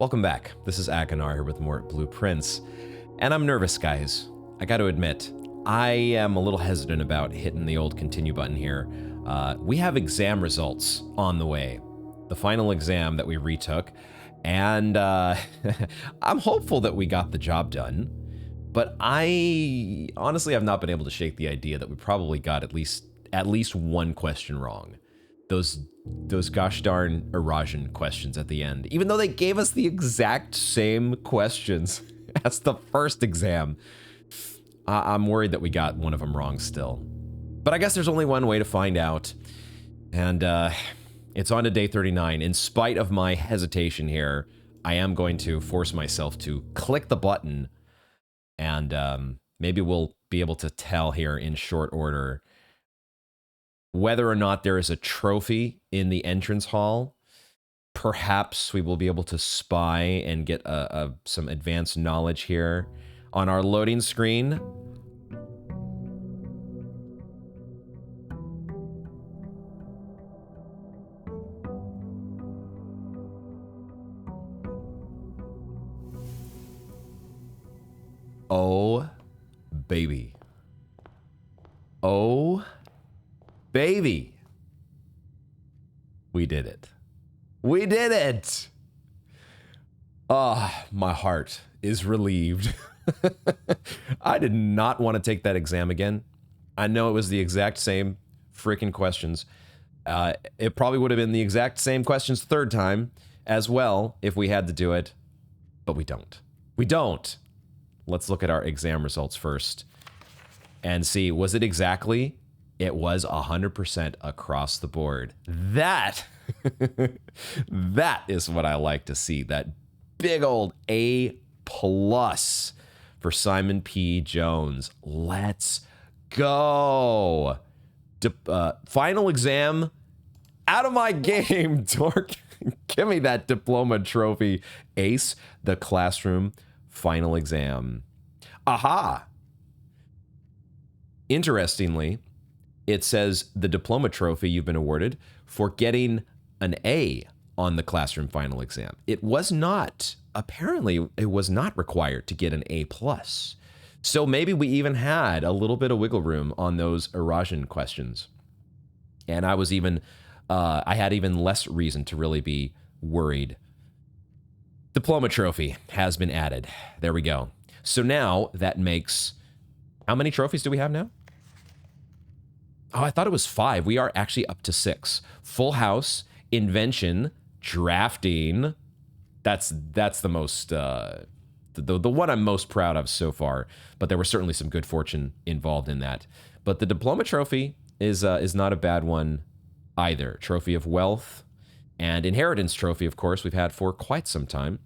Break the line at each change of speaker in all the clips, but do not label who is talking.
Welcome back. This is Akanar here with more Blueprints. And I'm nervous, guys. I gotta admit, I am a little hesitant about hitting the old continue button here. We have exam results on the way. The final exam that we retook. And I'm hopeful that we got the job done. But I honestly have not been able to shake the idea that we probably got at least one question wrong. Those gosh darn Eurasian questions at the end, even though they gave us the exact same questions as the first exam. I'm worried that we got one of them wrong still. But I guess there's only one way to find out. And it's on to day 39. In spite of my hesitation here, I am going to force myself to click the button. And maybe we'll be able to tell here in short order whether or not there is a trophy in the entrance hall. Perhaps we will be able to spy and get some advanced knowledge here on our loading screen. Oh, baby. Oh, baby. We did it. We did it. Ah, my heart is relieved. I did not want to take that exam again. I know it was the exact same freaking questions. It probably would have been the exact same questions third time as well if we had to do it, but we don't. We don't. Let's look at our exam results first and see, was it exactly? It was 100% across the board. That is what I like to see. That big old A+ for Simon P. Jones. Let's go. Final exam out of my game, dork. Give me that diploma trophy. Ace the classroom final exam. Aha. Interestingly, it says the diploma trophy you've been awarded for getting an A on the classroom final exam. It was not, apparently, it was not required to get an A+. So maybe we even had a little bit of wiggle room on those Eurasian questions. And I was even, I had even less reason to really be worried. Diploma trophy has been added. There we go. So now that makes, how many trophies do we have now? Oh, I thought it was 5. We are actually up to 6. Full house, invention, drafting. That's the most, the one I'm most proud of so far. But there was certainly some good fortune involved in that. But the diploma trophy is not a bad one either. Trophy of wealth and inheritance trophy, of course, we've had for quite some time.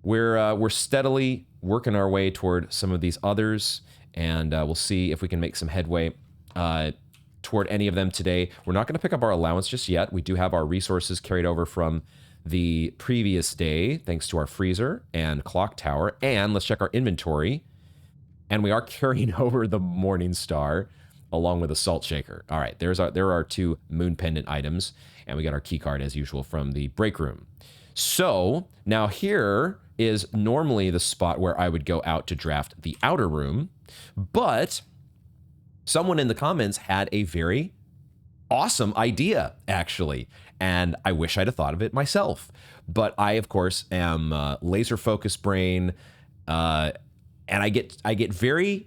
We're steadily working our way toward some of these others, and we'll see if we can make some headway toward any of them today. We're not going to pick up our allowance just yet. We do have our resources carried over from the previous day, thanks to our freezer and clock tower. And let's check our inventory. And we are carrying over the Morning Star along with a salt shaker. All right, there are our 2 moon pendant items, and we got our key card as usual from the break room. So now here is normally the spot where I would go out to draft the outer room, but someone in the comments had a very awesome idea, actually, and I wish I'd have thought of it myself. But I, of course, am laser focused brain, and I get very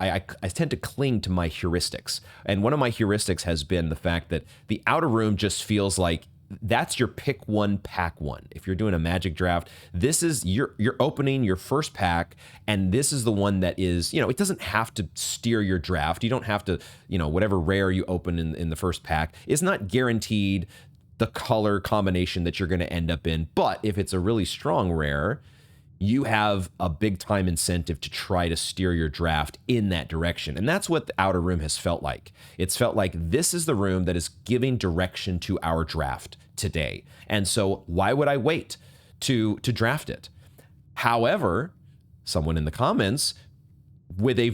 I tend to cling to my heuristics, and one of my heuristics has been the fact that the outer room just feels like that's your pick one, pack one. If you're doing a magic draft, this is you're opening your first pack, and this is the one that is, it doesn't have to steer your draft. You don't have to, whatever rare you open in the first pack is not guaranteed the color combination that you're going to end up in. But if it's a really strong rare, you have a big time incentive to try to steer your draft in that direction. And that's what the outer room has felt like. It's felt like this is the room that is giving direction to our draft today. And so why would I wait to draft it? However, someone in the comments they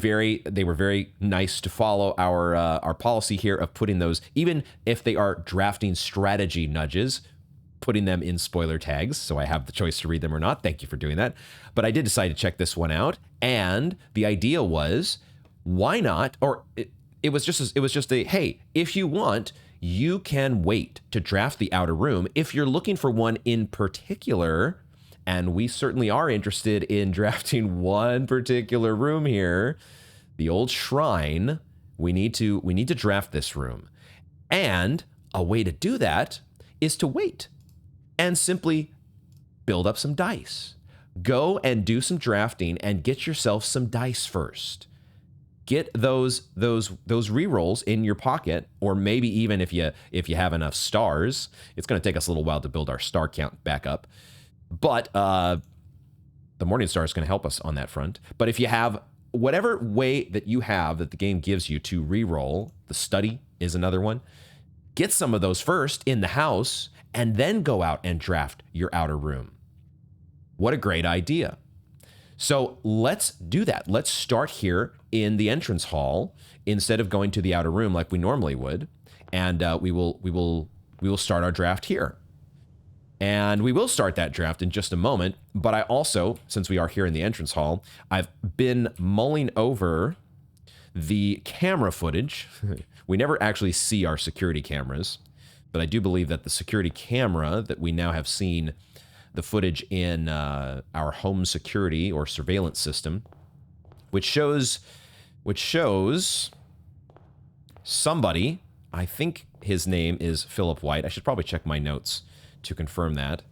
were very nice to follow our policy here of putting those, even if they are drafting strategy nudges, putting them in spoiler tags, so I have the choice to read them or not. Thank you for doing that. But I did decide to check this one out, and the idea was, why not? Or it was just a, hey, if you want, you can wait to draft the outer room if you're looking for one in particular. And we certainly are interested in drafting one particular room here, the old shrine. We need to draft this room, and a way to do that is to wait and simply build up some dice. Go and do some drafting and get yourself some dice first. Get those rerolls in your pocket, or maybe even if you have enough stars. It's going to take us a little while to build our star count back up, but the Morning Star is going to help us on that front. But if you have whatever way that you have that the game gives you to reroll, the study is another one. Get some of those first in the house, and then go out and draft your outer room. What a great idea. So let's do that. Let's start here in the entrance hall instead of going to the outer room like we normally would. And we will start our draft here. And we will start that draft in just a moment. But I also, since we are here in the entrance hall, I've been mulling over the camera footage. We never actually see our security cameras, but I do believe that the security camera that we now have seen the footage in our home security or surveillance system, which shows somebody. I think his name is Philip White. I should probably check my notes to confirm that.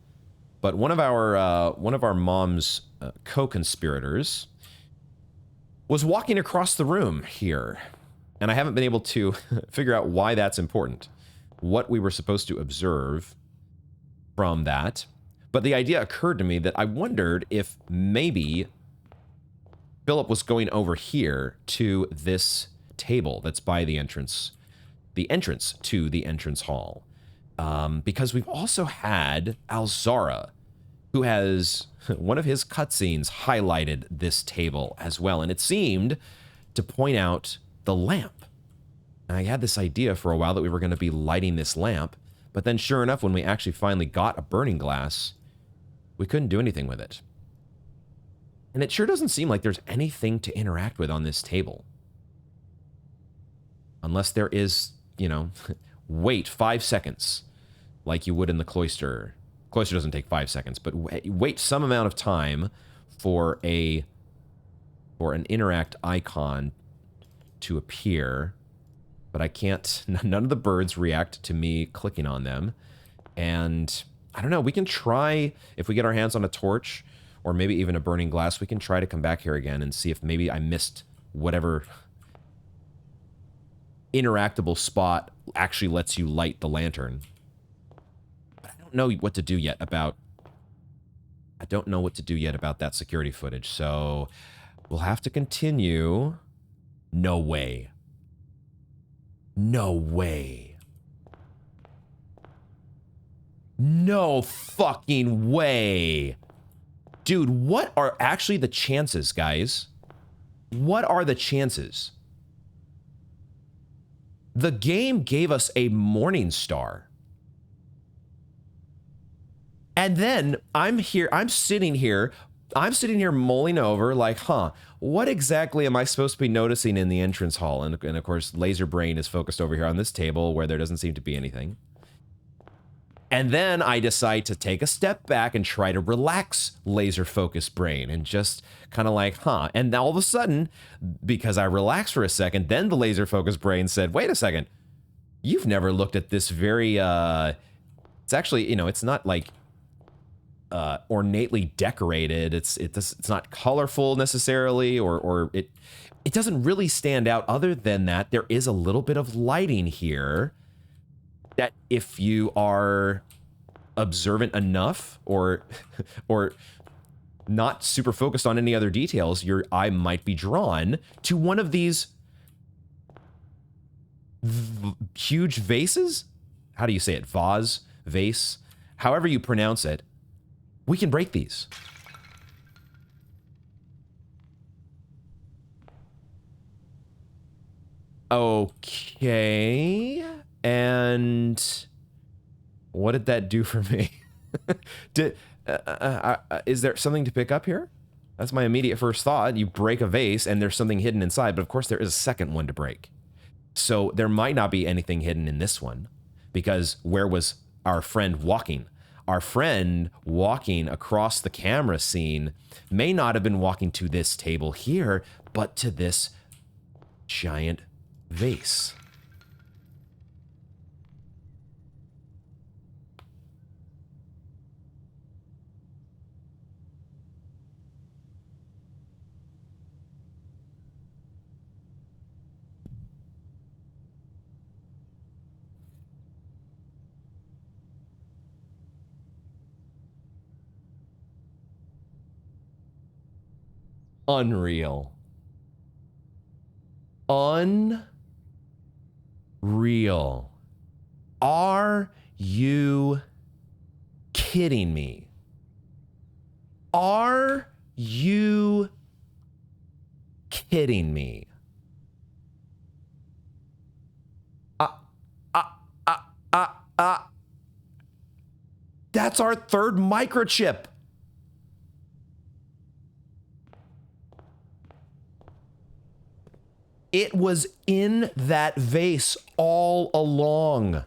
But one of our mom's co-conspirators was walking across the room here, and I haven't been able to figure out why that's important, what we were supposed to observe from that. But the idea occurred to me that I wondered if maybe Philip was going over here to this table that's by the entrance to the entrance hall. Because we've also had Alzara, who has one of his cutscenes highlighted this table as well, and it seemed to point out the lamp. And I had this idea for a while that we were going to be lighting this lamp, but then sure enough, when we actually finally got a burning glass, we couldn't do anything with it. And it sure doesn't seem like there's anything to interact with on this table. Unless there is, wait 5 seconds, like you would in the cloister. Cloister doesn't take 5 seconds, but wait some amount of time for an interact icon to appear. But I can't, none of the birds react to me clicking on them. And I don't know, we can try, if we get our hands on a torch, or maybe even a burning glass, we can try to come back here again and see if maybe I missed whatever interactable spot actually lets you light the lantern. But I don't know what to do yet about that security footage, so we'll have to continue. No way. No way. No fucking way. Dude, what are actually the chances, guys? What are the chances? The game gave us a Morning Star. And then I'm sitting here mulling over like, what exactly am I supposed to be noticing in the entrance hall? And of course, Laser Brain is focused over here on this table where there doesn't seem to be anything. And then I decide to take a step back and try to relax Laser Focus Brain and just kind of like, And all of a sudden, because I relaxed for a second, then the Laser Focus Brain said, wait a second, you've never looked at this very, it's actually, it's not like ornately decorated. It's not colorful necessarily, or it doesn't really stand out. Other than that, there is a little bit of lighting here that if you are observant enough or not super focused on any other details, your eye might be drawn to one of these huge vases. How do you say it? Vase, however you pronounce it. We can break these. Okay. And what did that do for me? Did, is there something to pick up here? That's my immediate first thought. You break a vase and there's something hidden inside, but of course there is a second one to break. So there might not be anything hidden in this one, because where was our friend walking? Our friend walking across the camera scene may not have been walking to this table here, but to this giant vase. Unreal. Unreal. Are you kidding me? Are you kidding me? That's our third microchip. It was in that vase all along.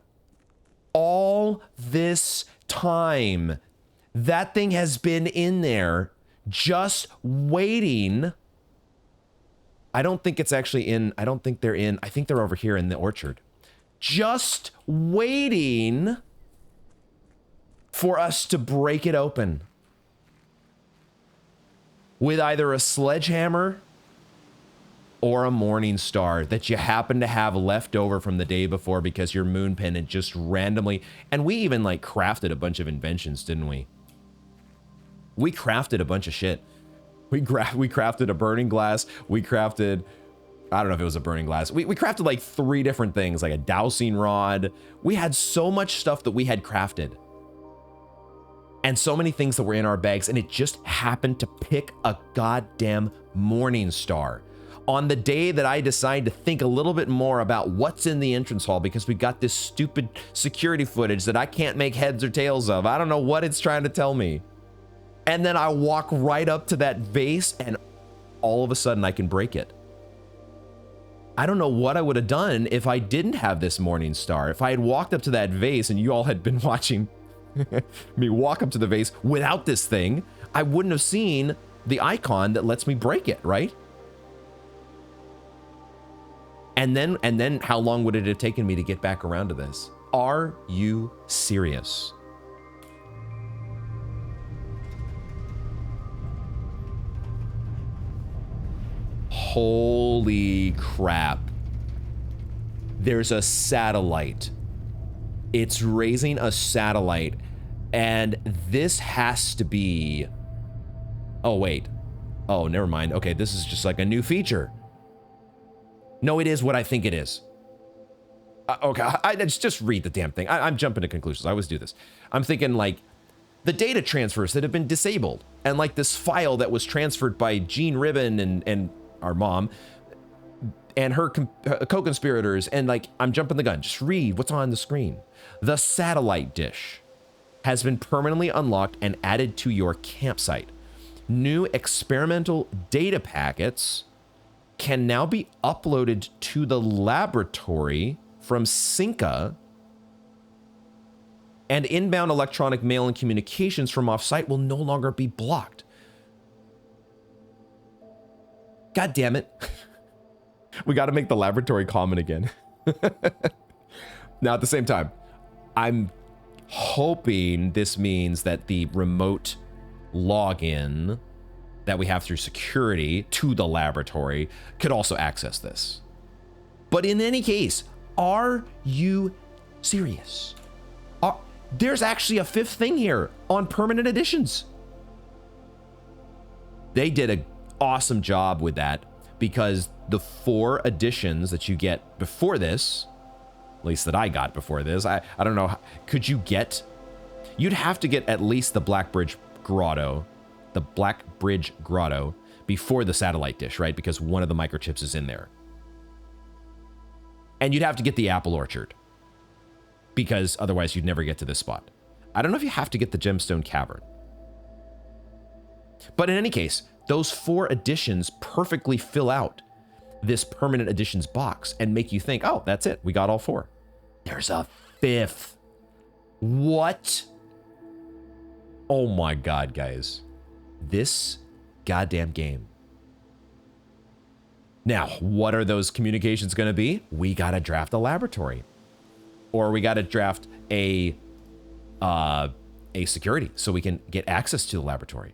All this time. That thing has been in there just waiting. I don't think it's actually in. I don't think they're in. I think they're over here in the orchard. Just waiting for us to break it open. With either a sledgehammer or a morning star that you happen to have left over from the day before because your moon pendant just randomly, and we even like crafted a bunch of inventions, didn't we? We crafted a bunch of shit. We crafted a burning glass. We crafted, I don't know if it was a burning glass. We crafted like 3 different things, like a dowsing rod. We had so much stuff that we had crafted. And so many things that were in our bags, and it just happened to pick a goddamn morning star on the day that I decided to think a little bit more about what's in the entrance hall, because we got this stupid security footage that I can't make heads or tails of. I don't know what it's trying to tell me. And then I walk right up to that vase and all of a sudden I can break it. I don't know what I would have done if I didn't have this morning star. If I had walked up to that vase and you all had been watching me walk up to the vase without this thing, I wouldn't have seen the icon that lets me break it, right? And then how long would it have taken me to get back around to this? Are you serious? Holy crap. There's a satellite. It's raising a satellite, and this has to be... Oh, wait. Oh, never mind. Okay, this is just like a new feature. No, it is what I think it is. Okay, I just read the damn thing. I'm jumping to conclusions. I always do this. I'm thinking like the data transfers that have been disabled, and like this file that was transferred by Jean Ribbon and our mom and her co-conspirators, and like I'm jumping the gun. Just read what's on the screen. The satellite dish has been permanently unlocked and added to your campsite. New experimental data packets can now be uploaded to the laboratory from Cinca, and inbound electronic mail and communications from offsite will no longer be blocked. God damn it. We got to make the laboratory common again. Now, at the same time, I'm hoping this means that the remote login that we have through security to the laboratory could also access this. But in any case, are you serious? There's actually a 5th thing here on permanent editions. They did an awesome job with that, because the 4 editions that you get before this, at least that I got before this, I don't know, could you get, you'd have to get at least the Black Bridge Grotto before the satellite dish, right? Because one of the microchips is in there. And you'd have to get the apple orchard, because otherwise you'd never get to this spot. I don't know if you have to get the gemstone cavern. But in any case, those 4 additions perfectly fill out this permanent additions box and make you think, oh, that's it. We got all 4. There's a 5th. What? Oh my God, guys. This goddamn game. Now, what are those communications going to be? We got to draft a laboratory. Or we got to draft a security so we can get access to the laboratory.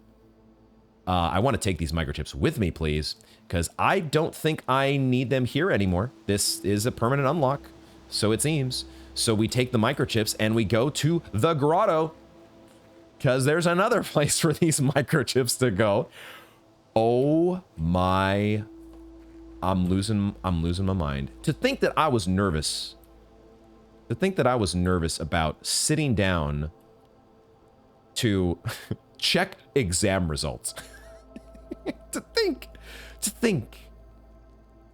I want to take these microchips with me, please, because I don't think I need them here anymore. This is a permanent unlock, so it seems. So we take the microchips and we go to the grotto, because there's another place for these microchips to go. Oh my... I'm losing my mind. To think that I was nervous. To think that I was nervous about sitting down to check exam results. To think.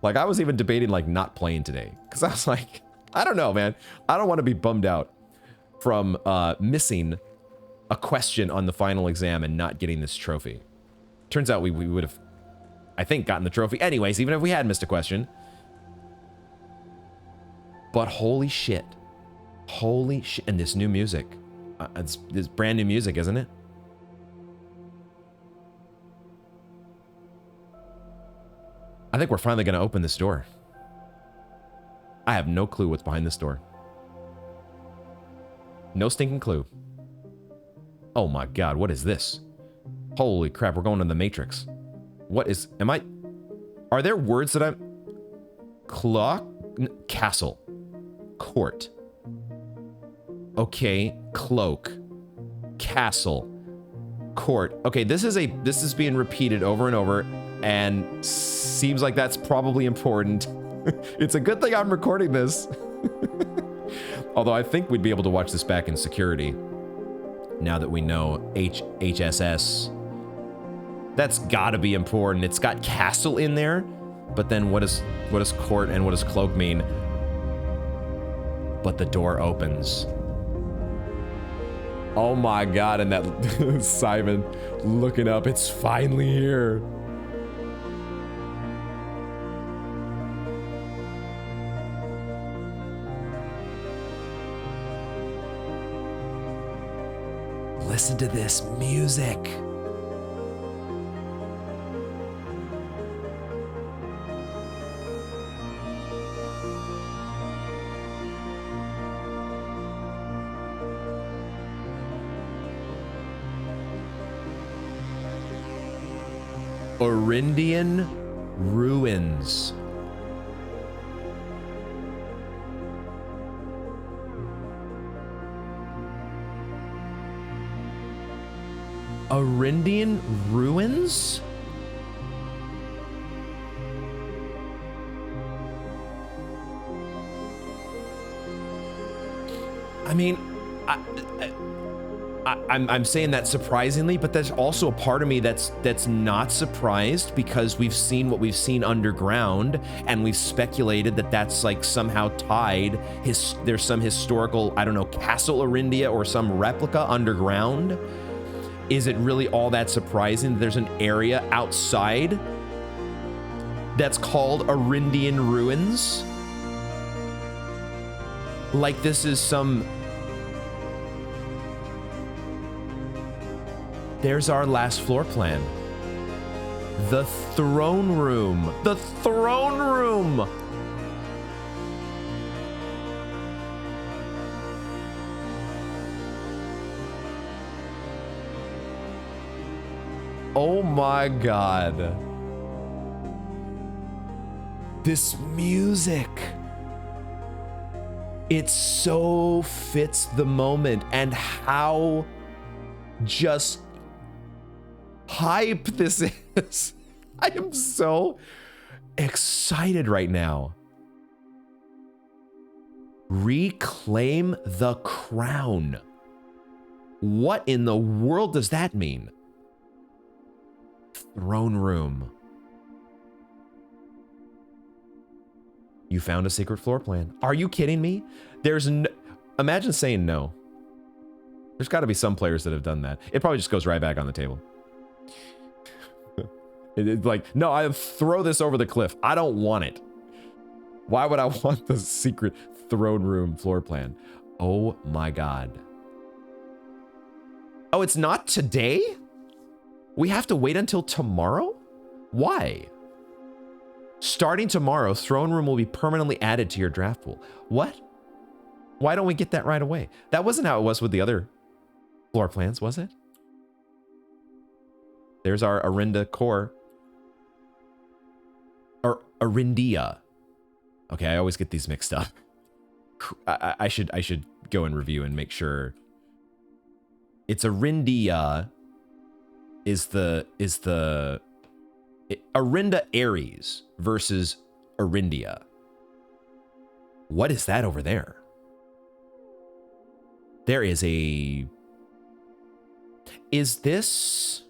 Like, I was even debating, like, not playing today. Because I was like, I don't know, man. I don't want to be bummed out from missing a question on the final exam and not getting this trophy. Turns out we would have, I think, gotten the trophy anyways, even if we had missed a question. But holy shit. Holy shit. And this new music. It's brand new music, isn't it? I think we're finally going to open this door. I have no clue what's behind this door. No stinking clue. Oh my God, what is this? Holy crap, we're going to the Matrix. What is... Are there words that I'm... Clock? Castle. Court. Okay, cloak. Castle. Court. Okay, this is being repeated over and over, and seems like that's probably important. It's a good thing I'm recording this. Although I think we'd be able to watch this back in security. Now that we know HSS. That's gotta be important. It's got castle in there, but then what does court and what does cloak mean? But the door opens. Oh my God, and that Simon looking up, it's finally here. Listen to this music. Orindian ruins. Orindian ruins? I mean, I'm saying that surprisingly, but there's also a part of me that's not surprised, because we've seen what we've seen underground, and we've speculated that that's like somehow tied. There's some historical, I don't know, Castle Orindia or some replica underground. Is it really all that surprising that there's an area outside that's called Orindian Ruins? Like this is some... There's our last floor plan. The throne room. The throne room! Oh my God. This music. It so fits the moment and how just hype this is. I am so excited right now. Reclaim the crown. What in the world does that mean? Throne room. You found a secret floor plan. Are you kidding me? There's no... Imagine saying no. There's got to be some players that have done that. It probably just goes right back on the table. It's like, no, I throw this over the cliff. I don't want it. Why would I want the secret throne room floor plan? Oh my god. Oh, it's not today? We have to wait until tomorrow? Why? Starting tomorrow, throne room will be permanently added to your draft pool. What? Why don't we get that right away? That wasn't how it was with the other floor plans, was it? There's our Arinda core. Or Arindia. Okay, I always get these mixed up. I should go and review and make sure. It's Arindia is the Arinda Aries versus Arindia. What is that over there? There is a... Is this...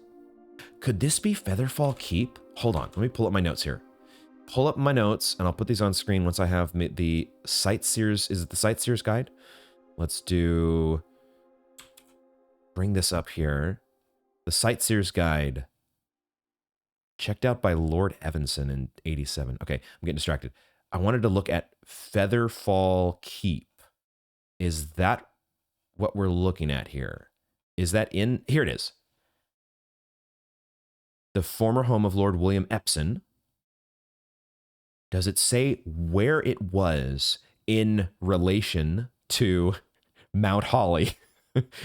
Could this be Featherfall Keep? Hold on, let me pull up my notes here. Pull up my notes, and I'll put these on screen once I have the Sightseer's... Is it the Sightseer's Guide? Let's do... Bring this up here. The Sightseer's Guide. Checked out by Lord Evanson in 87. Okay, I'm getting distracted. I wanted to look at Featherfall Keep. Is that what we're looking at here? Is that in... Here it is. The former home of Lord William Epsom. Does it say where it was in relation to Mount Holly?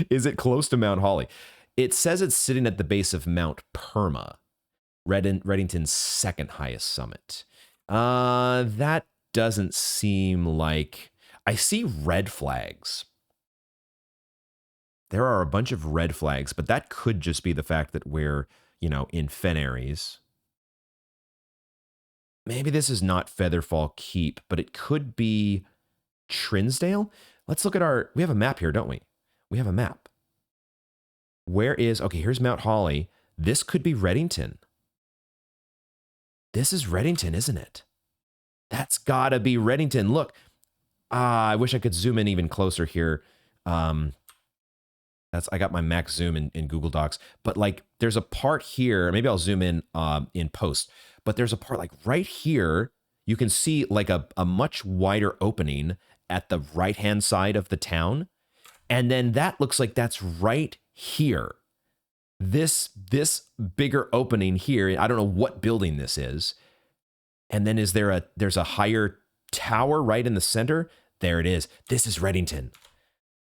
Is it close to Mount Holly? It says it's sitting at the base of Mount Perma, Reddington's second highest summit. That doesn't seem like... I see red flags. There are a bunch of red flags, but that could just be the fact that we're, you know, in Fen Aries. Maybe this is not Featherfall Keep, but it could be Trinsdale. Let's look at our... We have a map here, don't we? We have a map. Where is... Okay, here's Mount Holly. This could be Reddington. This is Reddington, isn't it? That's gotta be Reddington. Look. I wish I could zoom in even closer here. I got my max zoom in Google Docs. But like, there's a part here. Maybe I'll zoom in post. But there's a part like right here. You can see like a much wider opening at the right-hand side of the town. And then that looks like that's right here. This bigger opening here, I don't know what building this is. And then there's a higher tower right in the center? There it is. This is Reddington.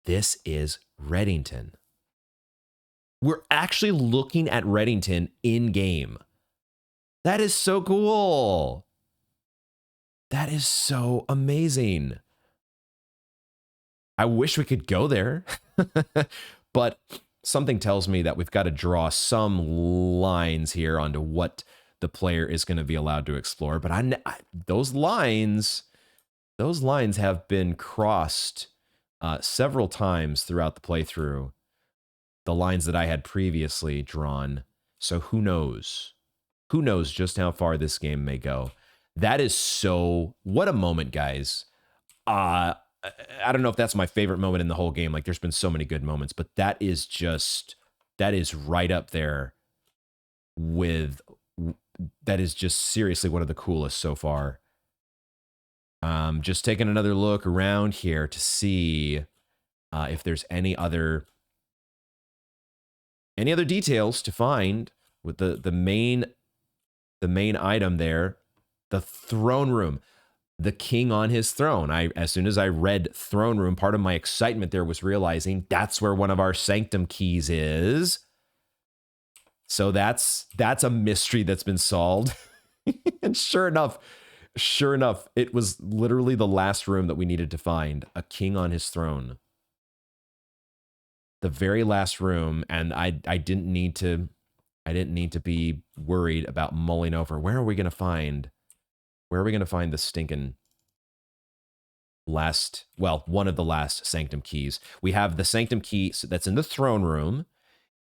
This is Reddington. We're actually looking at Reddington in game. That is so cool. That is so amazing. I wish we could go there, but something tells me that we've got to draw some lines here onto what the player is going to be allowed to explore. But those lines have been crossed several times throughout the playthrough. The lines that I had previously drawn. So who knows? Who knows just how far this game may go? That is so... What a moment, guys. I don't know if that's my favorite moment in the whole game. Like, there's been so many good moments, but that is right up there with... That is just seriously one of the coolest so far. Just taking another look around here to see if there's any other details to find with the main item there, the throne room, the king on his throne. As soon as I read throne room, part of my excitement there was realizing that's where one of our sanctum keys is. So that's a mystery that's been solved. And sure enough, it was literally the last room that we needed to find, a king on his throne. The very last room, and I didn't need to be worried about mulling over. Where are we going to find the stinking one of the last sanctum keys? We have the sanctum key that's in the throne room,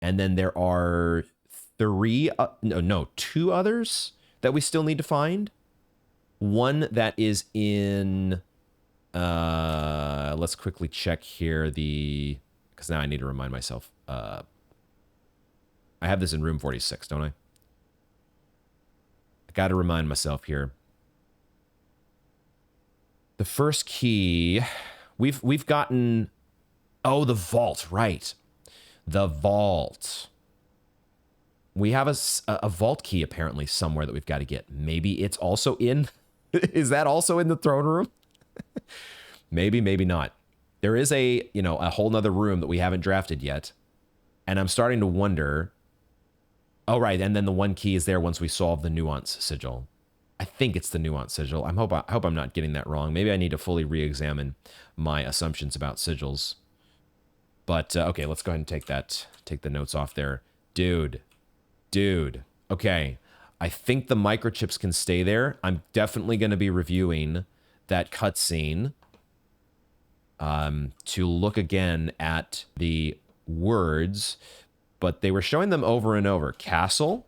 and then there are two others that we still need to find. One that is in, let's quickly check here, the because now I need to remind myself. I have this in room 46, don't I? I got to remind myself here. The first key, we've gotten... Oh, the vault, right. The vault. We have a vault key apparently somewhere that we've got to get. Maybe it's also in... Is that also in the throne room? Maybe, maybe not. There is a whole nother room that we haven't drafted yet. And I'm starting to wonder... Oh, right, and then the one key is there once we solve the nuance sigil. I think it's the nuance sigil. I hope I'm not getting that wrong. Maybe I need to fully re-examine my assumptions about sigils. But, okay, let's go ahead and take the notes off there. Dude. Okay, I think the microchips can stay there. I'm definitely going to be reviewing that cutscene to look again at the words, but they were showing them over and over. Castle,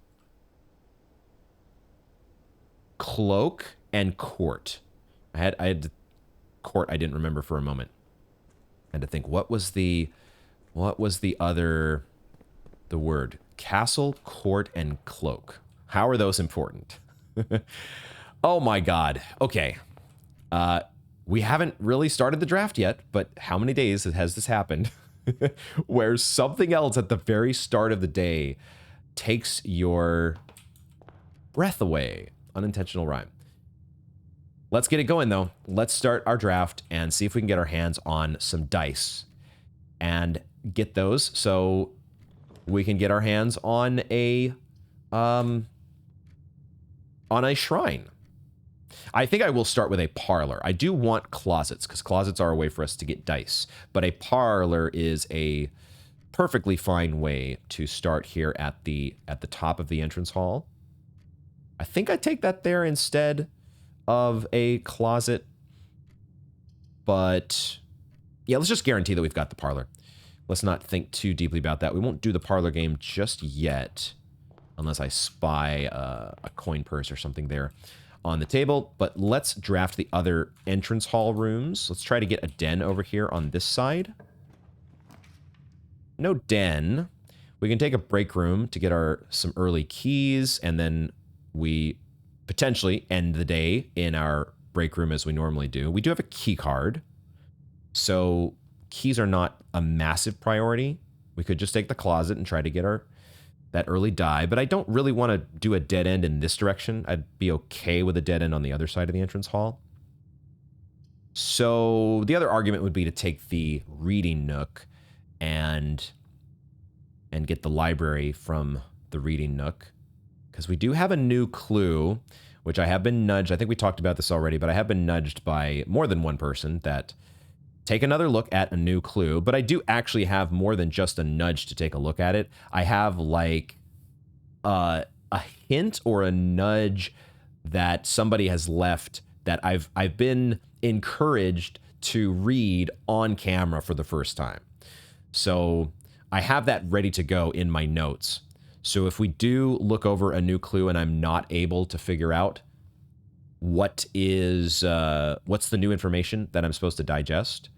cloak, and court. I had court I didn't remember for a moment. I had to think, what was the other, the word? Castle, court, and cloak. How are those important? Oh my god. Okay. We haven't really started the draft yet, but how many days has this happened? Where something else at the very start of the day takes your breath away. Unintentional rhyme. Let's get it going, though. Let's start our draft and see if we can get our hands on some dice and get those so we can get our hands on a shrine. I think I will start with a parlor. I do want closets because closets are a way for us to get dice, but a parlor is a perfectly fine way to start here at the top of the entrance hall. I think I take that there instead of a closet, but yeah, let's just guarantee that we've got the parlor. Let's not think too deeply about that. We won't do the parlor game just yet, unless I spy a coin purse or something there on the table. But let's draft the other entrance hall rooms. Let's try to get a den over here on this side. No den. We can take a break room to get some early keys, and then we potentially end the day in our break room as we normally do. We do have a key card, so keys are not a massive priority. We could just take the closet and try to get that early die, but I don't really want to do a dead end in this direction. I'd be okay with a dead end on the other side of the entrance hall. So the other argument would be to take the reading nook and get the library from the reading nook, because we do have a new clue, which I have been nudged. I think we talked about this already, but I have been nudged by more than one person that take another look at a new clue. But I do actually have more than just a nudge to take a look at it. I have like a hint or a nudge that somebody has left that I've been encouraged to read on camera for the first time. So I have that ready to go in my notes. So if we do look over a new clue and I'm not able to figure out what's the new information that I'm supposed to digest,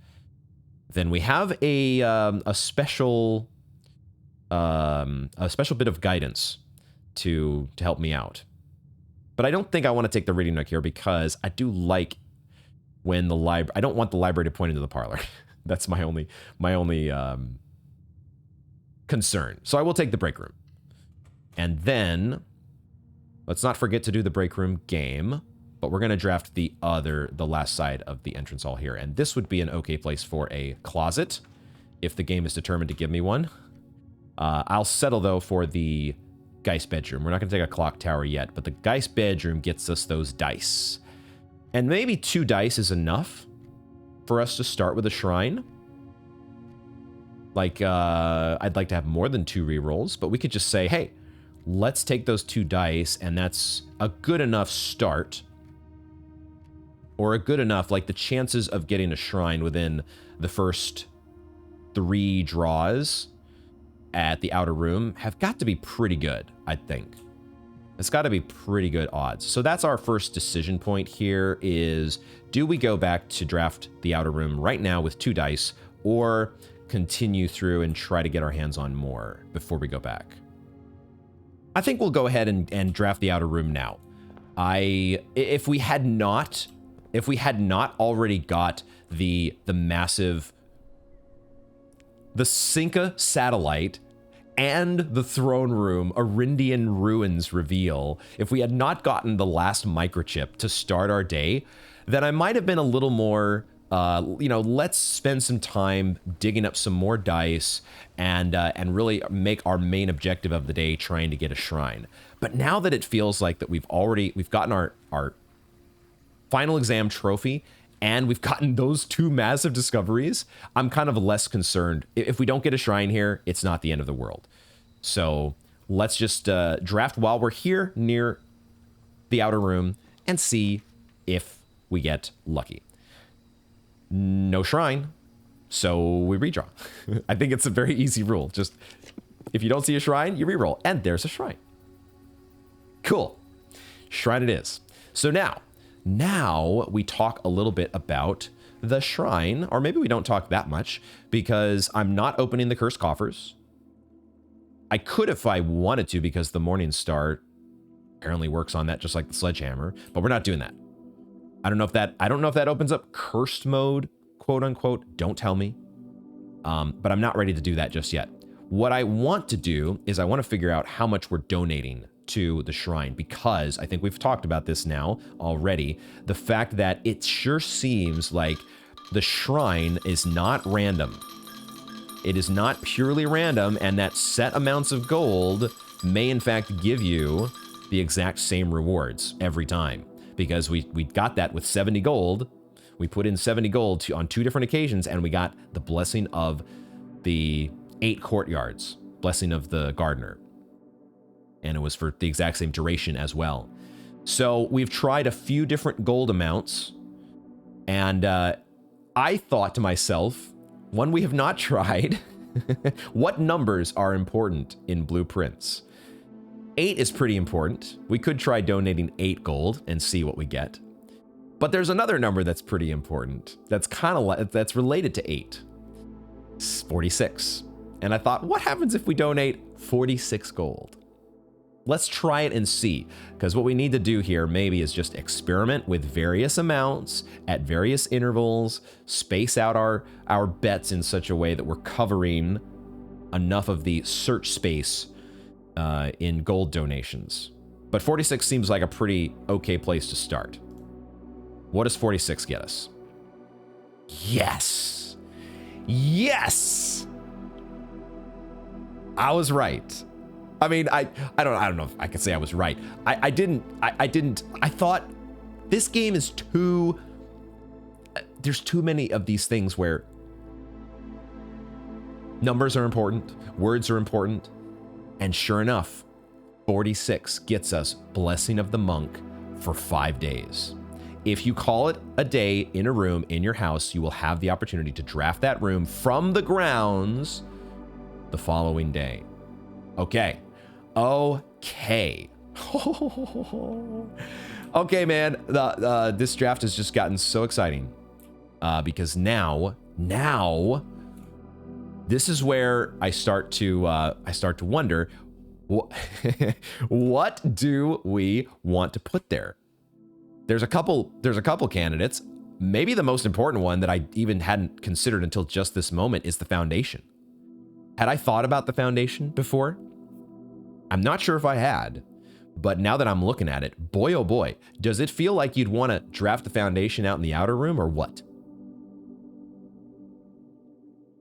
then we have a special bit of guidance to help me out. But I don't think I want to take the reading nook here, because I do like when the library... I don't want the library to point into the parlor. That's my only concern. So I will take the break room. And then let's not forget to do the break room game, but we're going to draft the last side of the entrance hall here. And this would be an okay place for a closet if the game is determined to give me one. I'll settle, though, for the Geist bedroom. We're not going to take a clock tower yet, but the Geist bedroom gets us those dice. And maybe 2 dice is enough for us to start with a shrine. Like, I'd like to have more than 2 rerolls, but we could just say, hey, let's take those 2 dice, and that's a good enough start. Or a good enough, like the chances of getting a shrine within the first 3 draws at the outer room have got to be pretty good, I think. It's got to be pretty good odds. So that's our first decision point here is, do we go back to draft the outer room right now with 2 dice, or continue through and try to get our hands on more before we go back. I think we'll go ahead and draft the outer room now. If we had not already got the massive, the Cinca satellite and the throne room Arindian ruins reveal, if we had not gotten the last microchip to start our day, then I might have been a little more, let's spend some time digging up some more dice and really make our main objective of the day trying to get a shrine. But now that it feels like that we've gotten our final exam trophy and we've gotten those 2 massive discoveries, I'm kind of less concerned. If we don't get a shrine here, it's not the end of the world. So let's just draft while we're here near the outer room and see if we get lucky. No shrine, so we redraw. I think it's a very easy rule. Just if you don't see a shrine, you reroll, and there's a shrine. Cool. Shrine it is. So now we talk a little bit about the shrine, or maybe we don't talk that much because I'm not opening the cursed coffers. I could if I wanted to because the Morning Star apparently works on that just like the sledgehammer, but we're not doing that. I don't know if that opens up cursed mode, quote unquote. Don't tell me. But I'm not ready to do that just yet. What I want to do is I want to figure out how much we're donating to the shrine, because I think we've talked about this now already. The fact that it sure seems like the shrine is not random. It is not purely random, and that set amounts of gold may in fact give you the exact same rewards every time. Because we got that with 70 gold. We put in 70 gold on 2 different occasions, and we got the blessing of the 8 courtyards, blessing of the gardener. And it was for the exact same duration as well. So we've tried a few different gold amounts, and I thought to myself, one we have not tried, what numbers are important in blueprints? 8 is pretty important. We could try donating 8 gold and see what we get. But there's another number that's pretty important. That's that's related to 8. It's 46. And I thought, what happens if we donate 46 gold? Let's try it and see. Because what we need to do here maybe is just experiment with various amounts at various intervals, space out our bets in such a way that we're covering enough of the search space in gold donations. But 46 seems like a pretty okay place to start. What does 46 get us? Yes! Yes! I was right. I mean, I don't know if I could say I was right. I thought this game is there's too many of these things where numbers are important, words are important, and sure enough, 46 gets us Blessing of the Monk for 5 days. If you call it a day in a room in your house, you will have the opportunity to draft that room from the grounds the following day. Okay. Okay, man. This draft has just gotten so exciting because now this is where I start to wonder what do we want to put there? There's a couple candidates. Maybe the most important one that I even hadn't considered until just this moment is the foundation. Had I thought about the foundation before? I'm not sure if I had, but now that I'm looking at it, boy, oh boy, does it feel like you'd want to draft the foundation out in the outer room or what?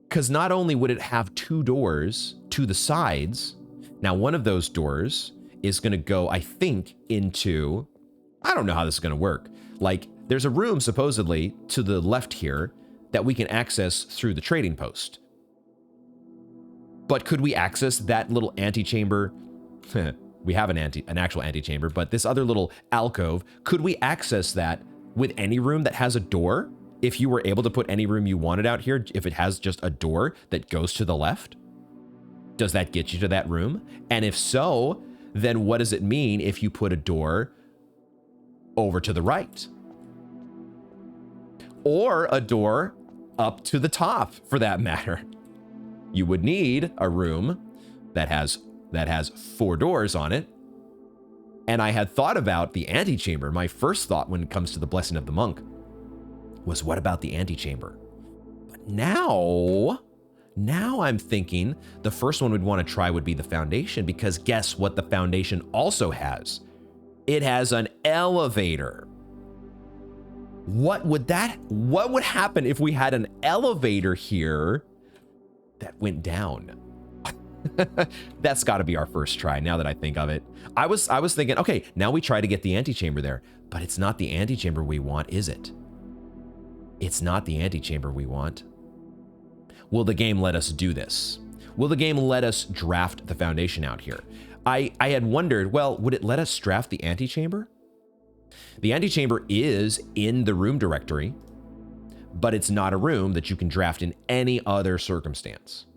Because not only would it have 2 doors to the sides, now one of those doors is going to go, I think, into, I don't know how this is going to work. Like, there's a room supposedly to the left here that we can access through the trading post. But could we access that little antechamber? We have an actual antechamber, but this other little alcove, could we access that with any room that has a door? If you were able to put any room you wanted out here, if it has just a door that goes to the left, does that get you to that room? And if so, then what does it mean if you put a door over to the right? Or a door up to the top, for that matter. You would need a room that has 4 doors on it. And I had thought about the antechamber. My first thought when it comes to the Blessing of the Monk was, what about the antechamber? But now I'm thinking the first one we'd want to try would be the foundation, because guess what the foundation also has? It has an elevator. What would happen if we had an elevator here that went down? That's got to be our first try now that I think of it. I was thinking, okay, now we try to get the antechamber there, but it's not the antechamber we want, is it? It's not the antechamber we want. Will the game let us do this? Will the game let us draft the foundation out here? I had wondered, well, would it let us draft the antechamber? The antechamber is in the room directory, but it's not a room that you can draft in any other circumstance.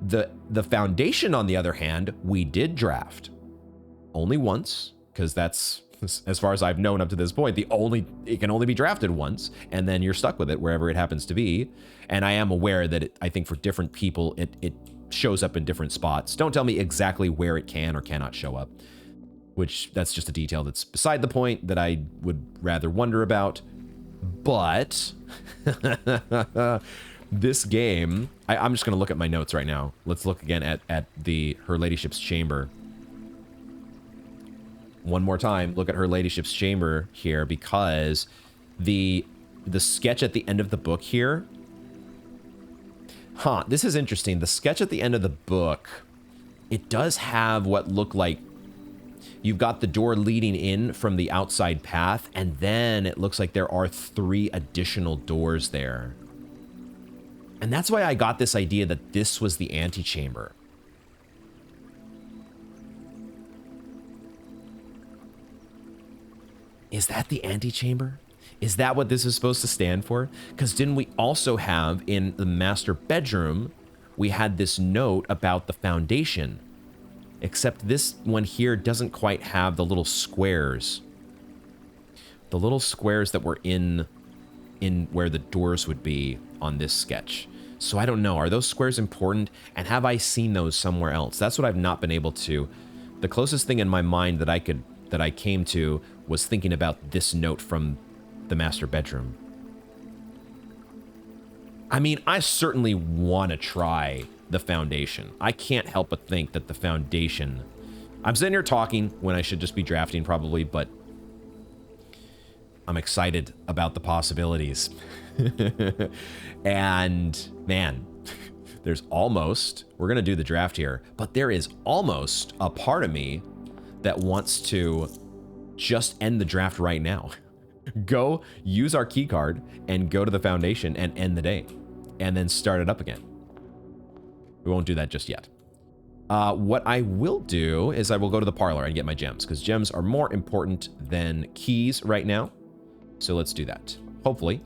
The foundation, on the other hand, we did draft only once, because that's, as far as I've known up to this point, it can only be drafted once, and then you're stuck with it wherever it happens to be. And I am aware that I think for different people, it shows up in different spots. Don't tell me exactly where it can or cannot show up, which that's just a detail that's beside the point that I would rather wonder about. But this game, I'm just going to look at my notes right now. Let's look again at Her Ladyship's chamber. One more time, look at Her Ladyship's chamber here, because the sketch at the end of the book here. This is interesting. The sketch at the end of the book, it does have what look like, you've got the door leading in from the outside path, and then it looks like there are 3 additional doors there. And that's why I got this idea that this was the antechamber. Is that the antechamber? Is that what this is supposed to stand for? Because didn't we also have in the master bedroom, we had this note about the foundation, except this one here doesn't quite have the little squares. The little squares that were in where the doors would be on this sketch. So I don't know, are those squares important? And have I seen those somewhere else? That's what I've not been able to. The closest thing in my mind that I came to was thinking about this note from the master bedroom. I mean, I certainly want to try the foundation. I can't help but think that the foundation... I'm sitting here talking when I should just be drafting probably, but I'm excited about the possibilities. And man, there's almost... We're going to do the draft here, but there is almost a part of me that wants to just end the draft right now. Go use our key card and go to the foundation and end the day, and then start it up again. We won't do that just yet. What I will do is I will go to the parlor and get my gems, because gems are more important than keys right now. So let's do that. Hopefully,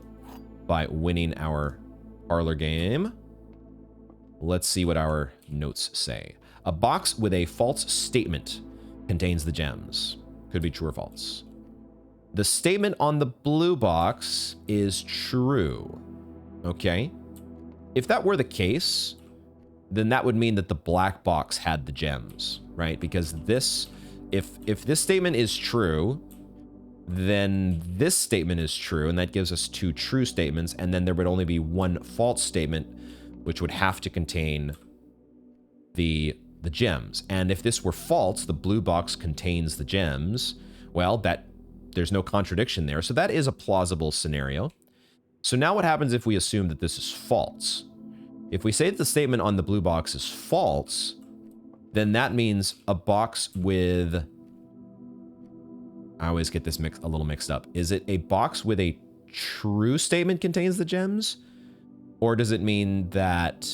by winning our parlor game. Let's see what our notes say. A box with a false statement contains the gems. Could be true or false. The statement on the blue box is true. Okay. If that were the case, then that would mean that the black box had the gems, right? Because this, if this statement is true, then this statement is true, and that gives us 2 true statements, and then there would only be 1 false statement, which would have to contain the gems. And if this were false, the blue box contains the gems, well, there's no contradiction there. So that is a plausible scenario. So now what happens if we assume that this is false? If we say that the statement on the blue box is false, then that means a box with... I always get this a little mixed up. Is it a box with a true statement contains the gems? Or does it mean that...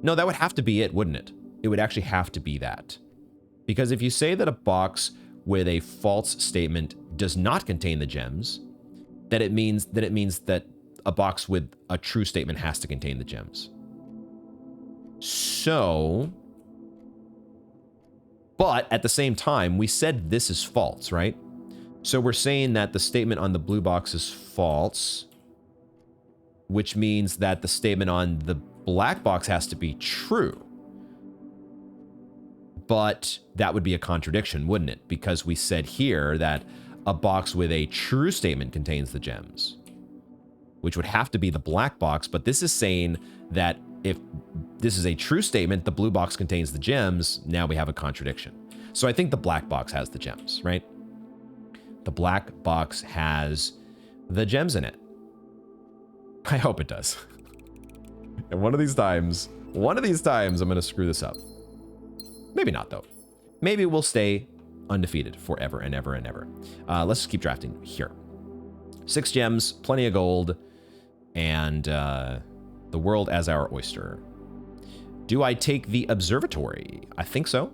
No, that would have to be it, wouldn't it? It would actually have to be that. Because if you say that a box with a false statement does not contain the gems, that it means that a box with a true statement has to contain the gems. So, but at the same time, we said this is false, right? So we're saying that the statement on the blue box is false, which means that the statement on black box has to be true. But that would be a contradiction, wouldn't it? Because we said here that a box with a true statement contains the gems, which would have to be the black box. But this is saying that if this is a true statement, the blue box contains the gems. Now we have a contradiction. So I think the black box has the gems, right? The black box has the gems in it. I hope it does. And one of these times, I'm going to screw this up. Maybe not, though. Maybe we'll stay undefeated forever and ever and ever. Let's just keep drafting here. 6 gems, plenty of gold, and the world as our oyster. Do I take the observatory? I think so.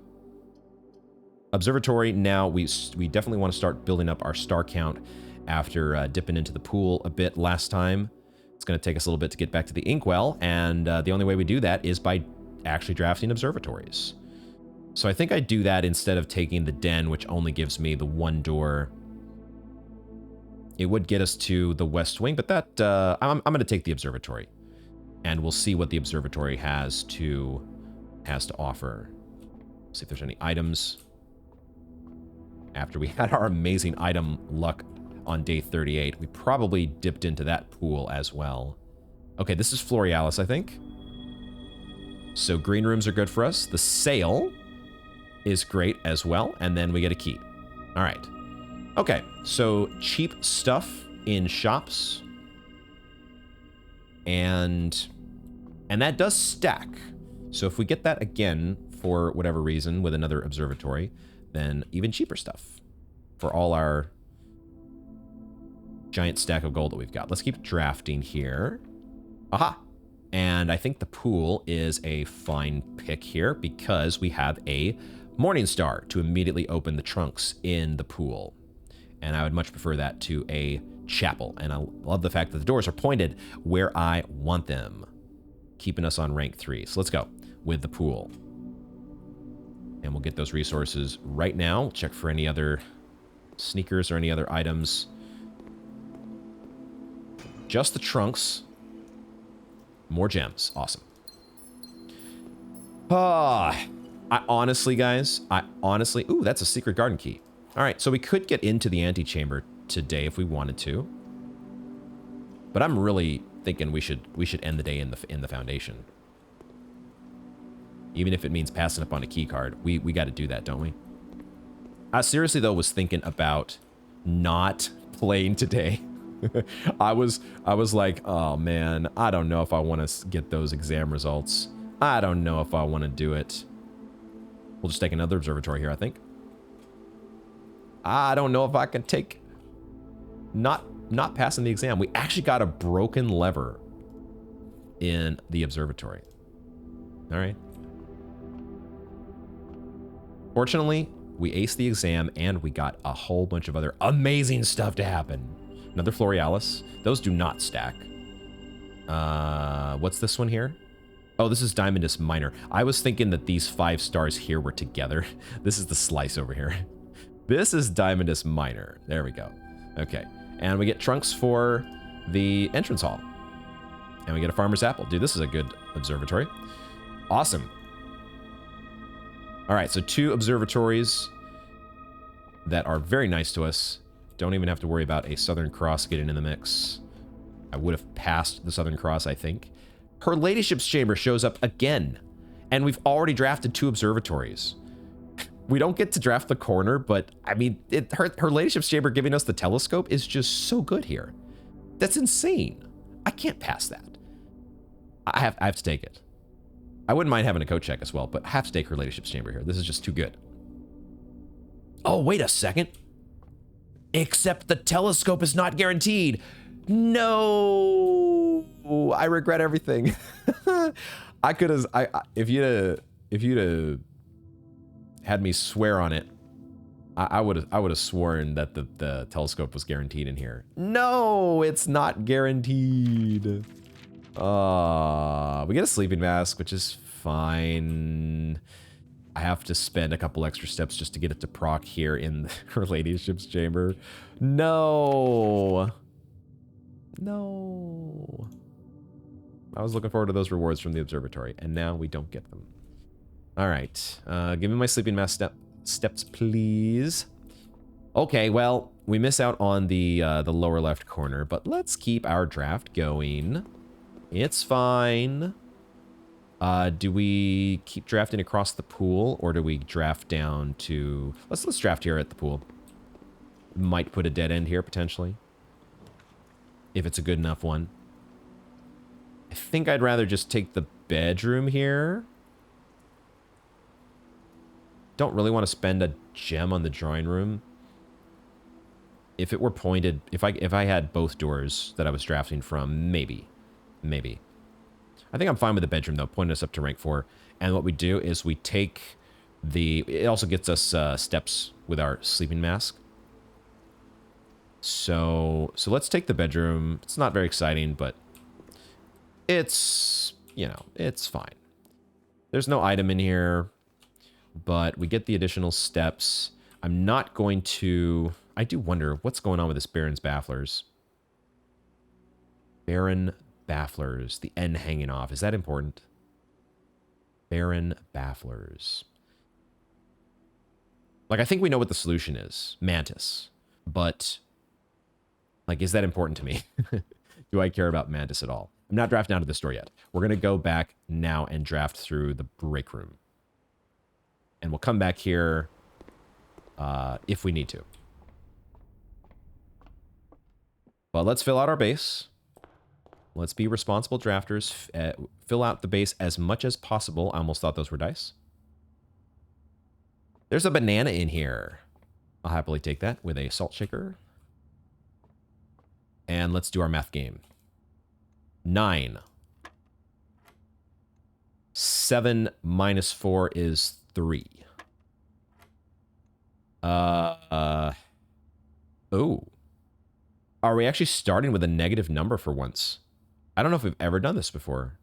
Observatory, now we definitely want to start building up our star count after dipping into the pool a bit last time. It's going to take us a little bit to get back to the inkwell, and the only way we do that is by actually drafting observatories. So I think I do that instead of taking the den, which only gives me the 1 door. It would get us to the west wing, but that I'm going to take the observatory, and we'll see what the observatory has to offer. See if there's any items. After we had our amazing item luck on day 38, we probably dipped into that pool as well. Okay, this is Florealis, I think. So green rooms are good for us. The sail is great as well, and then we get a key. All right. Okay, so cheap stuff in shops. And that does stack. So if we get that again for whatever reason with another observatory, then even cheaper stuff for all our giant stack of gold that we've got. Let's keep drafting here. Aha! And I think the pool is a fine pick here because we have a Morning Star to immediately open the trunks in the pool. And I would much prefer that to a chapel. And I love the fact that the doors are pointed where I want them, keeping us on rank 3. So let's go with the pool. And we'll get those resources right now. We'll check for any other sneakers or any other items. Just the trunks. More gems. Awesome. I honestly, guys, ooh, that's a secret garden key. All right, so we could get into the antechamber today if we wanted to. But I'm really thinking we should end the day in the foundation. Even if it means passing up on a key card, we got to do that, don't we? I seriously, though, was thinking about not playing today. I was like, oh man, I don't know if I want to get those exam results. I don't know if I want to do it. We'll just take another observatory here, I think. I don't know if I can take not passing the exam. We actually got a broken lever in the observatory. All right. Fortunately, we aced the exam and we got a whole bunch of other amazing stuff to happen. Another Florealis. Those do not stack. What's this one here? Oh, this is Diamondus Minor. I was thinking that these 5 stars here were together. This is the slice over here. This is Diamondus Minor. There we go. Okay. And we get trunks for the entrance hall. And we get a farmer's apple. Dude, this is a good observatory. Awesome. All right, so 2 observatories that are very nice to us. Don't even have to worry about a Southern Cross getting in the mix. I would have passed the Southern Cross, I think. Her Ladyship's Chamber shows up again, and we've already drafted 2 observatories. We don't get to draft the corner, but I mean, her Ladyship's Chamber giving us the telescope is just so good here. That's insane. I can't pass that. I have to take it. I wouldn't mind having a coat check as well, but I have to take her Ladyship's Chamber here. This is just too good. Oh, wait a second. Except the telescope is not guaranteed. No, I regret everything. I could have, if you'd have had me swear on it, I would have sworn that the telescope was guaranteed in here. No, it's not guaranteed. We get a sleeping mask, which is fine. I have to spend a couple extra steps just to get it to proc here in her Ladyship's Chamber. No. No. I was looking forward to those rewards from the observatory, and now we don't get them. All right. Give me my sleeping mask steps, please. Okay, well, we miss out on the lower left corner, but let's keep our draft going. It's fine. Do we keep drafting across the pool, or do we draft down to... Let's draft here at the pool. Might put a dead end here, potentially. If it's a good enough one. I think I'd rather just take the bedroom here. Don't really want to spend a gem on the drawing room. If it were pointed... If I had both doors that I was drafting from, maybe. Maybe. I think I'm fine with the bedroom, though, pointing us up to rank 4. And what we do is we take the... It also gets us steps with our sleeping mask. So let's take the bedroom. It's not very exciting, but it's, you know, it's fine. There's no item in here, but we get the additional steps. I'm not going to... I do wonder what's going on with this Baron's Bafflers. Baron Bafflers, the N hanging off. Is that important? Baron Bafflers. Like, I think we know what the solution is. Mantis. But, like, is that important to me? Do I care about Mantis at all? I'm not drafting out of the store yet. We're going to go back now and draft through the break room. And we'll come back here if we need to. But let's fill out our base. Let's be responsible drafters. Fill out the base as much as possible. I almost thought those were dice. There's a banana in here. I'll happily take that with a salt shaker. And let's do our math game. 9. 7 minus 4 is 3. Oh. Are we actually starting with a negative number for once? I don't know if we've ever done this before.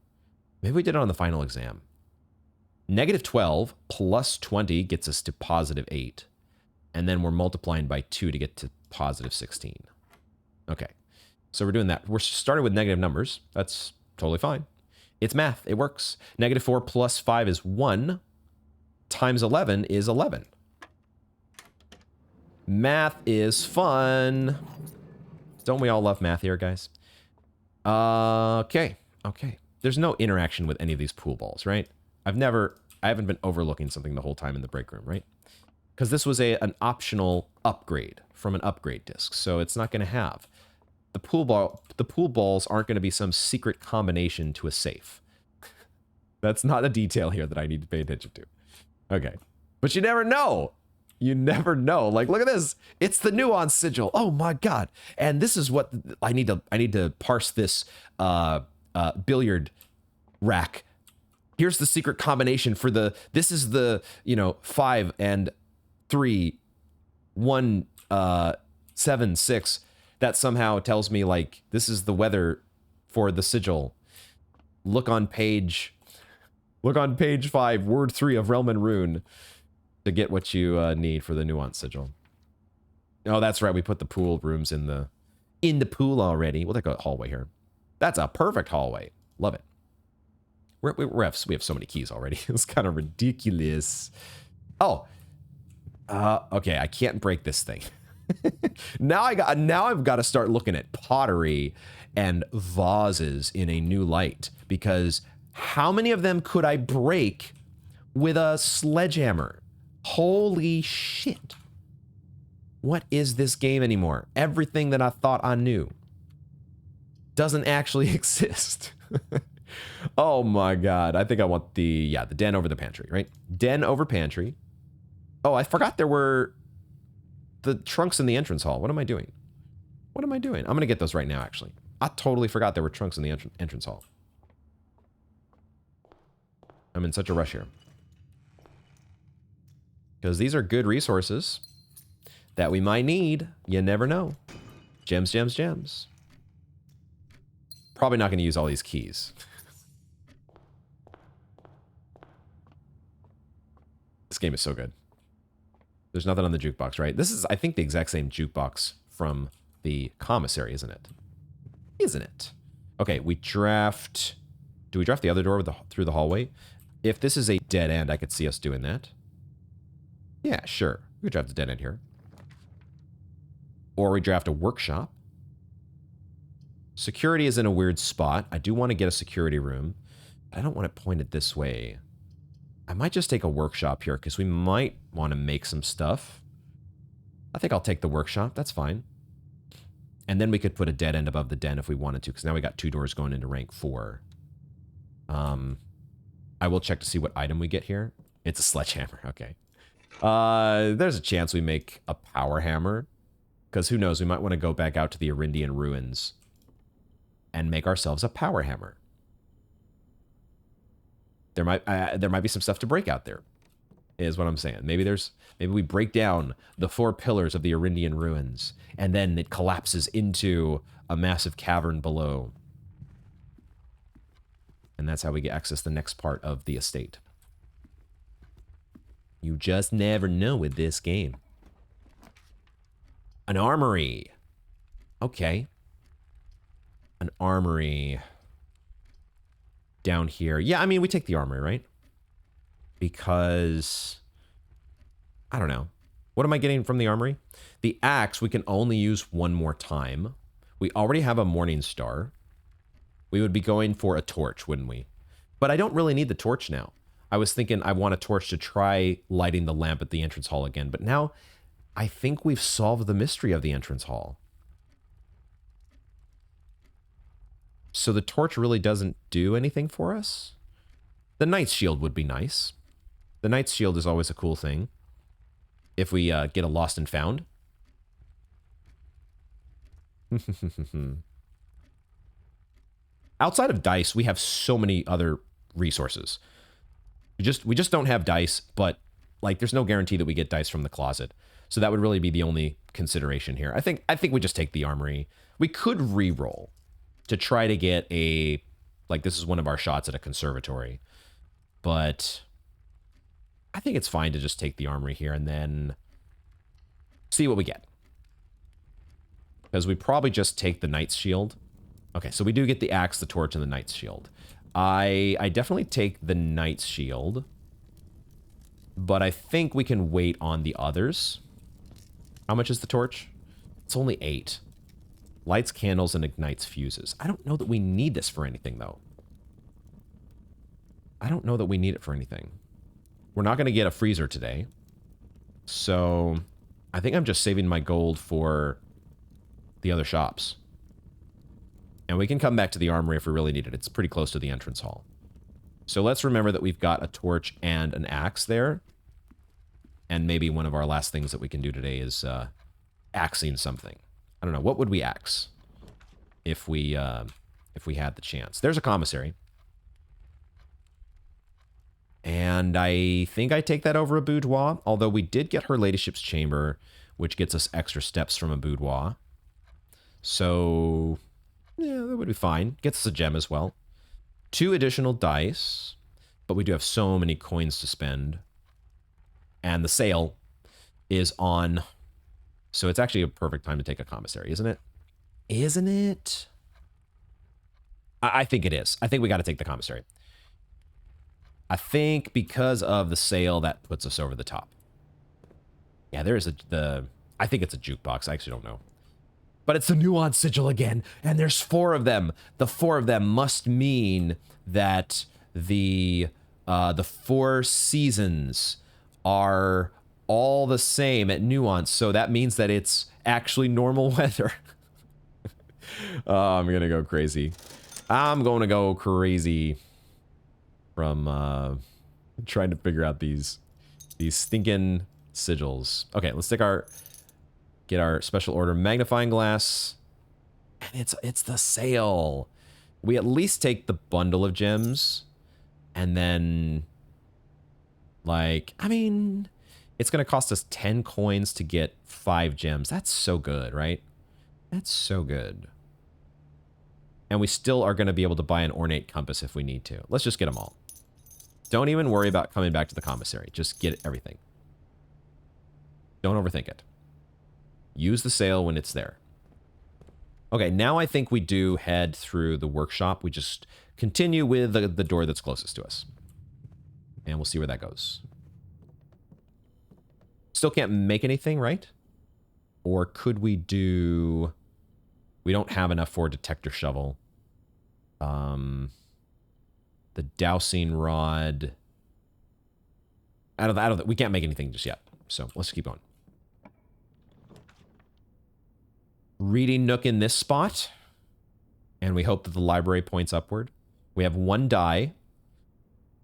Maybe we did it on the final exam. Negative 12 plus 20 gets us to positive 8. And then we're multiplying by 2 to get to positive 16. Okay. So we're doing that. We're starting with negative numbers. That's totally fine. It's math. It works. Negative 4 plus 5 is 1. Times 11 is 11. Math is fun. Don't we all love math here, guys? Okay. Okay. There's no interaction with any of these pool balls, right? I haven't been overlooking something the whole time in the break room, right? Because this was an optional upgrade from an upgrade disc, so it's not going to have. The pool balls aren't going to be some secret combination to a safe. That's not a detail here that I need to pay attention to. Okay. But you never know. You never know. Like, look at this. It's the nuance sigil. Oh my god. And this is what I need to parse this billiard rack. Here's the secret combination for this is the, 5 and 3 1 7 6 that somehow tells me, like, this is the weather for the sigil. Look on page 5, word 3 of Realm and Rune to get what you need for the nuance sigil. Oh, that's right. We put the pool rooms in the pool already. We'll take a hallway here. That's a perfect hallway. Love it. We have so many keys already. It's kind of ridiculous. Oh, okay. I can't break this thing. Now I've got to start looking at pottery and vases in a new light, because how many of them could I break with a sledgehammer? Holy shit. What is this game anymore? Everything that I thought I knew doesn't actually exist. Oh my god. I think I want the den over the pantry, right? Den over pantry. Oh, I forgot there were the trunks in the entrance hall. What am I doing? What am I doing? I'm going to get those right now, actually. I totally forgot there were trunks in the entrance hall. I'm in such a rush here. Because these are good resources that we might need. You never know. Gems, gems, gems. Probably not going to use all these keys. This game is so good. There's nothing on the jukebox, right? This is, I think, the exact same jukebox from the commissary, isn't it? Isn't it? Okay, we draft Do we draft the other door through the hallway? If this is a dead end, I could see us doing that. Yeah, sure. We could draft a dead end here. Or we draft a workshop. Security is in a weird spot. I do want to get a security room. I don't want it pointed this way. I might just take a workshop here because we might want to make some stuff. I think I'll take the workshop. That's fine. And then we could put a dead end above the den if we wanted to, because now we got 2 doors going into rank 4. I will check to see what item we get here. It's a sledgehammer. Okay. There's a chance we make a power hammer, because who knows? We might want to go back out to the Arindian ruins and make ourselves a power hammer. There might be some stuff to break out there, is what I'm saying. Maybe we break down the 4 pillars of the Arindian ruins, and then it collapses into a massive cavern below. And that's how we get access to the next part of the estate. You just never know with this game. An armory. Okay. An armory. Down here. Yeah, I mean, we take the armory, right? Because I don't know. What am I getting from the armory? The axe we can only use 1 more time. We already have a Morning Star. We would be going for a torch, wouldn't we? But I don't really need the torch now. I was thinking I want a torch to try lighting the lamp at the entrance hall again. But now I think we've solved the mystery of the entrance hall. So the torch really doesn't do anything for us? The Knight's Shield would be nice. The Knight's Shield is always a cool thing. If we get a lost and found. Outside of dice, we have so many other resources. We just don't have dice, but like there's no guarantee that we get dice from the closet. So that would really be the only consideration here. I think we just take the armory. We could re-roll to try to get a, like this is one of our shots at a conservatory. But I think it's fine to just take the armory here and then see what we get. Because we probably just take the Knight's Shield. Okay, so we do get the axe, the torch, and the Knight's Shield. I definitely take the Knight's Shield. But I think we can wait on the others. How much is the torch? It's only 8. Lights candles and ignites fuses. I don't know that we need this for anything, though. I don't know that we need it for anything. We're not going to get a freezer today. So I think I'm just saving my gold for the other shops. And we can come back to the armory if we really need it. It's pretty close to the entrance hall. So let's remember that we've got a torch and an axe there. And maybe one of our last things that we can do today is axing something. I don't know. What would we axe if we had the chance? There's a commissary. And I think I take that over a boudoir. Although we did get her ladyship's chamber, which gets us extra steps from a boudoir. So yeah, that would be fine. Gets us a gem as well. 2 additional dice. But we do have so many coins to spend. And the sale is on. So it's actually a perfect time to take a commissary, isn't it? Isn't it? I think it is. I think we got to take the commissary. I think because of the sale, that puts us over the top. Yeah, there is I think it's a jukebox. I actually don't know. But it's the nuance sigil again, and there's 4 of them. The 4 of them must mean that the 4 seasons are all the same at nuance, so that means that it's actually normal weather. Oh, I'm gonna go crazy. I'm gonna go crazy from trying to figure out these stinking sigils. Okay, let's get our special order magnifying glass. And it's the sale. We at least take the bundle of gems, and then like, I mean, it's going to cost us 10 coins to get 5 gems. That's so good, right? That's so good. And we still are going to be able to buy an ornate compass if we need to. Let's just get them all. Don't even worry about coming back to the commissary. Just get everything. Don't overthink it. Use the sale when it's there. Okay, now I think we do head through the workshop. We just continue with the door that's closest to us. And we'll see where that goes. Still can't make anything, right? Or could we do... We don't have enough for a detector shovel. The dowsing rod... we can't make anything just yet. So let's keep going. Reading nook in this spot. And we hope that the library points upward. We have 1 die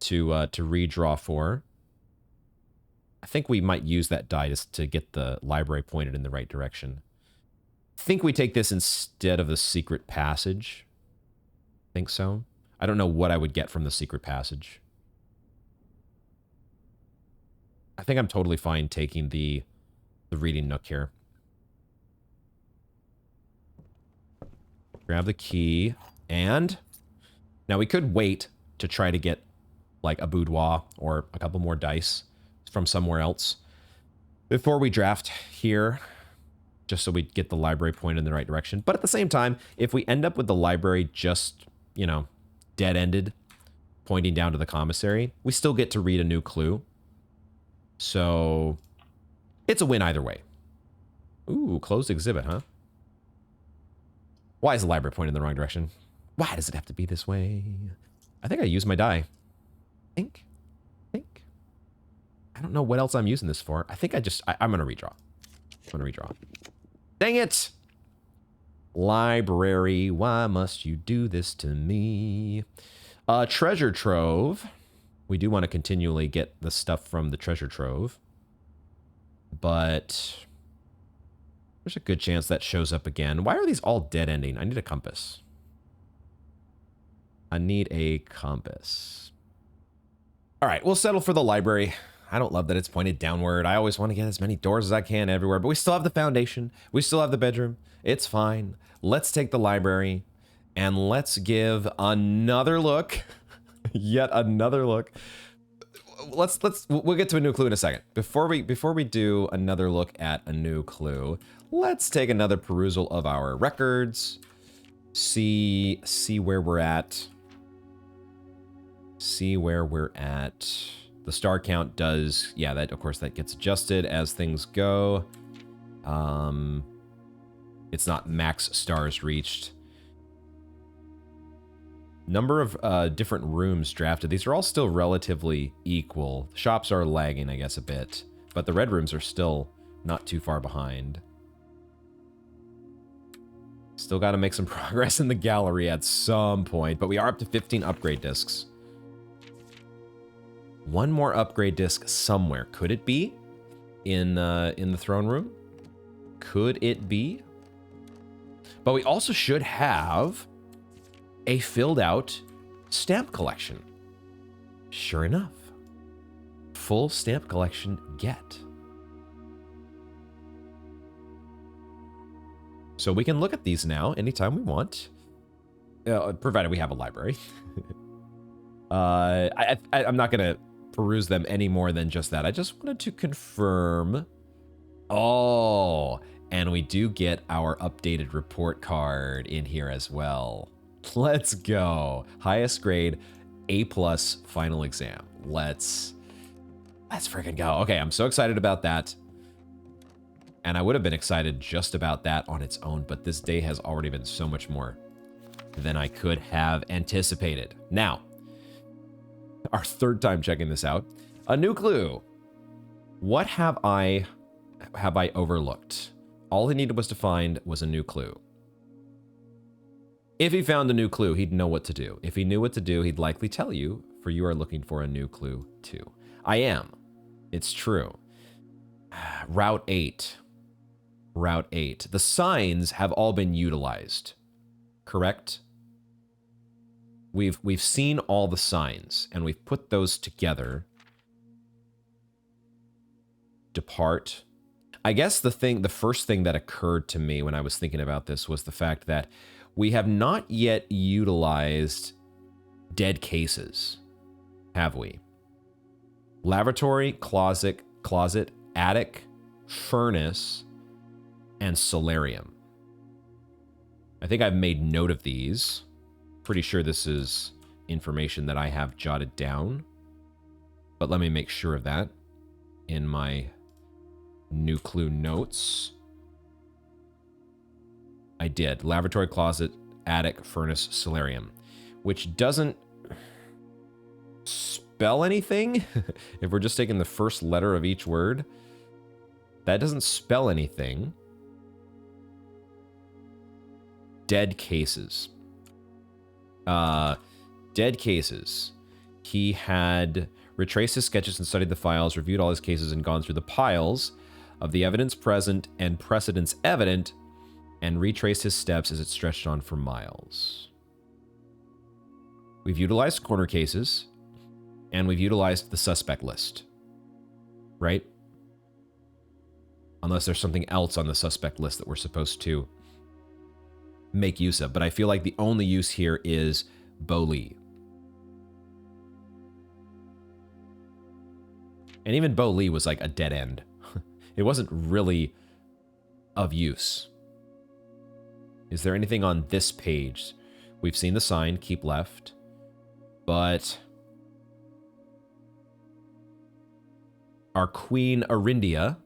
to redraw for. I think we might use that die just to get the library pointed in the right direction. I think we take this instead of the secret passage. I think so. I don't know what I would get from the secret passage. I think I'm totally fine taking the reading nook here. Grab the key, and now we could wait to try to get like a boudoir or a couple more dice from somewhere else before we draft here, just so we get the library pointed in the right direction. But at the same time, if we end up with the library just, you know, dead-ended, pointing down to the commissary, we still get to read a new clue. So it's a win either way. Ooh, closed exhibit, huh? Why is the library pointed in the wrong direction? Why does it have to be this way? I think I used my die. Think. I don't know what else I'm using this for. I think I'm going to redraw. Dang it! Library, why must you do this to me? Treasure trove. We do want to continually get the stuff from the treasure trove. But there's a good chance that shows up again. Why are these all dead ending? I need a compass. All right, we'll settle for the library. I don't love that it's pointed downward. I always want to get as many doors as I can everywhere, but we still have the foundation. We still have the bedroom. It's fine. Let's take the library and let's give another look. Yet another look. We'll get to a new clue in a second. Before we do another look at a new clue, let's take another perusal of our records. See where we're at. The star count does, yeah, that of course that gets adjusted as things go. It's not max stars reached. Number of different rooms drafted. These are all still relatively equal. Shops are lagging, I guess, a bit, but the red rooms are still not too far behind. Still got to make some progress in the gallery at some point, but we are up to 15 upgrade discs. One more upgrade disc somewhere. Could it be in the throne room? Could it be? But we also should have a filled out stamp collection. Sure enough. Full stamp collection get. So we can look at these now anytime we want, provided we have a library. I'm not going to peruse them any more than just that. I just wanted to confirm. Oh, and we do get our updated report card in here as well. Let's go. Highest grade, A+ final exam. Let's freaking go. Okay, I'm so excited about that. And I would have been excited just about that on its own, but this day has already been so much more than I could have anticipated. Now, our third time checking this out. A new clue. What have I overlooked? All he needed was to find was a new clue. If he found a new clue, he'd know what to do. If he knew what to do, he'd likely tell you, for you are looking for a new clue too. I am. It's true. Route 8. Route 8. The signs have all been utilized. Correct? We've seen all the signs, and we've put those together. Depart. I guess the first thing that occurred to me when I was thinking about this was the fact that we have not yet utilized dead cases, have we? Lavatory, closet, attic, furnace, and solarium. I think I've made note of these. Pretty sure this is information that I have jotted down. But let me make sure of that in my new clue notes. I did. Laboratory, closet, attic, furnace, solarium. Which doesn't spell anything. If we're just taking the first letter of each word. That doesn't spell anything. Dead cases. Dead cases. He had retraced his sketches and studied the files, reviewed all his cases, and gone through the piles of the evidence present and precedents evident, and retraced his steps as it stretched on for miles. We've utilized corner cases, and we've utilized the suspect list. Right? Unless there's something else on the suspect list that we're supposed to make use of. But I feel like the only use here is Bo-Lee. And even Bo-Lee was like a dead end. It wasn't really of use. Is there anything on this page? We've seen the sign, keep left. But our Queen Arindia,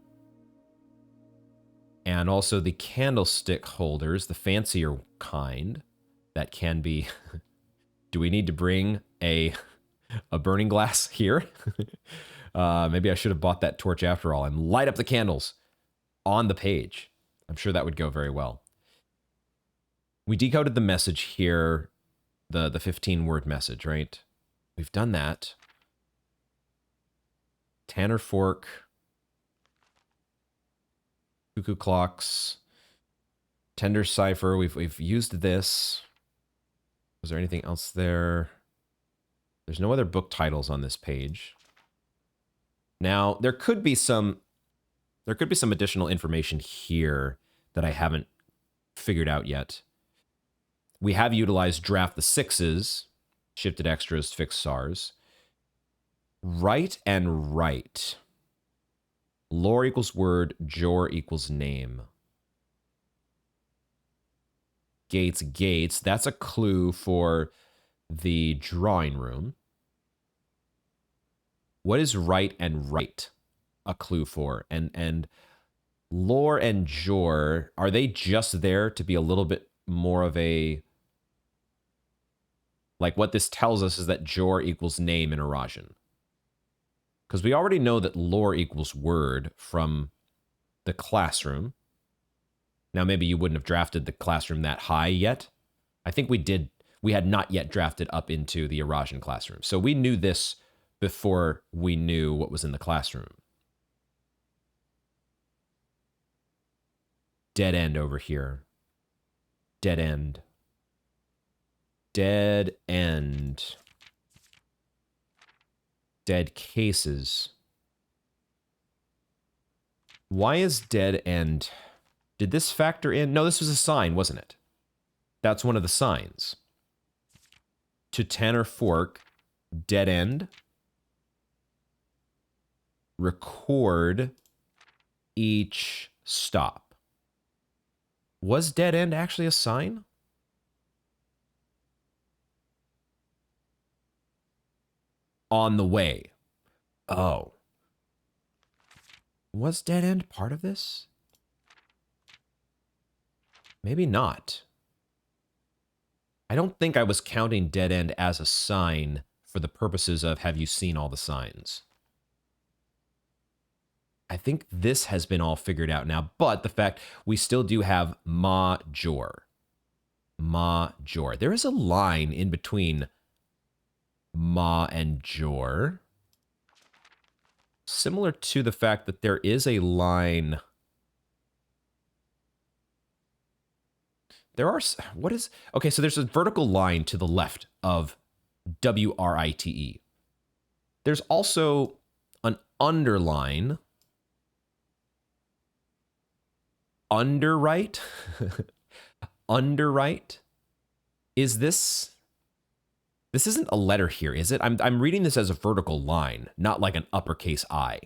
and also the candlestick holders, the fancier kind, that can be... Do we need to bring a burning glass here? Maybe I should have bought that torch after all and light up the candles on the page. I'm sure that would go very well. We decoded the message here, the 15-word message, right? We've done that. Tanner Fork, cuckoo clocks, tender cipher. We've used this. Was there anything else there? There's no other book titles on this page. Now, there could be some additional information here that I haven't figured out yet. We have utilized draft the sixes, shifted extras, fixed SARs. Right and right. Lore equals word, jor equals name. Gates, gates. That's a clue for the drawing room. What is right and right a clue for? And lore and jor, are they just there to be a little bit more of a... Like, what this tells us is that jor equals name in Arajan. Because we already know that lore equals word from the classroom. Now, maybe you wouldn't have drafted the classroom that high yet. I think we did. We had not yet drafted up into the Arajan classroom. So we knew this before we knew what was in the classroom. Dead end over here. Dead end. Dead end. Dead cases. Why is dead end? Did this factor in? No, this was a sign, wasn't it? That's one of the signs. To Tanner Fork, dead end. Record each stop. Was dead end actually a sign? On the way. Oh. Was dead end part of this? Maybe not. I don't think I was counting dead end as a sign for the purposes of have you seen all the signs. I think this has been all figured out now, but the fact we still do have ma-jor. Ma-jor. There is a line in between ma and jor. Similar to the fact that there is a line... There are... What is... Okay, so there's a vertical line to the left of W-R-I-T-E. There's also an underline. Underwrite? Underwrite? Is this... This isn't a letter here, is it? I'm reading this as a vertical line, not like an uppercase I.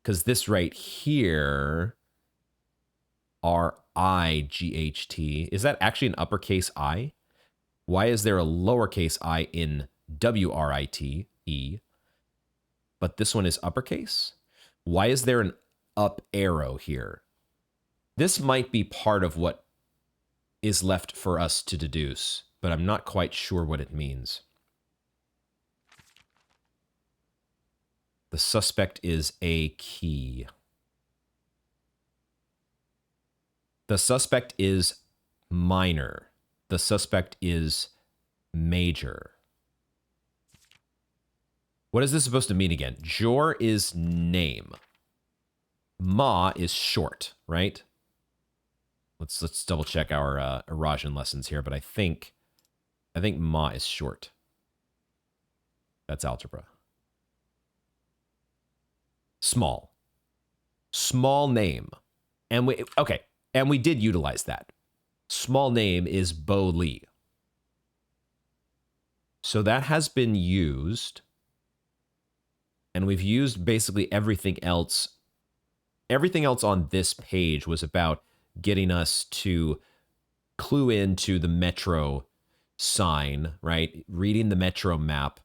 Because this right here... W-R-I-G-H-T. Is that actually an uppercase I? Why is there a lowercase I in W-R-I-T-E, but this one is uppercase? Why is there an up arrow here? This might be part of what is left for us to deduce, but I'm not quite sure what it means. The suspect is a key. The suspect is minor. The suspect is major. What is this supposed to mean again? Jor is name. Ma is short, right? Let's double check our Rajan lessons here, but I think Ma is short. That's algebra. Small. Small name. And we did utilize that. Small name is Bo Lee. So that has been used. And we've used basically everything else. Everything else on this page was about getting us to clue into the metro sign, right? Reading the metro map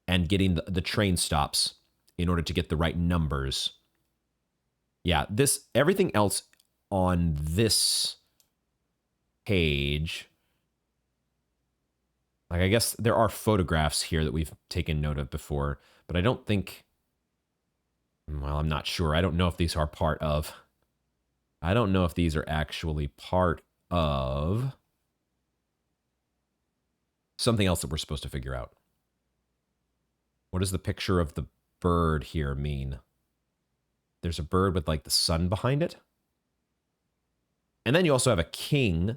and getting the train stops in order to get the right numbers. Yeah, everything else on this page, like I guess there are photographs here that we've taken note of before, but I don't think, well, I'm not sure. I don't know if these are part of, I don't know if these are actually part of something else that we're supposed to figure out. What does the picture of the bird here mean? There's a bird with like the sun behind it. And then you also have a king,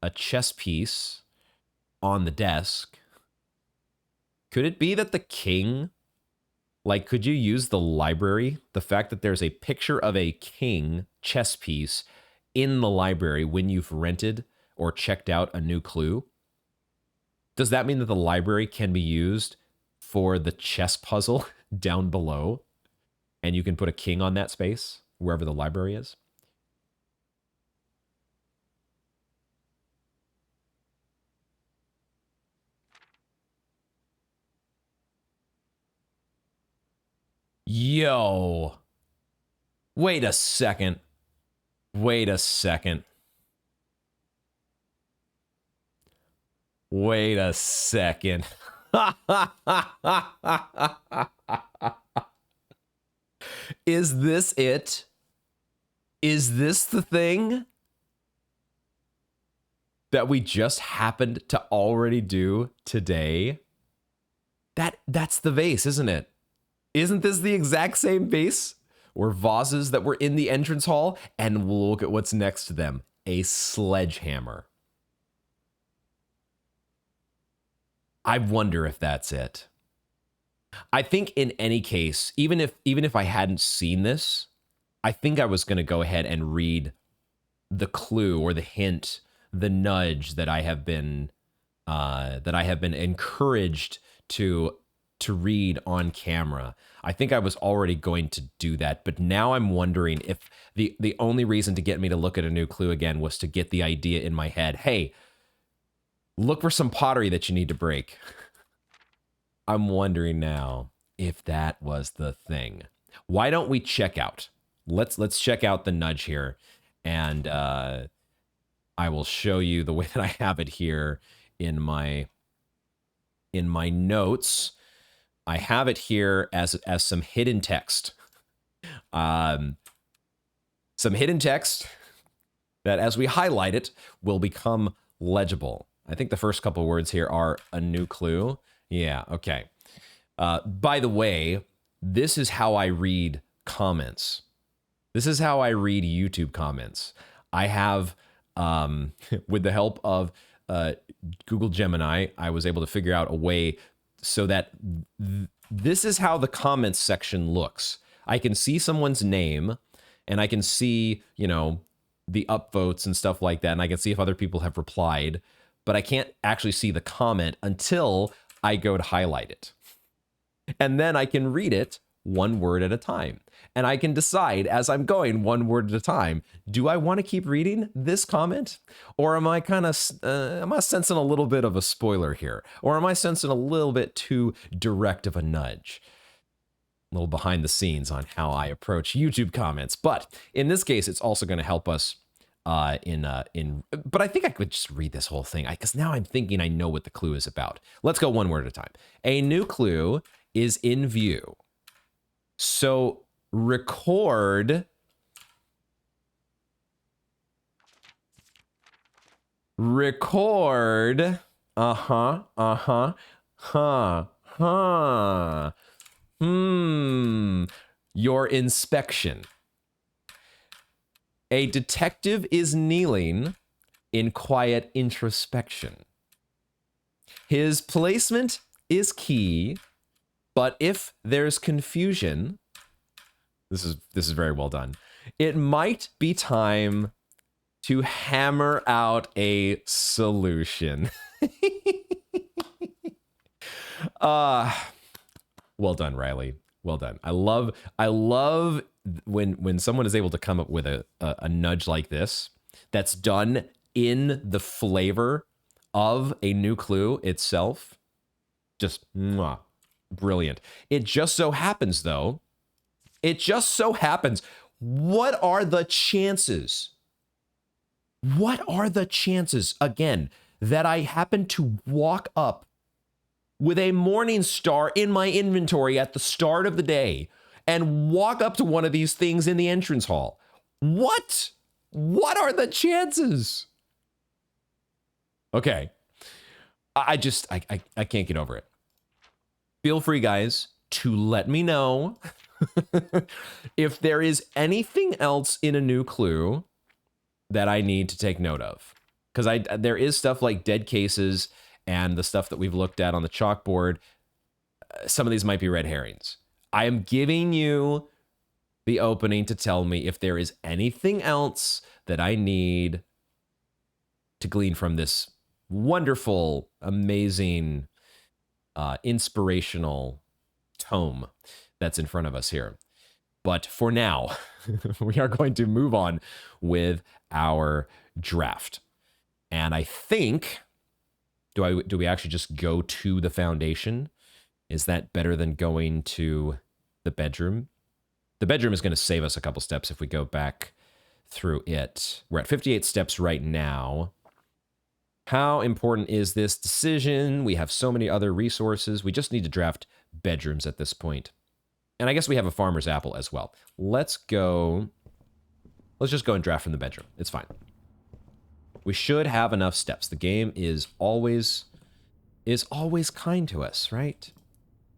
a chess piece on the desk. Could it be that the king, like, could you use the library? The fact that there's a picture of a king chess piece in the library when you've rented or checked out a new clue? Does that mean that the library can be used for the chess puzzle down below? And you can put a king on that space, wherever the library is? Yo. Wait a second. Wait a second. Wait a second. Is this it? Is this the thing that we just happened to already do today? That's the vase, isn't it? Isn't this the exact same vase or vases that were in the entrance hall? And we'll look at what's next to them. A sledgehammer. I wonder if that's it. I think in any case, even if I hadn't seen this, I think I was going to go ahead and read the clue or the hint, the nudge that I have been encouraged to read on camera. I think I was already going to do that, but now I'm wondering if the only reason to get me to look at a new clue again was to get the idea in my head. Hey, look for some pottery that you need to break. I'm wondering now if that was the thing. Why don't we check out? Let's check out the nudge here, and I will show you the way that I have it here in my notes. I have it here as some hidden text. Some hidden text that as we highlight it will become legible. I think the first couple words here are a new clue. Yeah, okay. By the way, this is how I read comments. This is how I read YouTube comments. I have, with the help of Google Gemini, I was able to figure out a way so that this is how the comments section looks. I can see someone's name, and I can see, the upvotes and stuff like that, and I can see if other people have replied, but I can't actually see the comment until I go to highlight it. And then I can read it one word at a time. And I can decide as I'm going one word at a time, do I want to keep reading this comment? Or am I kind of, am I sensing a little bit of a spoiler here? Or am I sensing a little bit too direct of a nudge? A little behind the scenes on how I approach YouTube comments. But in this case, it's also going to help us but I think I could just read this whole thing because now I'm thinking I know what the clue is about. Let's go one word at a time. A new clue is in view. So record your inspection. A detective is kneeling in quiet introspection. His placement is key, but if there's confusion, this is very well done. It might be time to hammer out a solution. Well done, Riley. Well done. I love when someone is able to come up with a nudge like this that's done in the flavor of a new clue itself. Just brilliant. It just so happens, though. What are the chances? What are the chances, again, that I happen to walk up with a morning star in my inventory at the start of the day and walk up to one of these things in the entrance hall? What are the chances? Okay. I can't get over it. Feel free, guys, to let me know if there is anything else in a new clue that I need to take note of. Because there is stuff like dead cases and the stuff that we've looked at on the chalkboard. Some of these might be red herrings. I am giving you the opening to tell me if there is anything else that I need to glean from this wonderful, amazing, inspirational tome that's in front of us here. But for now, we are going to move on with our draft. And I think, do we actually just go to the foundation? Is that better than going to the bedroom? The bedroom is going to save us a couple steps if we go back through it. We're at 58 steps right now. How important is this decision? We have so many other resources. We just need to draft bedrooms at this point. And I guess we have a farmer's apple as well. Let's just go and draft from the bedroom. It's fine. We should have enough steps. The game is always kind to us, right?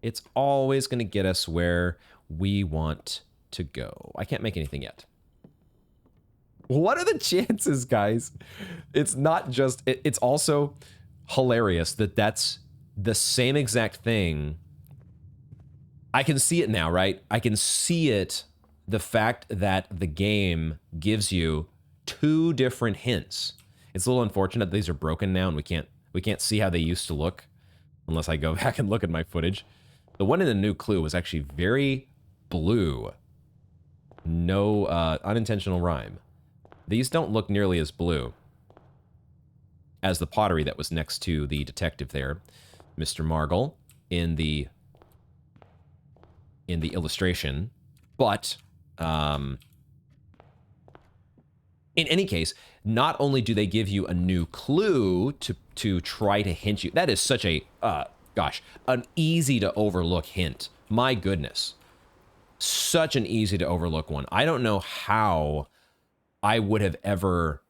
It's always going to get us where we want to go. I can't make anything yet. What are the chances, guys? It's not just, it's also hilarious that that's the same exact thing. I can see it now, right? I can see it, the fact that the game gives you two different hints. It's a little unfortunate that these are broken now and we can't see how they used to look unless I go back and look at my footage. The one in the new clue was actually very blue. No unintentional rhyme. These don't look nearly as blue as the pottery that was next to the detective there, Mr. Margle, in the illustration. But in any case, not only do they give you a new clue to try to hint you, that is such a an easy to overlook hint. My goodness, such an easy to overlook one. I don't know how I would have ever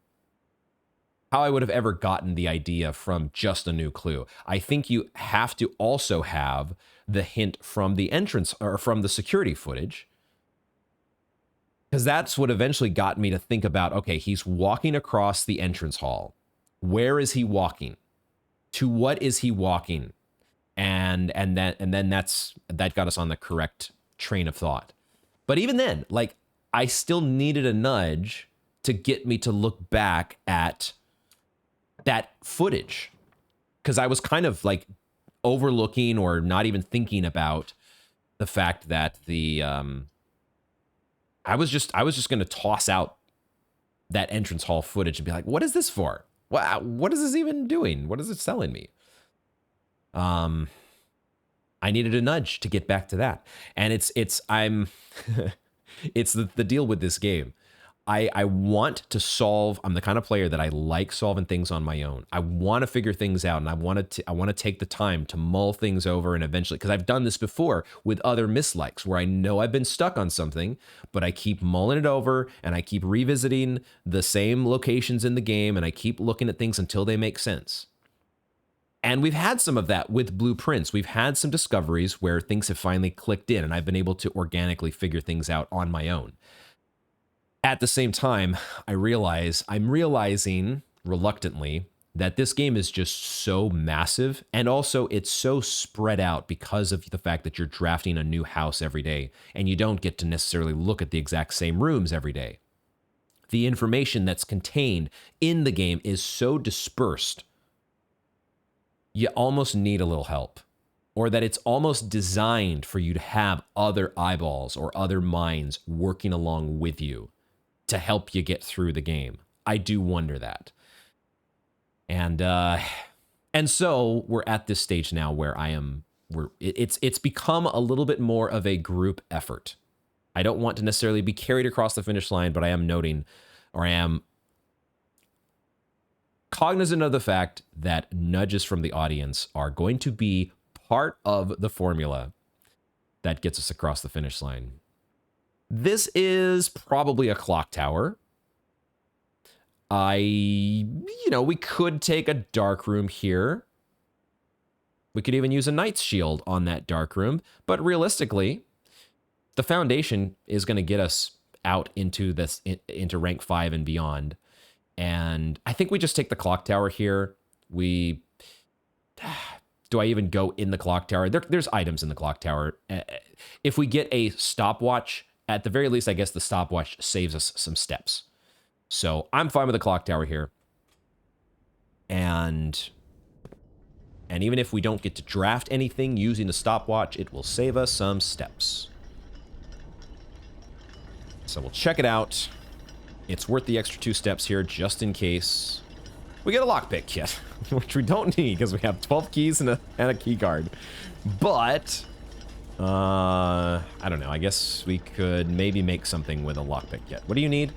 gotten the idea from just a new clue. I think you have to also have the hint from the entrance or from the security footage, because that's what eventually got me to think about, okay, he's walking across the entrance hall. Where is he walking? To what is he walking? And then that got us on the correct train of thought. But even then, like, I still needed a nudge to get me to look back at that footage, because I was kind of like overlooking or not even thinking about the fact that I was just going to toss out that entrance hall footage and be like, what is this for? What is this even doing? What is it selling me? I needed a nudge to get back to that. And it's it's the deal with this game. I want to solve. I'm the kind of player that I like solving things on my own. I want to figure things out, and I want to take the time to mull things over, and eventually, because I've done this before with other mislikes where I know I've been stuck on something, but I keep mulling it over, and I keep revisiting the same locations in the game, and I keep looking at things until they make sense. And we've had some of that with Blueprints. We've had some discoveries where things have finally clicked in, and I've been able to organically figure things out on my own. At the same time, I'm realizing reluctantly that this game is just so massive, and also it's so spread out because of the fact that you're drafting a new house every day, and you don't get to necessarily look at the exact same rooms every day. The information that's contained in the game is so dispersed, you almost need a little help. Or that it's almost designed for you to have other eyeballs or other minds working along with you to help you get through the game. I do wonder that. And so we're at this stage now where it's become a little bit more of a group effort. I don't want to necessarily be carried across the finish line, but I am noting, or I am cognizant of the fact that nudges from the audience are going to be part of the formula that gets us across the finish line. This is probably a clock tower. We could take a dark room here. We could even use a knight's shield on that dark room, but realistically, the foundation is going to get us out into into rank 5 and beyond. And I think we just take the clock tower here. Do I even go in the clock tower? There's items in the clock tower. If we get a stopwatch, at the very least, I guess the stopwatch saves us some steps. So I'm fine with the clock tower here. And even if we don't get to draft anything using the stopwatch, it will save us some steps. So we'll check it out. It's worth the extra 2 steps here just in case we get a lockpick kit, which we don't need because we have 12 keys and a key card. But I don't know. I guess we could maybe make something with a lockpick kit. What do you need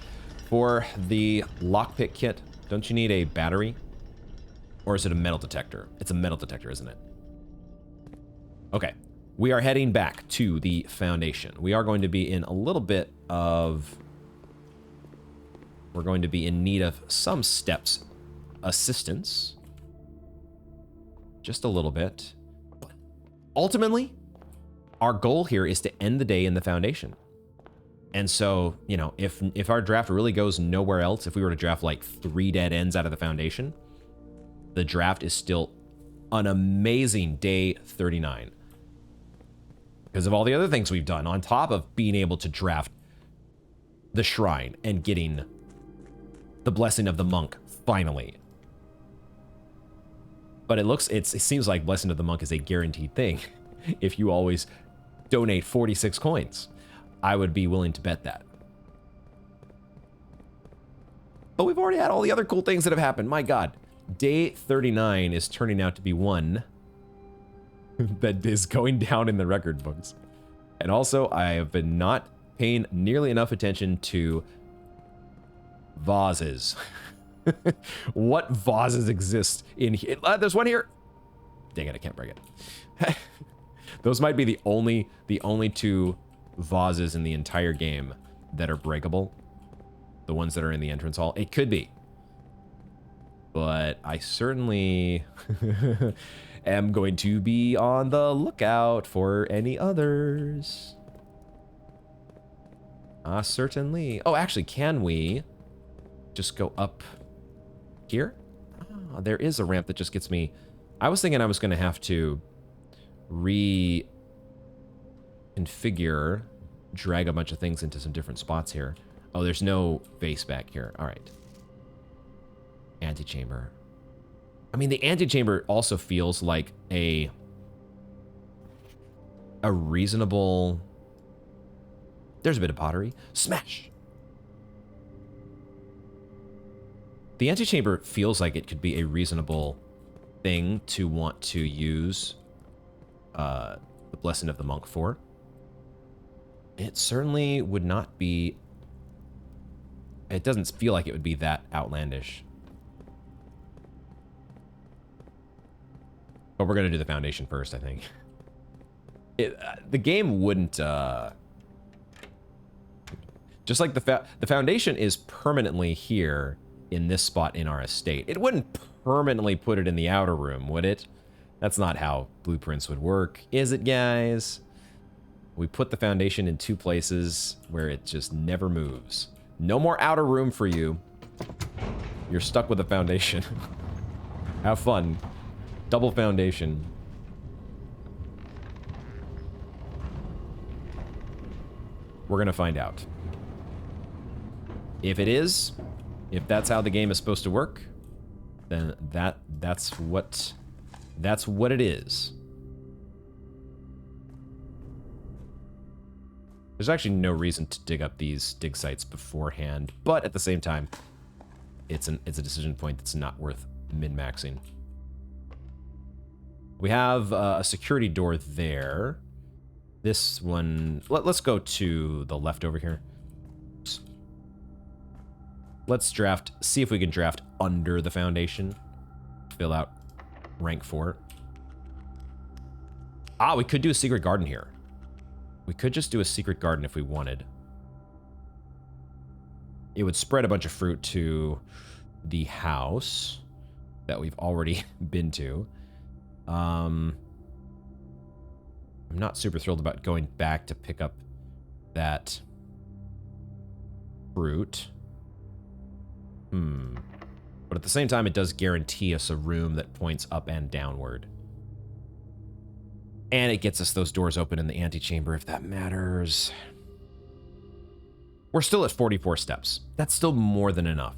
for the lockpick kit? Don't you need a battery? Or is it a metal detector? It's a metal detector, isn't it? Okay. We are heading back to the foundation. We are going to be in a little bit of... We're going to be in need of some steps assistance. Just a little bit. But ultimately, our goal here is to end the day in the foundation. And so, if our draft really goes nowhere else, if we were to draft like 3 dead ends out of the foundation, the draft is still an amazing day 39. Because of all the other things we've done, on top of being able to draft the shrine and getting the blessing of the monk, finally. But it seems like blessing of the monk is a guaranteed thing. If you always donate 46 coins, I would be willing to bet that. But we've already had all the other cool things that have happened. My God, day 39 is turning out to be one that is going down in the record books. And also, I have been not paying nearly enough attention to vases. What vases exist in here? There's one here. Dang it, I can't break it. Those might be the only 2 vases in the entire game that are breakable. The ones that are in the entrance hall. It could be. But I certainly am going to be on the lookout for any others. Certainly. Oh, actually, can we just go up here? Oh, there is a ramp that just gets me. I was thinking I was going to have to reconfigure, drag a bunch of things into some different spots here. Oh, there's no vase back here. All right. Antechamber. I mean, the antechamber also feels like a a reasonable... There's a bit of pottery. Smash! The antechamber feels like it could be a reasonable thing to want to use the Blessing of the Monk for. It certainly would not be... It doesn't feel like it would be that outlandish. But we're going to do the foundation first, I think. The game wouldn't... just like the foundation is permanently here in this spot in our estate. It wouldn't permanently put it in the outer room, would it? That's not how blueprints would work, is it, guys? We put the foundation in two places where it just never moves. No more outer room for you. You're stuck with the foundation. Have fun. Double foundation. We're gonna find out. If it is, if that's how the game is supposed to work, then that's what it is. There's actually no reason to dig up these dig sites beforehand, but at the same time, it's a decision point that's not worth min-maxing. We have a security door there. This one, let's go to the left over here. Let's draft, see if we can draft under the foundation. Fill out rank 4. Ah, we could do a secret garden here. We could just do a secret garden if we wanted. It would spread a bunch of fruit to the house that we've already been to. I'm not super thrilled about going back to pick up that fruit. But at the same time, it does guarantee us a room that points up and downward. And it gets us those doors open in the antechamber, if that matters. We're still at 44 steps. That's still more than enough.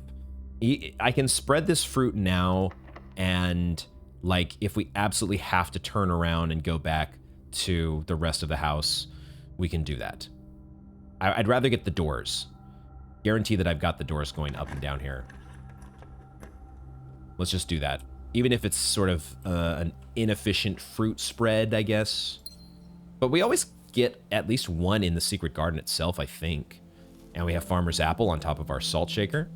I can spread this fruit now, and like if we absolutely have to turn around and go back to the rest of the house, we can do that. I'd rather get the doors. Guarantee that I've got the doors going up and down here. Let's just do that. Even if it's sort of an inefficient fruit spread, I guess. But we always get at least one in the secret garden itself, I think. And we have Farmer's Apple on top of our salt shaker.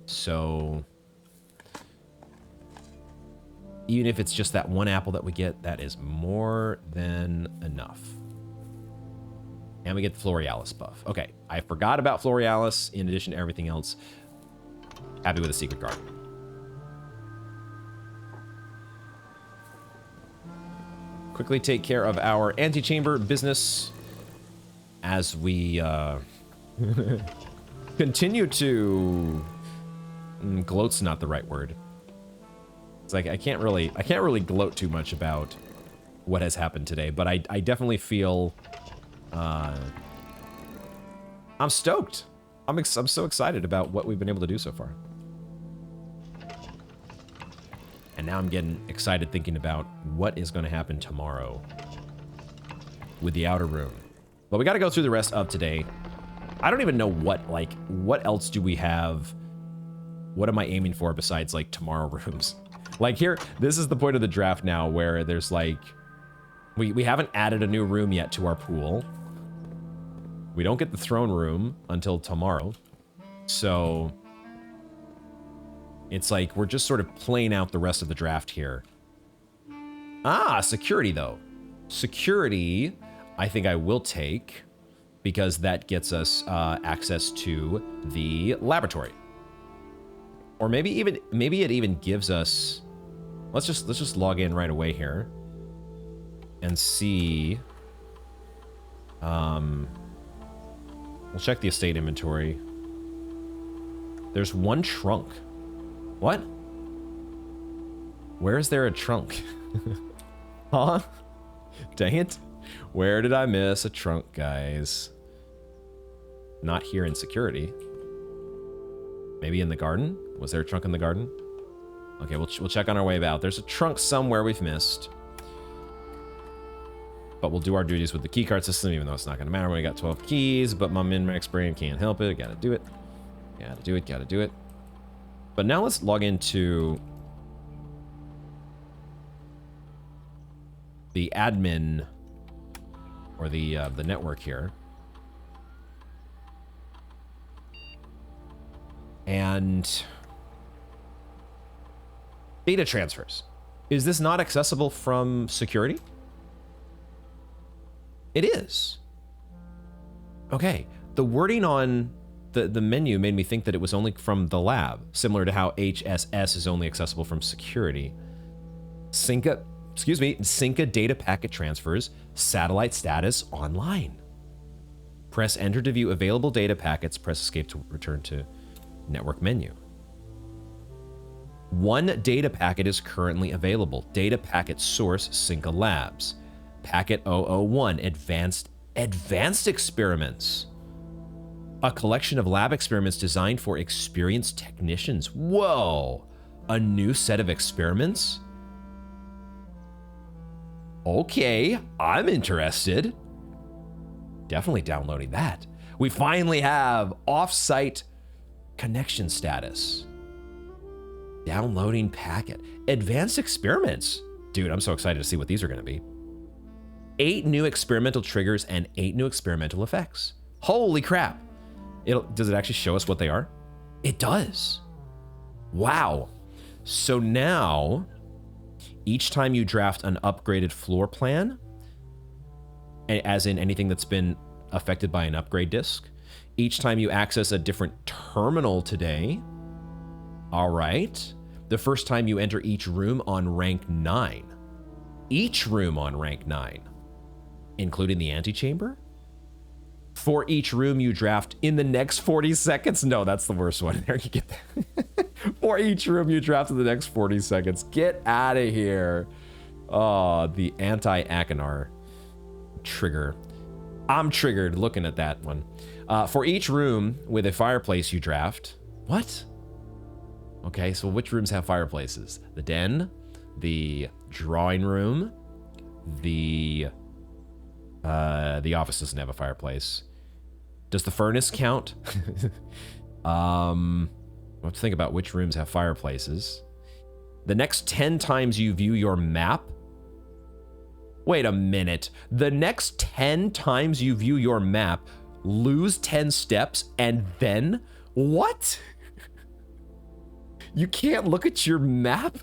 So even if it's just that one apple that we get, that is more than enough. And we get the Florealis buff. Okay, I forgot about Florealis in addition to everything else. Happy with the secret garden. Quickly take care of our antechamber business as we continue to... gloat's not the right word. It's like I can't really gloat too much about what has happened today, but I definitely feel I'm stoked. I'm so excited about what we've been able to do so far. And now I'm getting excited thinking about what is going to happen tomorrow with the outer room. But we got to go through the rest of today. I don't even know what else do we have? What am I aiming for besides like tomorrow rooms? Like here, this is the point of the draft now where there's like, we haven't added a new room yet to our pool. We don't get the throne room until tomorrow. So it's like we're just sort of playing out the rest of the draft here. Ah, security though. Security, I think I will take because that gets us access to the laboratory. Or maybe it even gives us. Let's just log in right away here and see. We'll check the estate inventory. There's one trunk. What? Where is there a trunk? Huh? Dang it. Where did I miss a trunk, guys? Not here in security. Maybe in the garden? Was there a trunk in the garden? Okay, we'll check on our way out. There's a trunk somewhere we've missed. But we'll do our duties with the keycard system, even though it's not going to matter when we got 12 keys. But my min-max brain can't help it. I gotta do it. Gotta do it. Gotta do it. But now let's log into the admin or the network here. And data transfers. Is this not accessible from security? It is. Okay. The wording on the menu made me think that it was only from the lab, similar to how HSS is only accessible from security. Synca data packet transfers, satellite status online. Press enter to view available data packets, press escape to return to network menu. One data packet is currently available. Data packet source, Synca Labs. Packet 001, advanced experiments. A collection of lab experiments designed for experienced technicians. Whoa, a new set of experiments? Okay, I'm interested. Definitely downloading that. We finally have off-site connection status. Downloading packet. Advanced experiments. Dude, I'm so excited to see what these are going to be. 8 new experimental triggers and 8 new experimental effects. Holy crap. Does it actually show us what they are? It does. Wow. So now, each time you draft an upgraded floor plan, as in anything that's been affected by an upgrade disk, each time you access a different terminal today, all right, the first time you enter each room on rank 9, each room on rank 9, including the antechamber, for each room you draft in the next 40 seconds. No, that's the worst one. There you get that. For each room you draft in the next 40 seconds. Get out of here. Oh, the anti-Akinar trigger. I'm triggered looking at that one. For each room with a fireplace you draft. What? Okay, so which rooms have fireplaces? The den, the drawing room, the office doesn't have a fireplace. Does the furnace count? I have to think about which rooms have fireplaces. The next 10 times you view your map. Wait a minute. The next 10 times you view your map, lose 10 steps, and then what? You can't look at your map?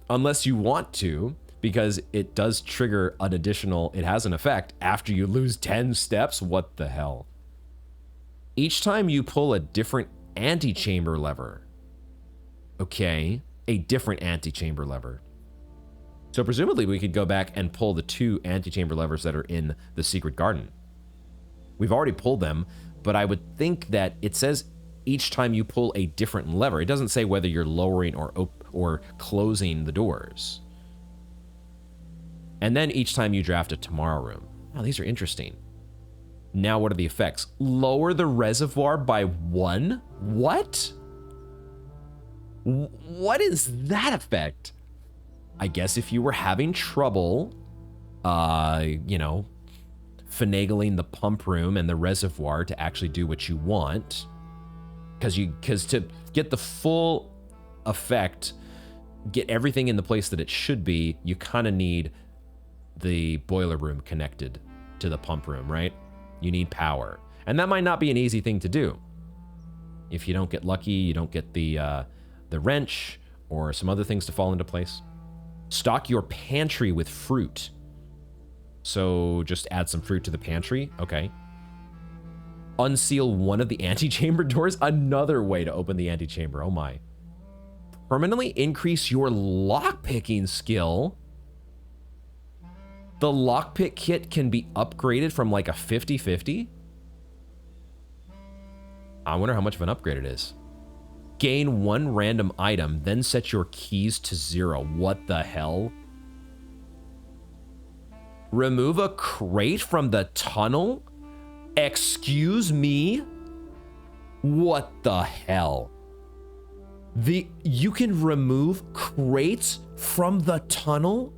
Unless you want to, because it does trigger an additional, it has an effect after you lose 10 steps. What the hell? Each time you pull a different antechamber lever. Okay, a different antechamber lever. So presumably we could go back and pull the 2 antechamber levers that are in the secret garden. We've already pulled them, but I would think that it says each time you pull a different lever. It doesn't say whether you're lowering or closing the doors. And then each time you draft a tomorrow room. Oh, these are interesting. Now what are the effects? Lower the reservoir by 1? What? What is that effect? I guess if you were having trouble, finagling the pump room and the reservoir to actually do what you want, because to get the full effect, get everything in the place that it should be, you kind of need the boiler room connected to the pump room, right? You need power. And that might not be an easy thing to do. If you don't get lucky, you don't get the wrench or some other things to fall into place. Stock your pantry with fruit. So just add some fruit to the pantry. Okay. Unseal one of the antechamber doors. Another way to open the antechamber. Oh my. Permanently increase your lockpicking skill. The lockpick kit can be upgraded from like a 50-50. I wonder how much of an upgrade it is. Gain 1 random item, then set your keys to 0. What the hell? Remove a crate from the tunnel? Excuse me? What the hell? You can remove crates from the tunnel?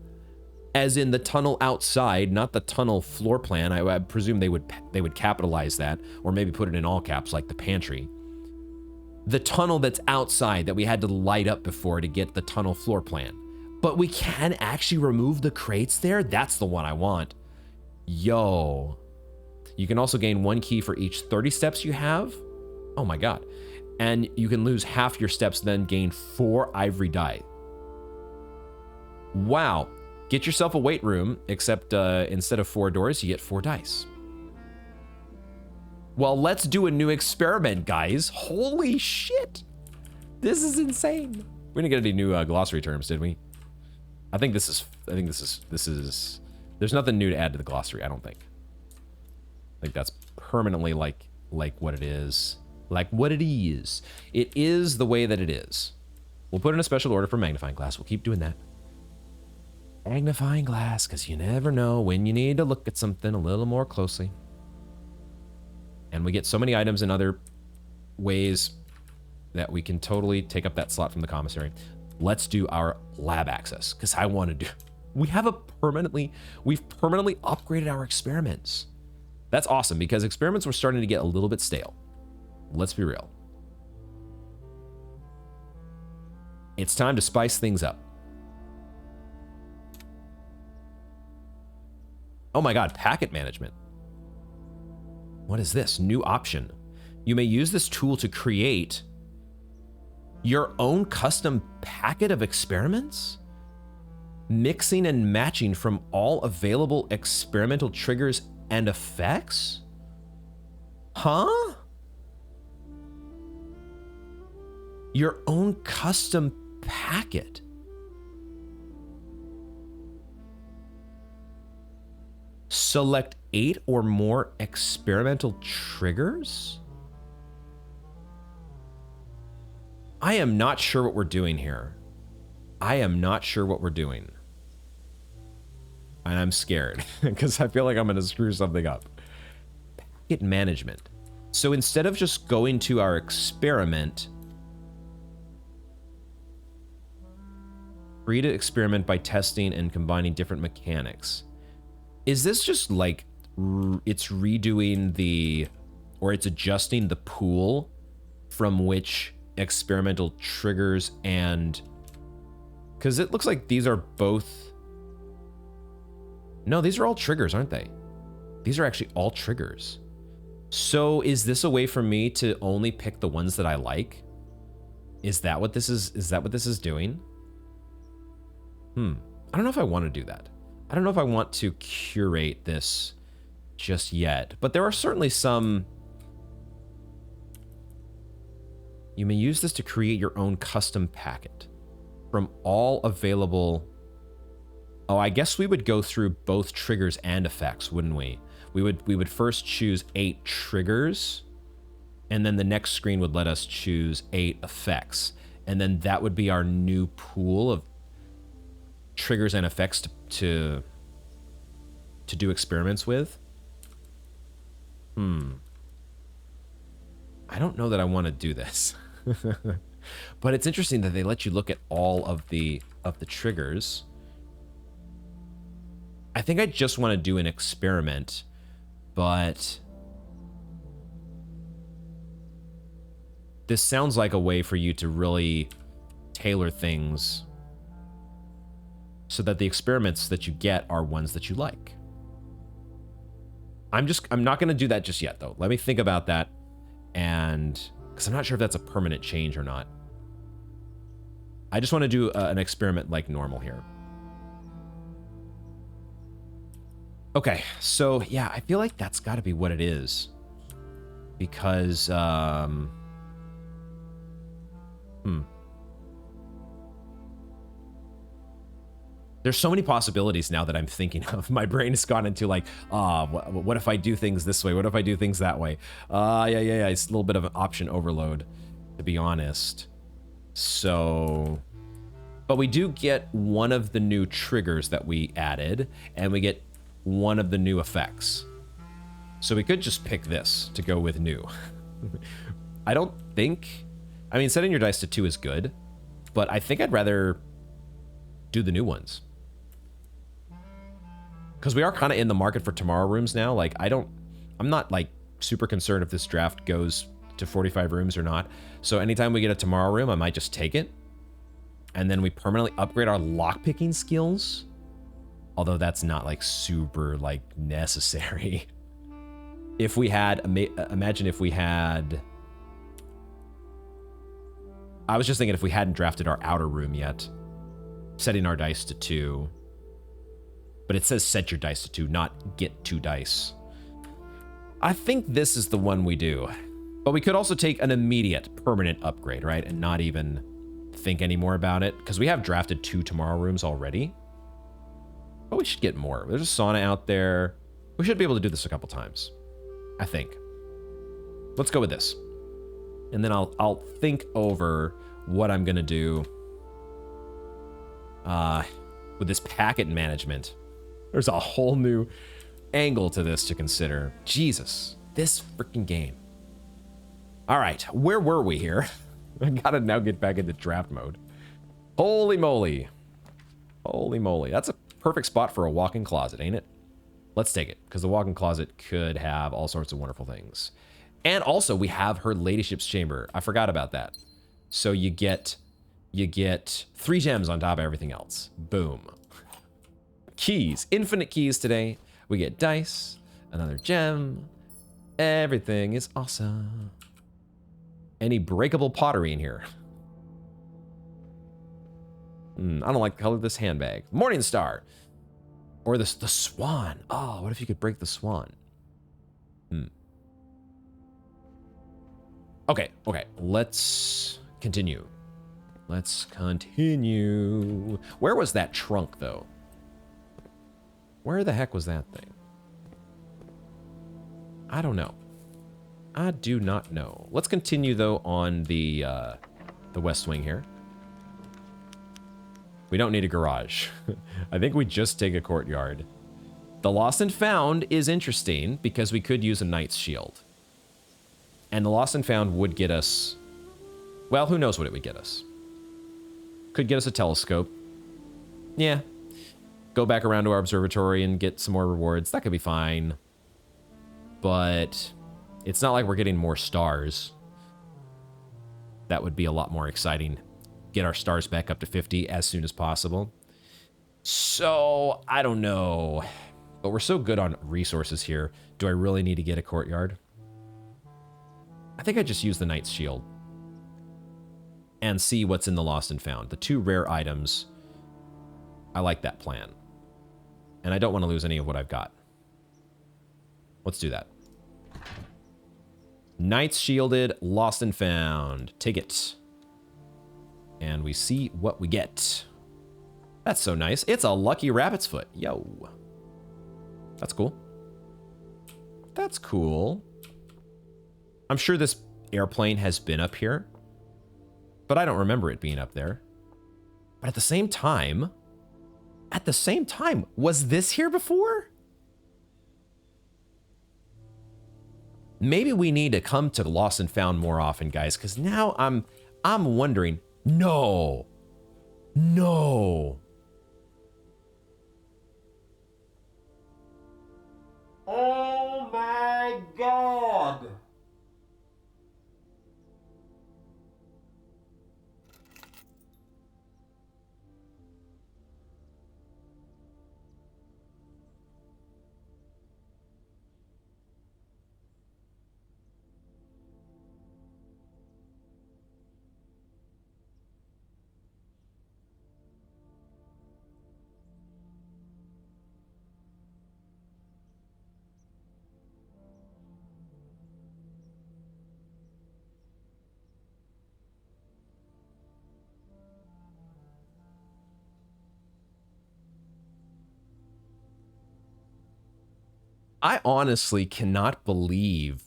as in the tunnel outside, not the tunnel floor plan. I presume they would capitalize that, or maybe put it in all caps like the pantry. The tunnel that's outside that we had to light up before to get the tunnel floor plan. But we can actually remove the crates there? That's the one I want. Yo. You can also gain 1 key for each 30 steps you have. Oh my god. And you can lose half your steps, then gain 4 ivory die. Wow. Get yourself a weight room, except instead of 4 doors, you get 4 dice. Well, let's do a new experiment, guys. Holy shit. This is insane. We didn't get any new glossary terms, did we? I think this is, there's nothing new to add to the glossary, I don't think. I think that's permanently like what it is. Like what it is. It is the way that it is. We'll put in a special order for magnifying glass. We'll keep doing that. Magnifying glass, because you never know when you need to look at something a little more closely. And we get so many items in other ways that we can totally take up that slot from the commissary. Let's do our lab access, because I want to do... we've permanently upgraded our experiments. That's awesome, because experiments were starting to get a little bit stale. Let's be real. It's time to spice things up. Oh my god, packet management. What is this? New option. You may use this tool to create your own custom packet of experiments? Mixing and matching from all available experimental triggers and effects? Huh? Your own custom packet. Select 8 or more experimental triggers? I am not sure what we're doing here. I am not sure what we're doing. And I'm scared because I feel like I'm going to screw something up. Packet management. So instead of just going to our experiment, free to experiment by testing and combining different mechanics. Is this just like it's redoing the, or it's adjusting the pool from which experimental triggers and, because it looks like these are both, no, these are all triggers, aren't they? These are actually all triggers. So is this a way for me to only pick the ones that I like? Is that what this is that what this is doing? I don't know if I want to do that. I don't know if I want to curate this just yet, but there are certainly some. You may use this to create your own custom packet from all available. Oh, I guess we would go through both triggers and effects, wouldn't we? We would first choose 8 triggers, and then the next screen would let us choose 8 effects, and then that would be our new pool of triggers and effects to do experiments with. I don't know that I want to do this. But it's interesting that they let you look at all of the triggers. I think I just want to do an experiment, but this sounds like a way for you to really tailor things so that the experiments that you get are ones that you like. I'm not going to do that just yet, though. Let me think about that, and because I'm not sure if that's a permanent change or not. I just want to do an experiment like normal here. Okay, so yeah, I feel like that's got to be what it is, because there's so many possibilities now that I'm thinking of. My brain has gone into like, what if I do things this way? What if I do things that way? Yeah. It's a little bit of an option overload, to be honest. So, but we do get one of the new triggers that we added, and we get one of the new effects. So we could just pick this to go with new. I don't think, I mean, setting your dice to 2 is good, but I think I'd rather do the new ones. because we are kind of in the market for tomorrow rooms now. Like, I'm not like super concerned if this draft goes to 45 rooms or not. So anytime we get a tomorrow room, I might just take it. And then we permanently upgrade our lockpicking skills. Although that's not like super like necessary. If we had, imagine if we had, I was just thinking if we hadn't drafted our outer room yet, setting our dice to 2. But it says set your dice to 2, not get 2 dice. I think this is the one we do. But we could also take an immediate permanent upgrade, right? And not even think any more about it. Because we have drafted 2 tomorrow rooms already. But we should get more. There's a sauna out there. We should be able to do this a couple times, I think. Let's go with this. And then I'll think over what I'm going to do with this packet management. There's a whole new angle to this to consider. Jesus, this freaking game. All right, where were we here? I gotta now get back into draft mode. Holy moly. Holy moly. That's a perfect spot for a walk-in closet, ain't it? Let's take it, because the walk-in closet could have all sorts of wonderful things. And also, we have her ladyship's chamber. I forgot about that. So you get 3 gems on top of everything else. Boom. Keys. Infinite keys today. We get dice, another gem. Everything is awesome. Any breakable pottery in here? I don't like the color of this handbag. Morning Star. Or the swan. Oh, what if you could break the swan? Okay. Let's continue. Where was that trunk, though? Where the heck was that thing? I don't know. I do not know. Let's continue, though, on the west wing here. We don't need a garage. I think we just take a courtyard. The Lost and Found is interesting because we could use a Knight's Shield. And the Lost and Found would get us... Well, who knows what it would get us. Could get us a telescope. Yeah. Go back around to our observatory and get some more rewards. That could be fine. But it's not like we're getting more stars. That would be a lot more exciting. Get our stars back up to 50 as soon as possible. So, I don't know. But we're so good on resources here. Do I really need to get a courtyard? I think I just use the Knight's Shield. And see what's in the Lost and Found. The 2 rare items. I like that plan. And I don't want to lose any of what I've got. Let's do that. Knight's Shielded, Lost and Found. Take it. And we see what we get. That's so nice. It's a lucky rabbit's foot. Yo. That's cool. That's cool. I'm sure this airplane has been up here. But I don't remember it being up there. But at the same time, was this here before? Maybe we need to come to Lost and Found more often, guys, because now I'm wondering. No. Oh my God. I honestly cannot believe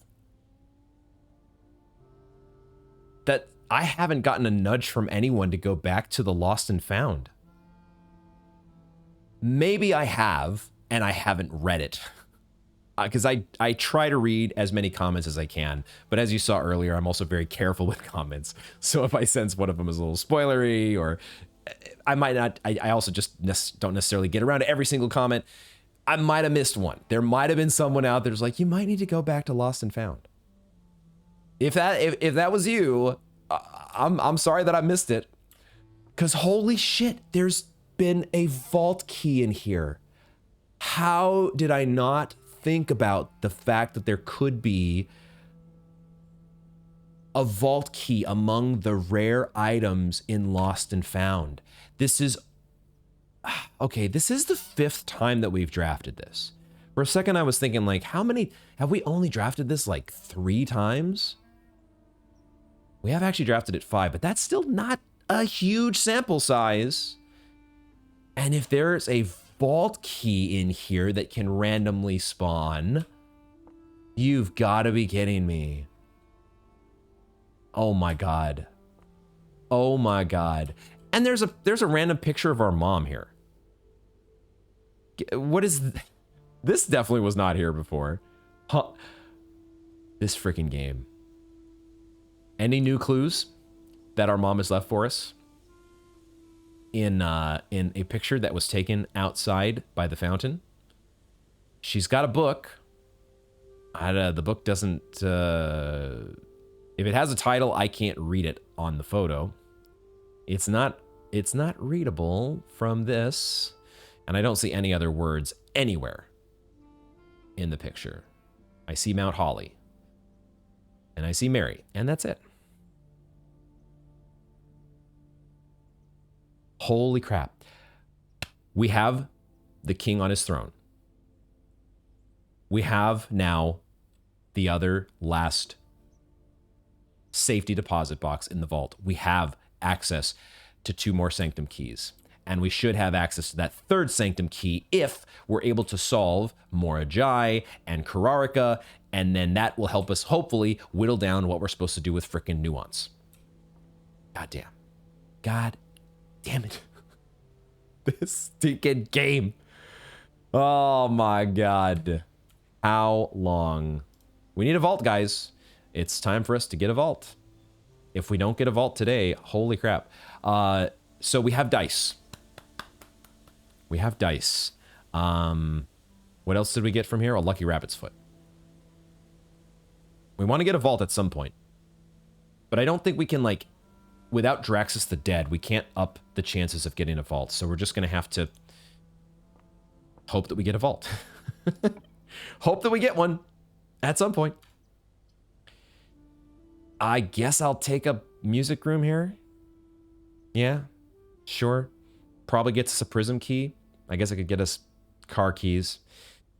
that I haven't gotten a nudge from anyone to go back to the Lost and Found. Maybe I have, and I haven't read it. Because I try to read as many comments as I can. But as you saw earlier, I'm also very careful with comments. So if I sense one of them is a little spoilery, or I might not, I also just don't necessarily get around to every single comment. I might have missed one. There might have been someone out there who's like, you might need to go back to Lost and Found. If that was you, I'm sorry that I missed it. Because holy shit, there's been a vault key in here. How did I not think about the fact that there could be a vault key among the rare items in Lost and Found? This is, okay, this is the 5th time that we've drafted this. For a second, I was thinking like, how many, have we only drafted this like 3 times? We have actually drafted it 5, but that's still not a huge sample size. And if there's a vault key in here that can randomly spawn, you've got to be kidding me. Oh my God. Oh my God. And there's a random picture of our mom here. What is this? Definitely was not here before. Huh. This freaking game. Any new clues that our mom has left for us in a picture that was taken outside by the fountain? She's got a book. The book doesn't, if it has a title, I can't read it on the photo. It's not readable from this, and I don't see any other words anywhere in the picture. I see Mount Holly, and I see Mary, and that's it. Holy crap. We have the king on his throne. We have now the other last safety deposit box in the vault. We have access to 2 more sanctum keys. And we should have access to that 3rd sanctum key if we're able to solve Morajai and Kararika, and then that will help us hopefully whittle down what we're supposed to do with frickin' nuance. God damn. God damn it. This stinking game. Oh my God. How long? We need a vault, guys. It's time for us to get a vault. If we don't get a vault today, holy crap. So we have dice. We have dice. What else did we get from here? A lucky rabbit's foot. We want to get a vault at some point. But I don't think we can, like, without Draxus the Dead, we can't up the chances of getting a vault. So we're just going to have to hope that we get a vault. Hope that we get one at some point. I guess I'll take a music room here. Yeah, sure. Probably gets us a prism key. I guess I could get us car keys.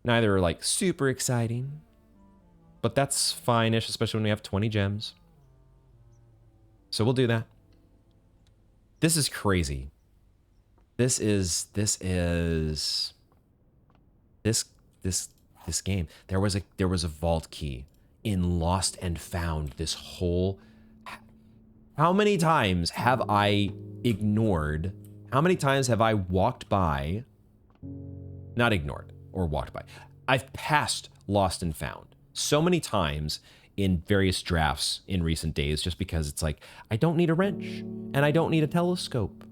Neither are like super exciting, but that's fine-ish, especially when we have 20 gems. So we'll do that. This is crazy. This game. There was a vault key in Lost and Found this whole... How many times have I ignored? How many times have I walked by? Not ignored or walked by. I've passed Lost and Found so many times in various drafts in recent days just because it's like, I don't need a wrench and I don't need a telescope.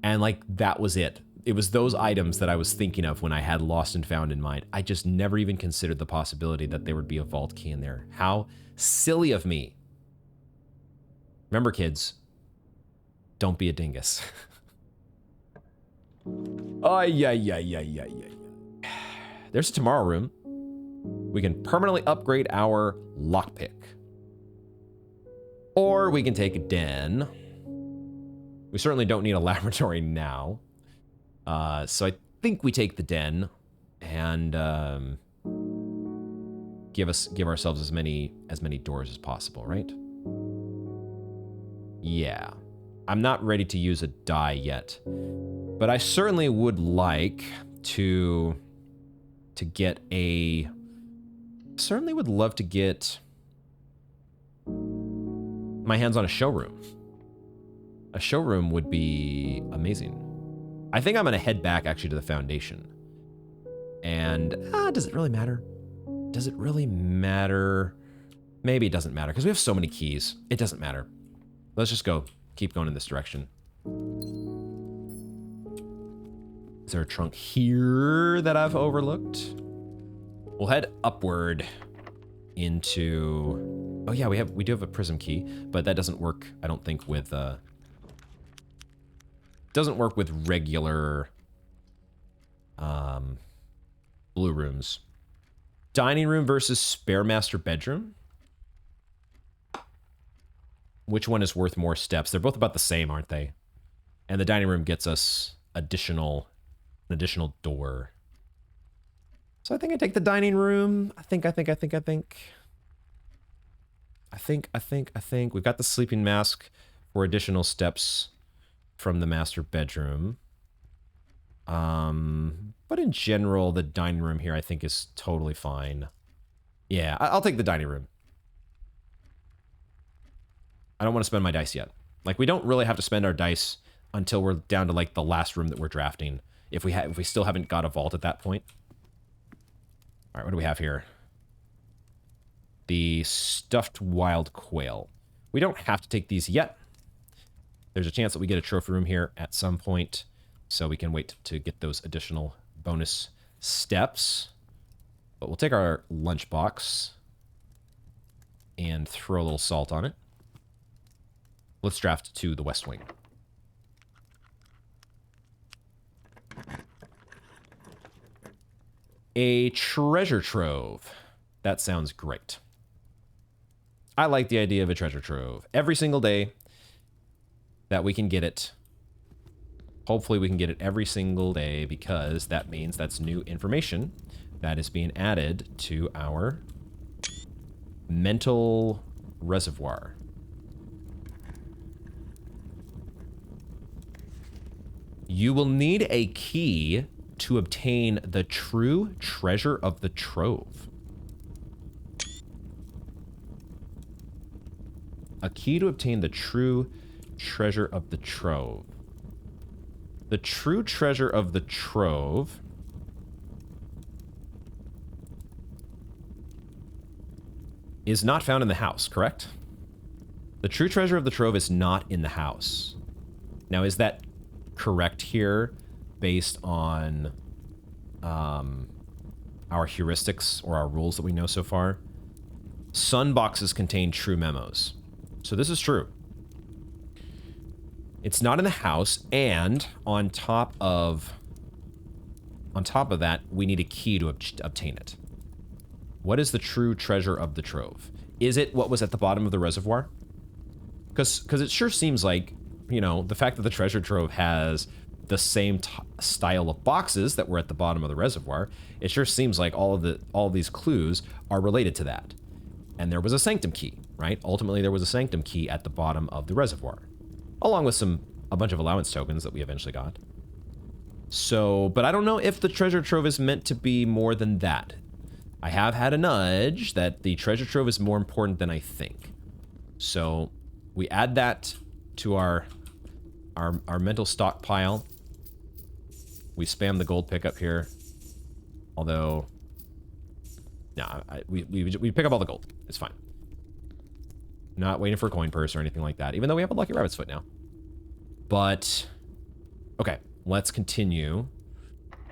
And like, that was it. It was those items that I was thinking of when I had Lost and Found in mind. I just never even considered the possibility that there would be a vault key in there. How silly of me. Remember, kids, don't be a dingus. Oh, yeah. There's a tomorrow room. We can permanently upgrade our lockpick. Or we can take a den. We certainly don't need a laboratory now. So I think we take the den and give ourselves as many doors as possible, right? Yeah. I'm not ready to use a die yet, but I certainly would like to get a... Certainly would love to get my hands on a showroom. A showroom would be amazing. I think I'm going to head back actually to the Foundation. And does it really matter? Does it really matter? Maybe it doesn't matter because we have so many keys. It doesn't matter. Let's just go. Keep going in this direction. Is there a trunk here that I've overlooked? We'll head upward into... Oh yeah, we do have a prism key, but that doesn't work, I don't think, with... doesn't work with regular blue rooms. Dining room versus spare master bedroom. Which one is worth more steps? They're both about the same, aren't they? And the dining room gets us an additional door. So I think I take the dining room. I think. We've got the sleeping mask for additional steps from the master bedroom. But in general, the dining room here I think is totally fine. Yeah, I'll take the dining room. I don't want to spend my dice yet. Like, we don't really have to spend our dice until we're down to, like, the last room that we're drafting. If we still haven't got a vault at that point. All right, what do we have here? The stuffed wild quail. We don't have to take these yet. There's a chance that we get a trophy room here at some point, so we can wait to get those additional bonus steps. But we'll take our lunchbox and throw a little salt on it. Let's draft to the West Wing. A treasure trove. That sounds great. I like the idea of a treasure trove. Every single day that we can get it. Hopefully we can get it every single day, because that means that's new information that is being added to our mental reservoir. You will need a key to obtain the true treasure of the trove. A key to obtain the true treasure of the trove. The true treasure of the trove is not found in the house, correct? The true treasure of the trove is not in the house. Now, is that correct here based on our heuristics or our rules that we know so far? Sun boxes contain true memos. So this is true. It's not in the house, and on top of that, we need a key to obtain it. What is the true treasure of the trove? Is it what was at the bottom of the reservoir? Because it sure seems like, you know, the fact that the treasure trove has the same style of boxes that were at the bottom of the reservoir, it sure seems like all of these clues are related to that. And there was a sanctum key, right? Ultimately, there was a sanctum key at the bottom of the reservoir, along with a bunch of allowance tokens that we eventually got. So, but I don't know if the treasure trove is meant to be more than that. I have had a nudge that the treasure trove is more important than I think. So we add that to our mental stockpile. We spam the gold pickup here. Although, no, we pick up all the gold. It's fine. Not waiting for a coin purse or anything like that, even though we have a lucky rabbit's foot now. But, okay, let's continue.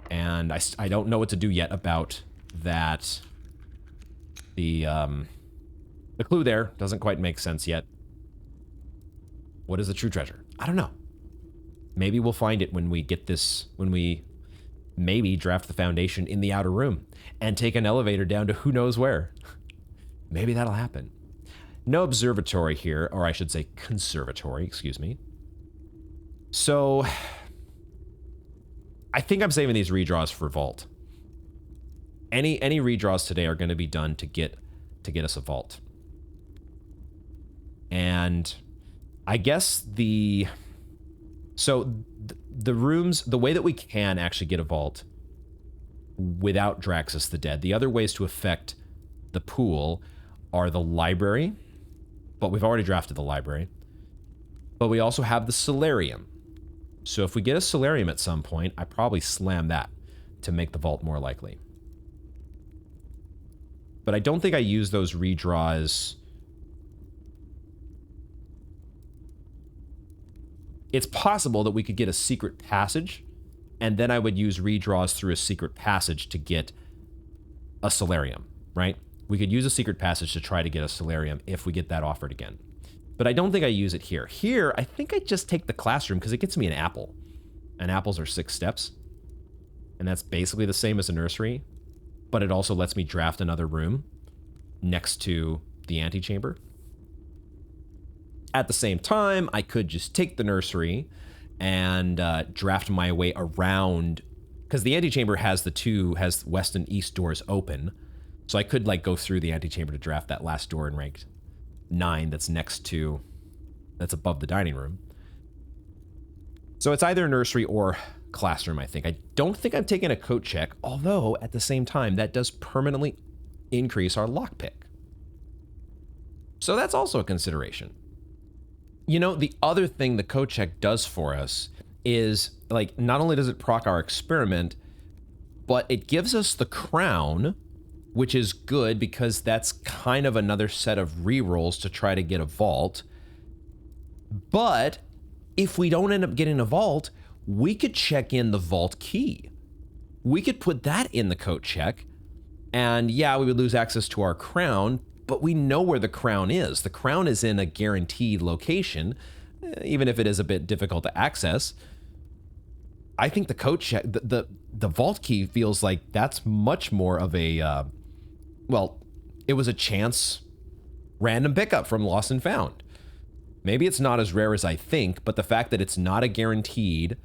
And I don't know what to do yet about that. The clue there doesn't quite make sense yet. What is the true treasure? I don't know. Maybe we'll find it when we get this, when we maybe draft the foundation in the outer room and take an elevator down to who knows where. Maybe that'll happen. No observatory here, or I should say conservatory, excuse me. So I think I'm saving these redraws for vault. Any redraws today are going to be done to get us a vault. And I guess the rooms, the way that we can actually get a vault without Draxus the Dead, the other ways to affect the pool are the library, but we've already drafted the library. But we also have the solarium. So if we get a solarium at some point, I probably slam that to make the vault more likely. But I don't think I use those redraws. It's possible that we could get a secret passage and then I would use redraws through a secret passage to get a solarium, right? We could use a secret passage to try to get a solarium if we get that offered again. But I don't think I use it here. Here, I think I just take the classroom because it gets me an apple. And apples are 6 steps. And that's basically the same as a nursery. But it also lets me draft another room next to the antechamber. At the same time, I could just take the nursery and draft my way around, because the antechamber has has west and east doors open. So I could like go through the antechamber to draft that last door in ranked 9 that's above the dining room. So it's either nursery or classroom, I think. I don't think I'm taking a coat check, although at the same time, that does permanently increase our lockpick. So that's also a consideration. You know, the other thing the coat check does for us is, like, not only does it proc our experiment, but it gives us the crown, which is good because that's kind of another set of rerolls to try to get a vault. But if we don't end up getting a vault, we could check in the vault key. We could put that in the coat check, and yeah, we would lose access to our crown, but we know where the crown is. The crown is in a guaranteed location, even if it is a bit difficult to access. I think the coat check, the vault key feels like that's much more of a, well, it was a chance random pickup from Lost and Found. Maybe it's not as rare as I think, but the fact that it's not a guaranteed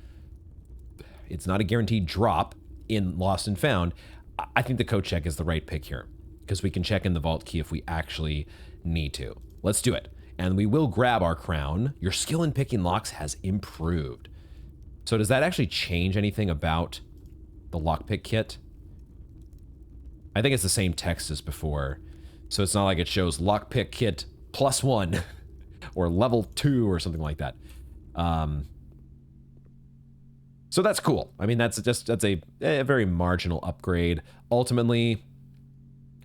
drop in Lost and Found, I think the coat check is the right pick here, because we can check in the vault key if we actually need to. Let's do it. And we will grab our crown. Your skill in picking locks has improved. So does that actually change anything about the lockpick kit? I think it's the same text as before. So it's not like it shows lockpick kit +1 or level 2 or something like that. So that's cool. I mean, that's a very marginal upgrade ultimately,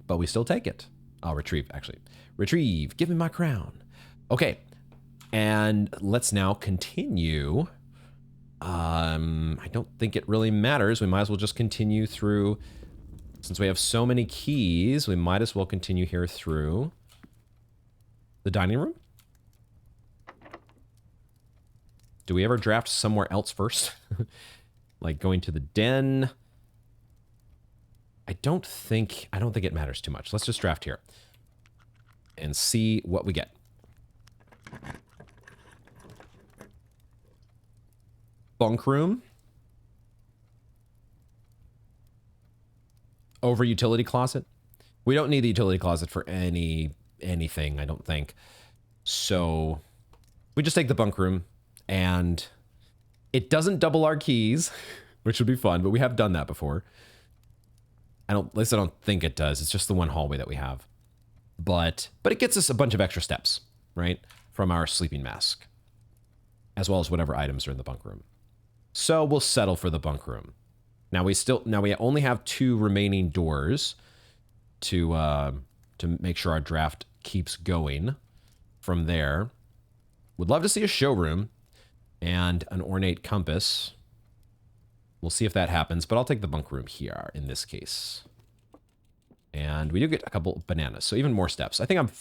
but we still take it. I'll retrieve, actually. Retrieve, give me my crown. Okay, and let's now continue. I don't think it really matters. We might as well just continue through. Since we have so many keys, we might as well continue here through the dining room. Do we ever draft somewhere else first? Like going to the den? I don't think it matters too much. Let's just draft here and see what we get. Bunk room. Over utility closet. We don't need the utility closet for anything, I don't think. So we just take the bunk room, and it doesn't double our keys, which would be fun, but we have done that before. At least I don't think it does. It's just the one hallway that we have. But it gets us a bunch of extra steps, right? From our sleeping mask, as well as whatever items are in the bunk room. So we'll settle for the bunk room. Now we only have 2 remaining doors to make sure our draft keeps going from there. Would love to see a showroom and an ornate compass. We'll see if that happens, but I'll take the bunk room here in this case. And we do get a couple bananas, so even more steps. I think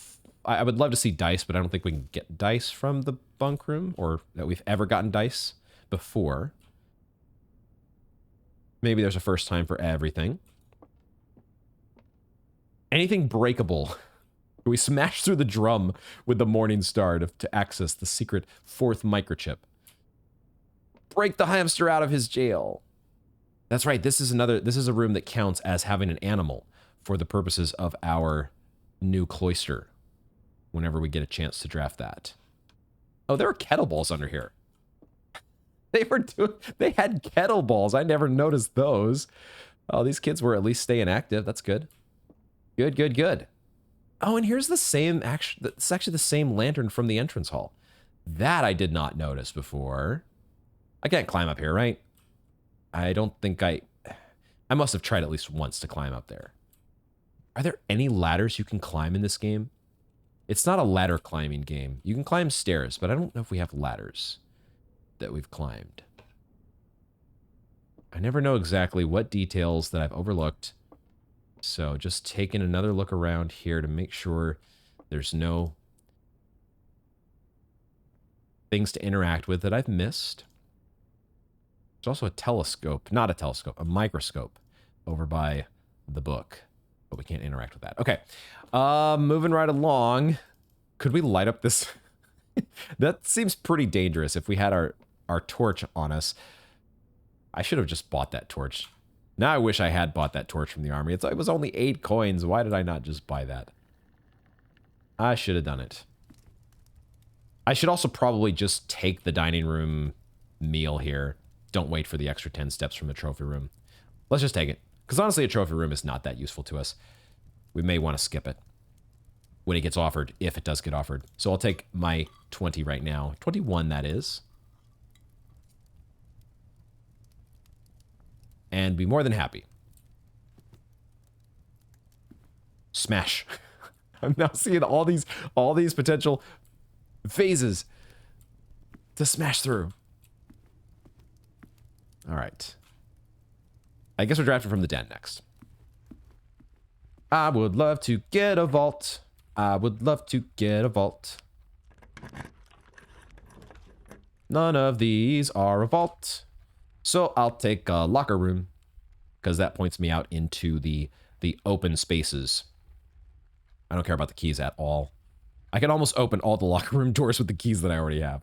I would love to see dice, but I don't think we can get dice from the bunk room, or that we've ever gotten dice before. Maybe there's a first time for everything. Anything breakable? We smash through the drum with the Morning Star to access the secret 4th microchip. Break the hamster out of his jail. That's right, this is a room that counts as having an animal for the purposes of our new cloister, whenever we get a chance to draft that. Oh, there are kettleballs under here. They had kettleballs. I never noticed those. Oh, these kids were at least staying active. That's good. Good, good, good. Oh, and here's the same, it's actually the same lantern from the entrance hall. That I did not notice before. I can't climb up here, right? I don't think I must have tried at least once to climb up there. Are there any ladders you can climb in this game? It's not a ladder climbing game. You can climb stairs, but I don't know if we have ladders that we've climbed. I never know exactly what details that I've overlooked. So just taking another look around here to make sure there's no things to interact with that I've missed. There's also a telescope, not a telescope, a microscope over by the book, but we can't interact with that. Okay, moving right along. Could we light up this? That seems pretty dangerous if we had our torch on us. I should have just bought that torch. Now I wish I had bought that torch from the army. It was only 8 coins. Why did I not just buy that? I should have done it. I should also probably just take the dining room meal here. Don't wait for the extra 10 steps from the trophy room. Let's just take it. Because honestly, a trophy room is not that useful to us. We may want to skip it when it gets offered, if it does get offered. So I'll take my 20 right now. 21, that is. And be more than happy. Smash. I'm now seeing all these potential phases to smash through. All right. I guess we're drafting from the den next. I would love to get a vault. I would love to get a vault. None of these are a vault. So I'll take a locker room, because that points me out into the open spaces. I don't care about the keys at all. I can almost open all the locker room doors with the keys that I already have.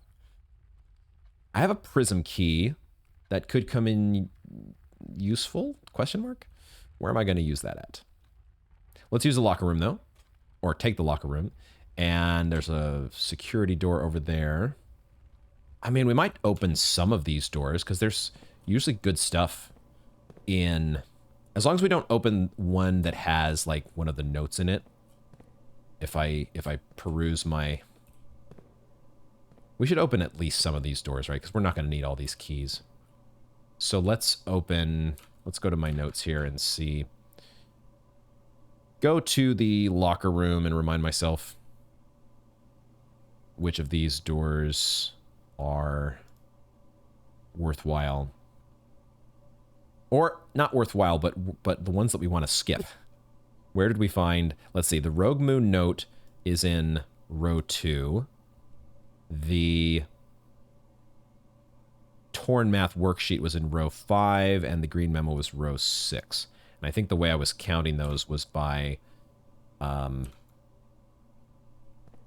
I have a prism key that could come in useful? Question mark? Where am I going to use that at? Let's use the locker room, though. Or take the locker room. And there's a security door over there. I mean, we might open some of these doors, because there's usually good stuff in... As long as we don't open one that has, like, one of the notes in it. If I peruse my... We should open at least some of these doors, right? Because we're not going to need all these keys. So let's open... Let's go to my notes here and see... Go to the locker room and remind myself which of these doors are worthwhile. Or not worthwhile, but the ones that we want to skip. Where did we find... Let's see, the Rogue Moon note is in row 2. The Torn Math worksheet was in row 5, and the green memo was row 6. And I think the way I was counting those was by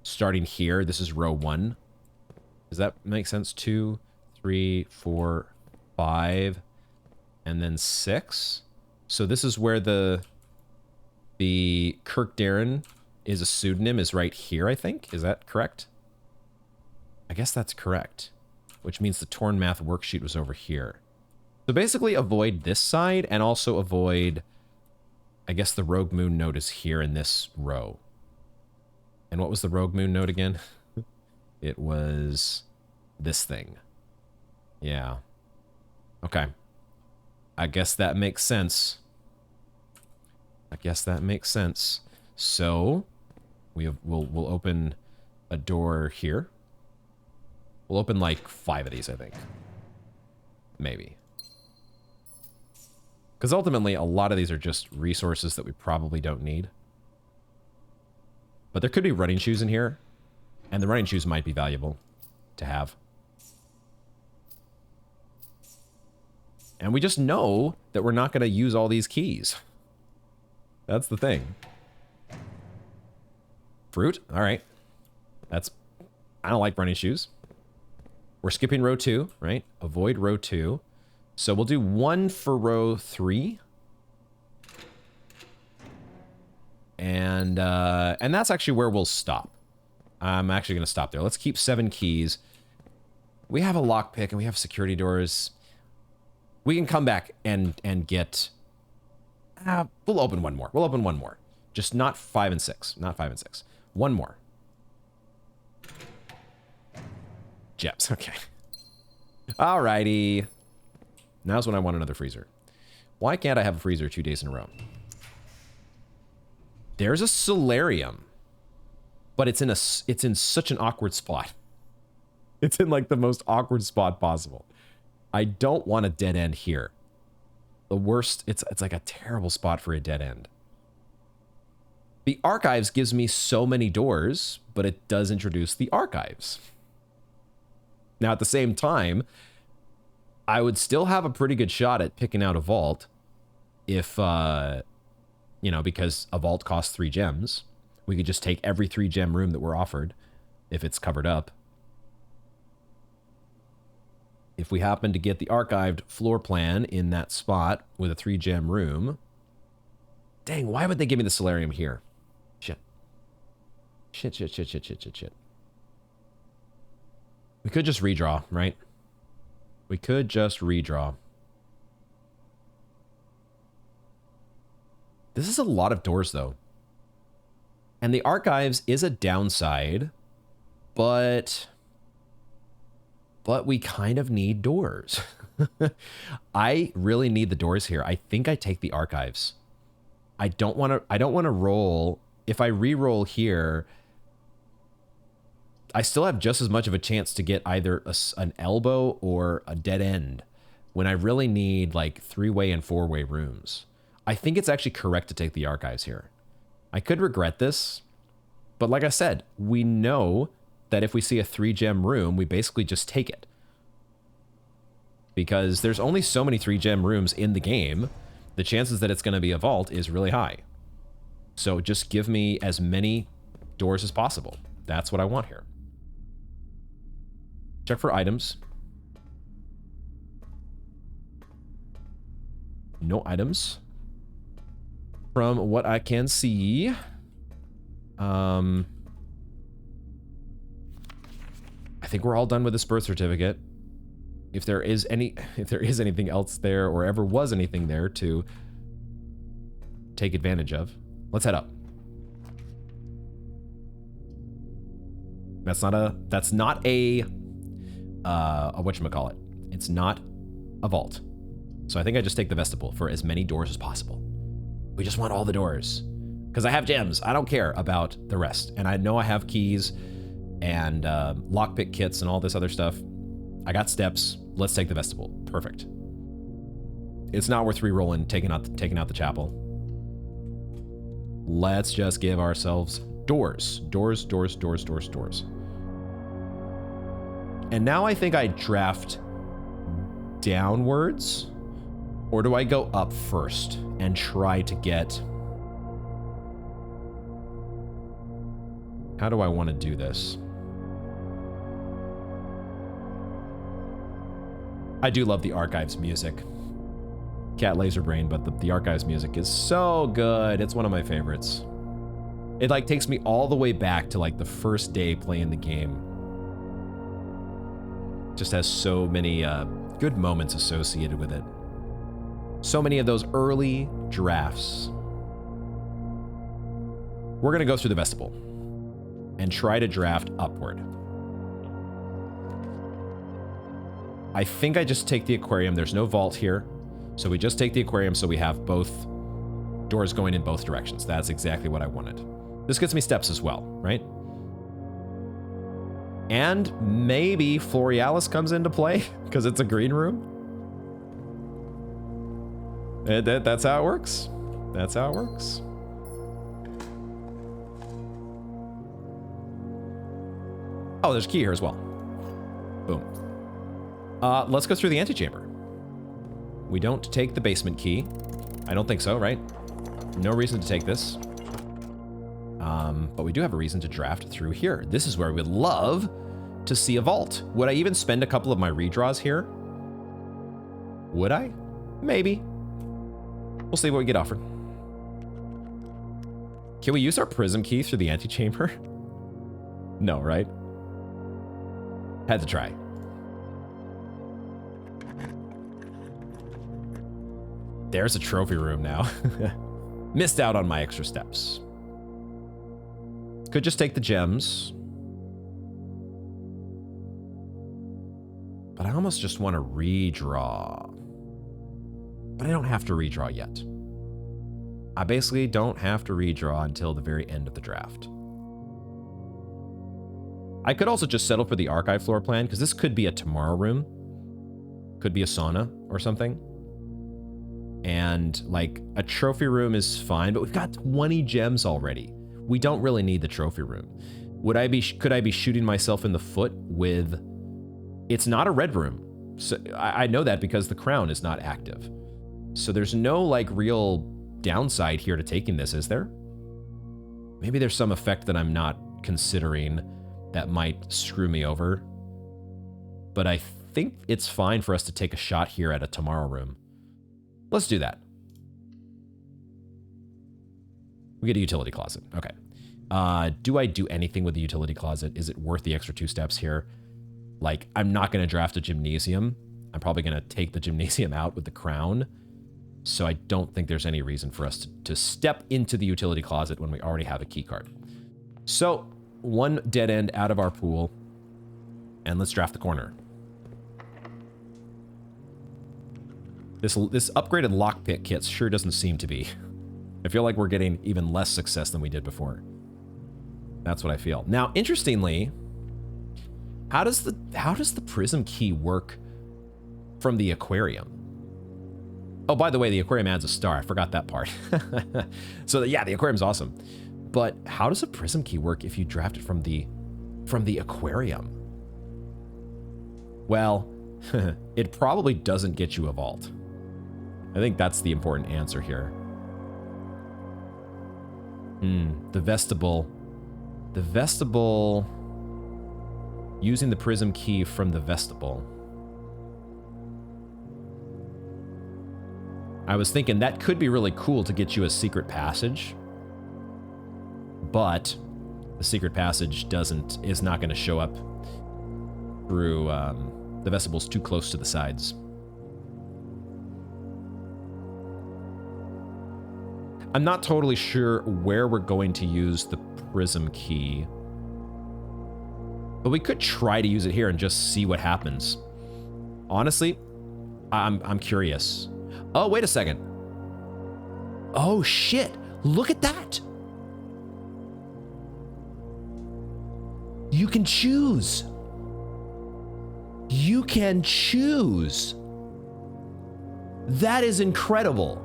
starting here. This is row 1. Does that make sense? 2, 3, 4, 5, and then 6. So this is where the Kirk Darren is a pseudonym is right here, I think. Is that correct? I guess that's correct. Which means the Torn Math worksheet was over here. So basically avoid this side and also avoid, I guess the Rogue Moon note is here in this row. And what was the Rogue Moon note again? It was this thing. Yeah. Okay. I guess that makes sense. I guess that makes sense. So we'll open a door here. We'll open like 5 of these, I think. Maybe. Because ultimately, a lot of these are just resources that we probably don't need. But there could be running shoes in here. And the running shoes might be valuable to have. And we just know that we're not going to use all these keys. That's the thing. Fruit? All right. That's... I don't like running shoes. We're skipping row 2, right? Avoid row 2. So we'll do 1 for row 3. And that's actually where we'll stop. I'm actually going to stop there. Let's keep 7 keys. We have a lockpick and we have security doors. We can come back and get... we'll open one more. We'll open one more. Just not 5 and 6. Not 5 and 6. One more. Gems. Okay. Alrighty. Now's when I want another freezer. Why can't I have a freezer 2 days in a row? There's a solarium. But it's in such an awkward spot. It's in like the most awkward spot possible. I don't want a dead end here. The worst, it's like a terrible spot for a dead end. The archives gives me so many doors, but it does introduce the archives. Now, at the same time, I would still have a pretty good shot at picking out a vault if, you know, because a vault costs 3 gems. We could just take every 3 gem room that we're offered if it's covered up. If we happen to get the archived floor plan in that spot with a 3 gem room. Dang, why would they give me the solarium here? Shit. Shit. We could just redraw, right? We could just redraw. This is a lot of doors, though. And the archives is a downside, but we kind of need doors. I really need the doors here. I think I take the archives. I don't want to roll. If I re-roll here, I still have just as much of a chance to get either an elbow or a dead end when I really need like 3-way and 4-way rooms. I think it's actually correct to take the archives here. I could regret this, but like I said, we know that if we see a 3-gem room, we basically just take it. Because there's only so many 3-gem rooms in the game. The chances that it's going to be a vault is really high. So just give me as many doors as possible. That's what I want here. Check for items. No items. From what I can see, I think we're all done with this birth certificate. If there is anything else there, or ever was anything there to take advantage of, let's head up. That's not a whatchamacallit. It's not a vault. So I think I just take the vestibule for as many doors as possible. We just want all the doors. Because I have gems. I don't care about the rest. And I know I have keys and lockpick kits and all this other stuff. I got steps. Let's take the vestibule. Perfect. It's not worth re-rolling, taking out the chapel. Let's just give ourselves doors. Doors. And now I think I draft downwards. Or do I go up first and try to get... How do I want to do this? I do love the archives music. Cat Laser Brain, but the archives music is so good. It's one of my favorites. It like takes me all the way back to like the first day playing the game. Just has so many good moments associated with it. So many of those early drafts. We're gonna go through the vestibule and try to draft upward. I think I just take the aquarium. There's no vault here. So we just take the aquarium so we have both doors going in both directions. That's exactly what I wanted. This gets me steps as well, right? And maybe Florealis comes into play because it's a green room. That's how it works. That's how it works. Oh, there's a key here as well. Boom. Let's go through the antechamber. We don't take the basement key. I don't think so, right? No reason to take this. But we do have a reason to draft through here. This is where we would love to see a vault. Would I even spend a couple of my redraws here? Would I? Maybe. We'll see what we get offered. Can we use our prism key through the antechamber? No, right? Had to try. There's a trophy room now. Missed out on my extra steps. Could just take the gems. But I almost just want to redraw. But I don't have to redraw yet. I basically don't have to redraw until the very end of the draft. I could also just settle for the archive floor plan, because this could be a tomorrow room. Could be a sauna or something. And like a trophy room is fine, but we've got 20 gems already. We don't really need the trophy room. Could I be shooting myself in the foot with, it's not a red room. So I know that because the crown is not active. So there's no like real downside here to taking this, is there? Maybe there's some effect that I'm not considering that might screw me over. But I think it's fine for us to take a shot here at a tomorrow room. Let's do that. We get a utility closet. Okay. Do I do anything with the utility closet? Is it worth the extra 2 steps here? Like, I'm not going to draft a gymnasium. I'm probably going to take the gymnasium out with the crown. So I don't think there's any reason for us to step into the utility closet when we already have a key card. So, 1 dead end out of our pool. And let's draft the corner. This upgraded lockpick kit sure doesn't seem to be. I feel like we're getting even less success than we did before. That's what I feel. Now, interestingly, how does the prism key work from the aquarium? Oh, by the way, the aquarium adds a star. I forgot that part. So yeah, the aquarium's awesome. But how does a prism key work if you draft it from the aquarium? Well, it probably doesn't get you a vault. I think that's the important answer here. The vestibule. The vestibule. Using the prism key from the vestibule. I was thinking that could be really cool to get you a secret passage. But the secret passage is not going to show up through the vestible's too close to the sides. I'm not totally sure where we're going to use the prism key, but we could try to use it here and just see what happens. Honestly, I'm curious. Oh, wait a second. Oh shit, look at that. You can choose. You can choose. That is incredible.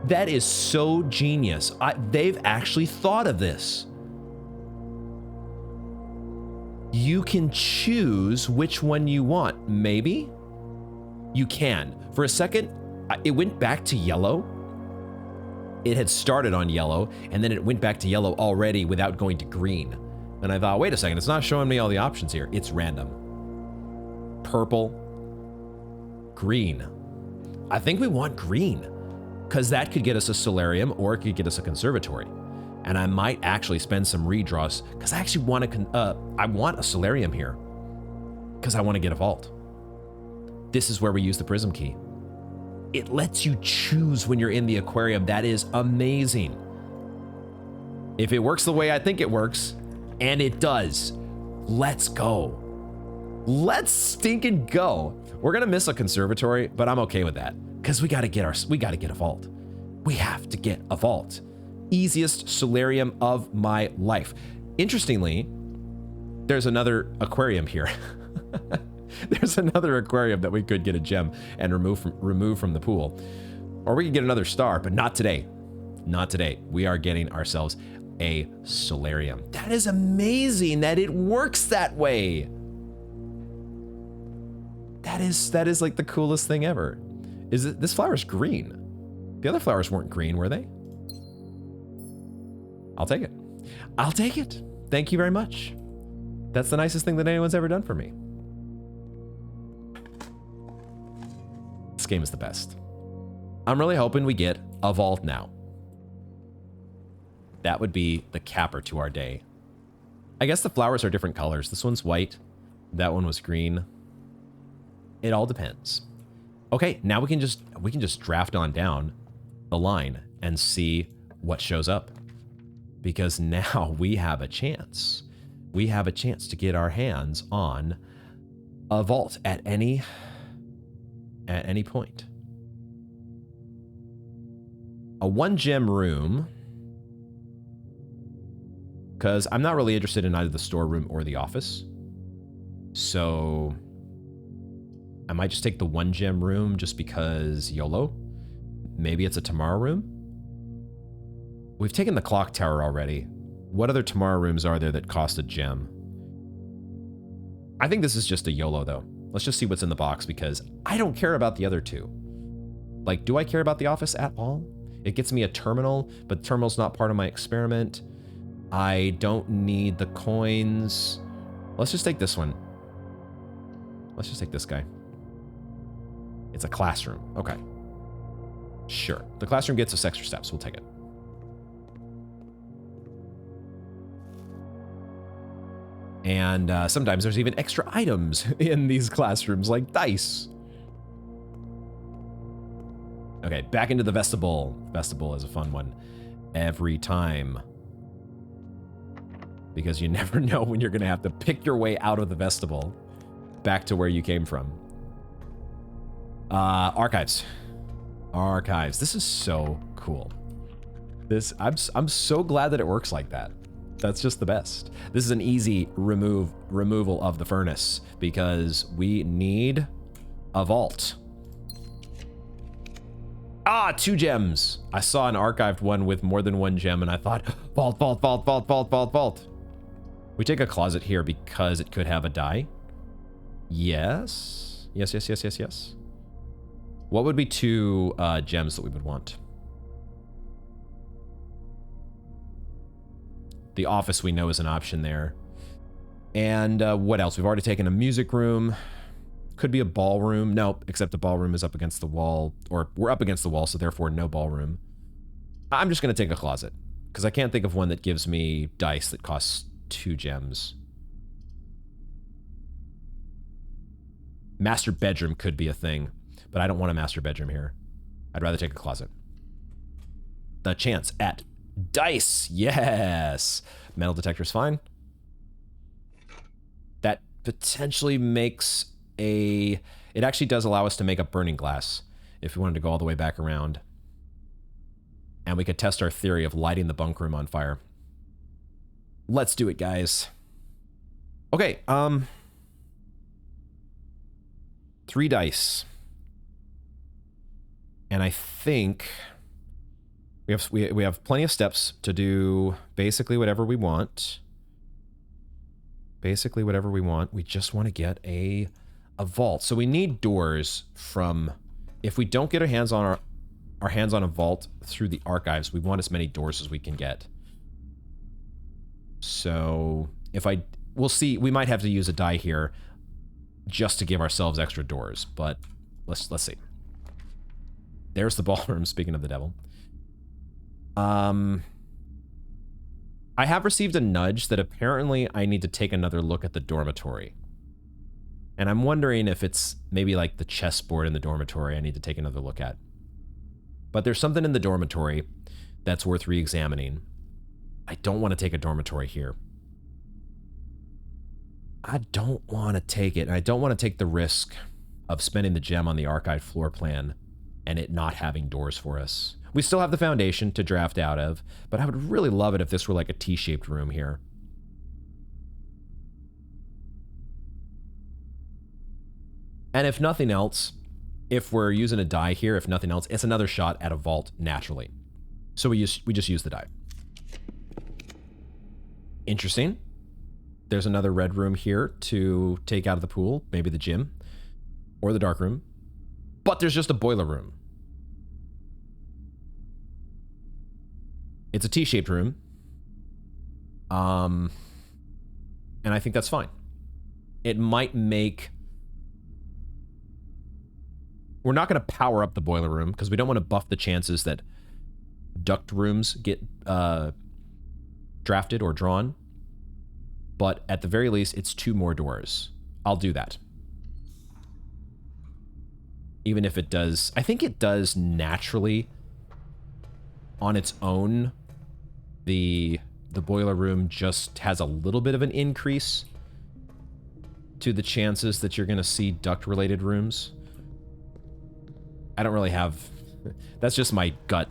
That is so genius. They've actually thought of this. You can choose which one you want. Maybe? You can. For a second, it went back to yellow. It had started on yellow, and then it went back to yellow already without going to green. And I thought, wait a second, it's not showing me all the options here. It's random. Purple. Green. I think we want green, because that could get us a solarium or it could get us a conservatory. And I might actually spend some redraws, because I actually want I want a solarium here, because I want to get a vault. This is where we use the prism key. It lets you choose when you're in the aquarium. That is amazing. If it works the way I think it works, and it does, let's go. Let's stinking go. We're gonna miss a conservatory, but I'm okay with that, because we gotta get a vault. We have to get a vault. Easiest solarium of my life. Interestingly, there's another aquarium here. There's another aquarium that we could get a gem and remove from the pool. Or we could get another star, but not today. Not today. We are getting ourselves a solarium. That is amazing that it works that way. That is like the coolest thing ever. This flower's green. The other flowers weren't green, were they? I'll take it. I'll take it. Thank you very much. That's the nicest thing that anyone's ever done for me. This game is the best. I'm really hoping we get a vault now. That would be the capper to our day. I guess the flowers are different colors. This one's white. That one was green. It all depends. Okay, now we can just draft on down the line and see what shows up. Because now we have a chance. We have a chance to get our hands on a vault at any point. A 1-gem room. Because I'm not really interested in either the storeroom or the office. So I might just take the 1-gem room just because YOLO. Maybe it's a tomorrow room? We've taken the clock tower already. What other tomorrow rooms are there that cost a gem? I think this is just a YOLO, though. Let's just see what's in the box, because I don't care about the other two. Like, do I care about the office at all? It gets me a terminal, but the terminal's not part of my experiment. I don't need the coins. Let's just take this one. Let's just take this guy. It's a classroom. Okay. Sure. The classroom gets us extra steps. We'll take it. And sometimes there's even extra items in these classrooms, like dice. Okay, back into the vestibule. Vestibule is a fun one every time, because you never know when you're going to have to pick your way out of the vestibule back to where you came from. Archives. Archives. This is so cool. I'm so glad that it works like that. That's just the best. This is an easy removal of the furnace, because we need a vault. Ah, 2 gems. I saw an archived one with more than 1 gem, and I thought, vault, vault, vault, vault, vault, vault, vault. We take a closet here because it could have a die. Yes. Yes, yes, yes, yes, yes. What would be 2 gems that we would want? The office we know is an option there. And what else? We've already taken a music room. Could be a ballroom. Nope, except the ballroom is up against the wall. Or we're up against the wall, so therefore no ballroom. I'm just going to take a closet, because I can't think of one that gives me dice that costs 2 gems. Master bedroom could be a thing, but I don't want a master bedroom here. I'd rather take a closet. The chance at dice. Yes. Metal detector's fine. That potentially makes a... It actually does allow us to make a burning glass if we wanted to go all the way back around. And we could test our theory of lighting the bunk room on fire. Let's do it, guys. Okay, 3 dice. And I think we have plenty of steps to do basically whatever we want. Basically whatever we want. We just want to get a vault. So we need doors from... If we don't get our hands on a vault through the archives, we want as many doors as we can get. So we'll see. We might have to use a die here just to give ourselves extra doors, but let's see. There's the ballroom, speaking of the devil. I have received a nudge that apparently I need to take another look at the dormitory. And I'm wondering if it's maybe like the chessboard in the dormitory I need to take another look at. But there's something in the dormitory that's worth re-examining. I don't want to take a dormitory here. I don't want to take it, and I don't want to take the risk of spending the gem on the archive floor plan and it not having doors for us. We still have the foundation to draft out of, but I would really love it if this were like a T-shaped room here. And if nothing else, if we're using a die here, if nothing else, it's another shot at a vault naturally. So we just use the die. Interesting. There's another red room here to take out of the pool, maybe the gym or the dark room. But there's just a boiler room. It's a T-shaped room. And I think that's fine. It might make... We're not going to power up the boiler room because we don't want to buff the chances that duct rooms get drafted or drawn. But at the very least, it's 2 more doors. I'll do that. Even if it does... I think it does naturally on its own. The boiler room just has a little bit of an increase to the chances that you're going to see duct-related rooms. I don't really have... That's just my gut.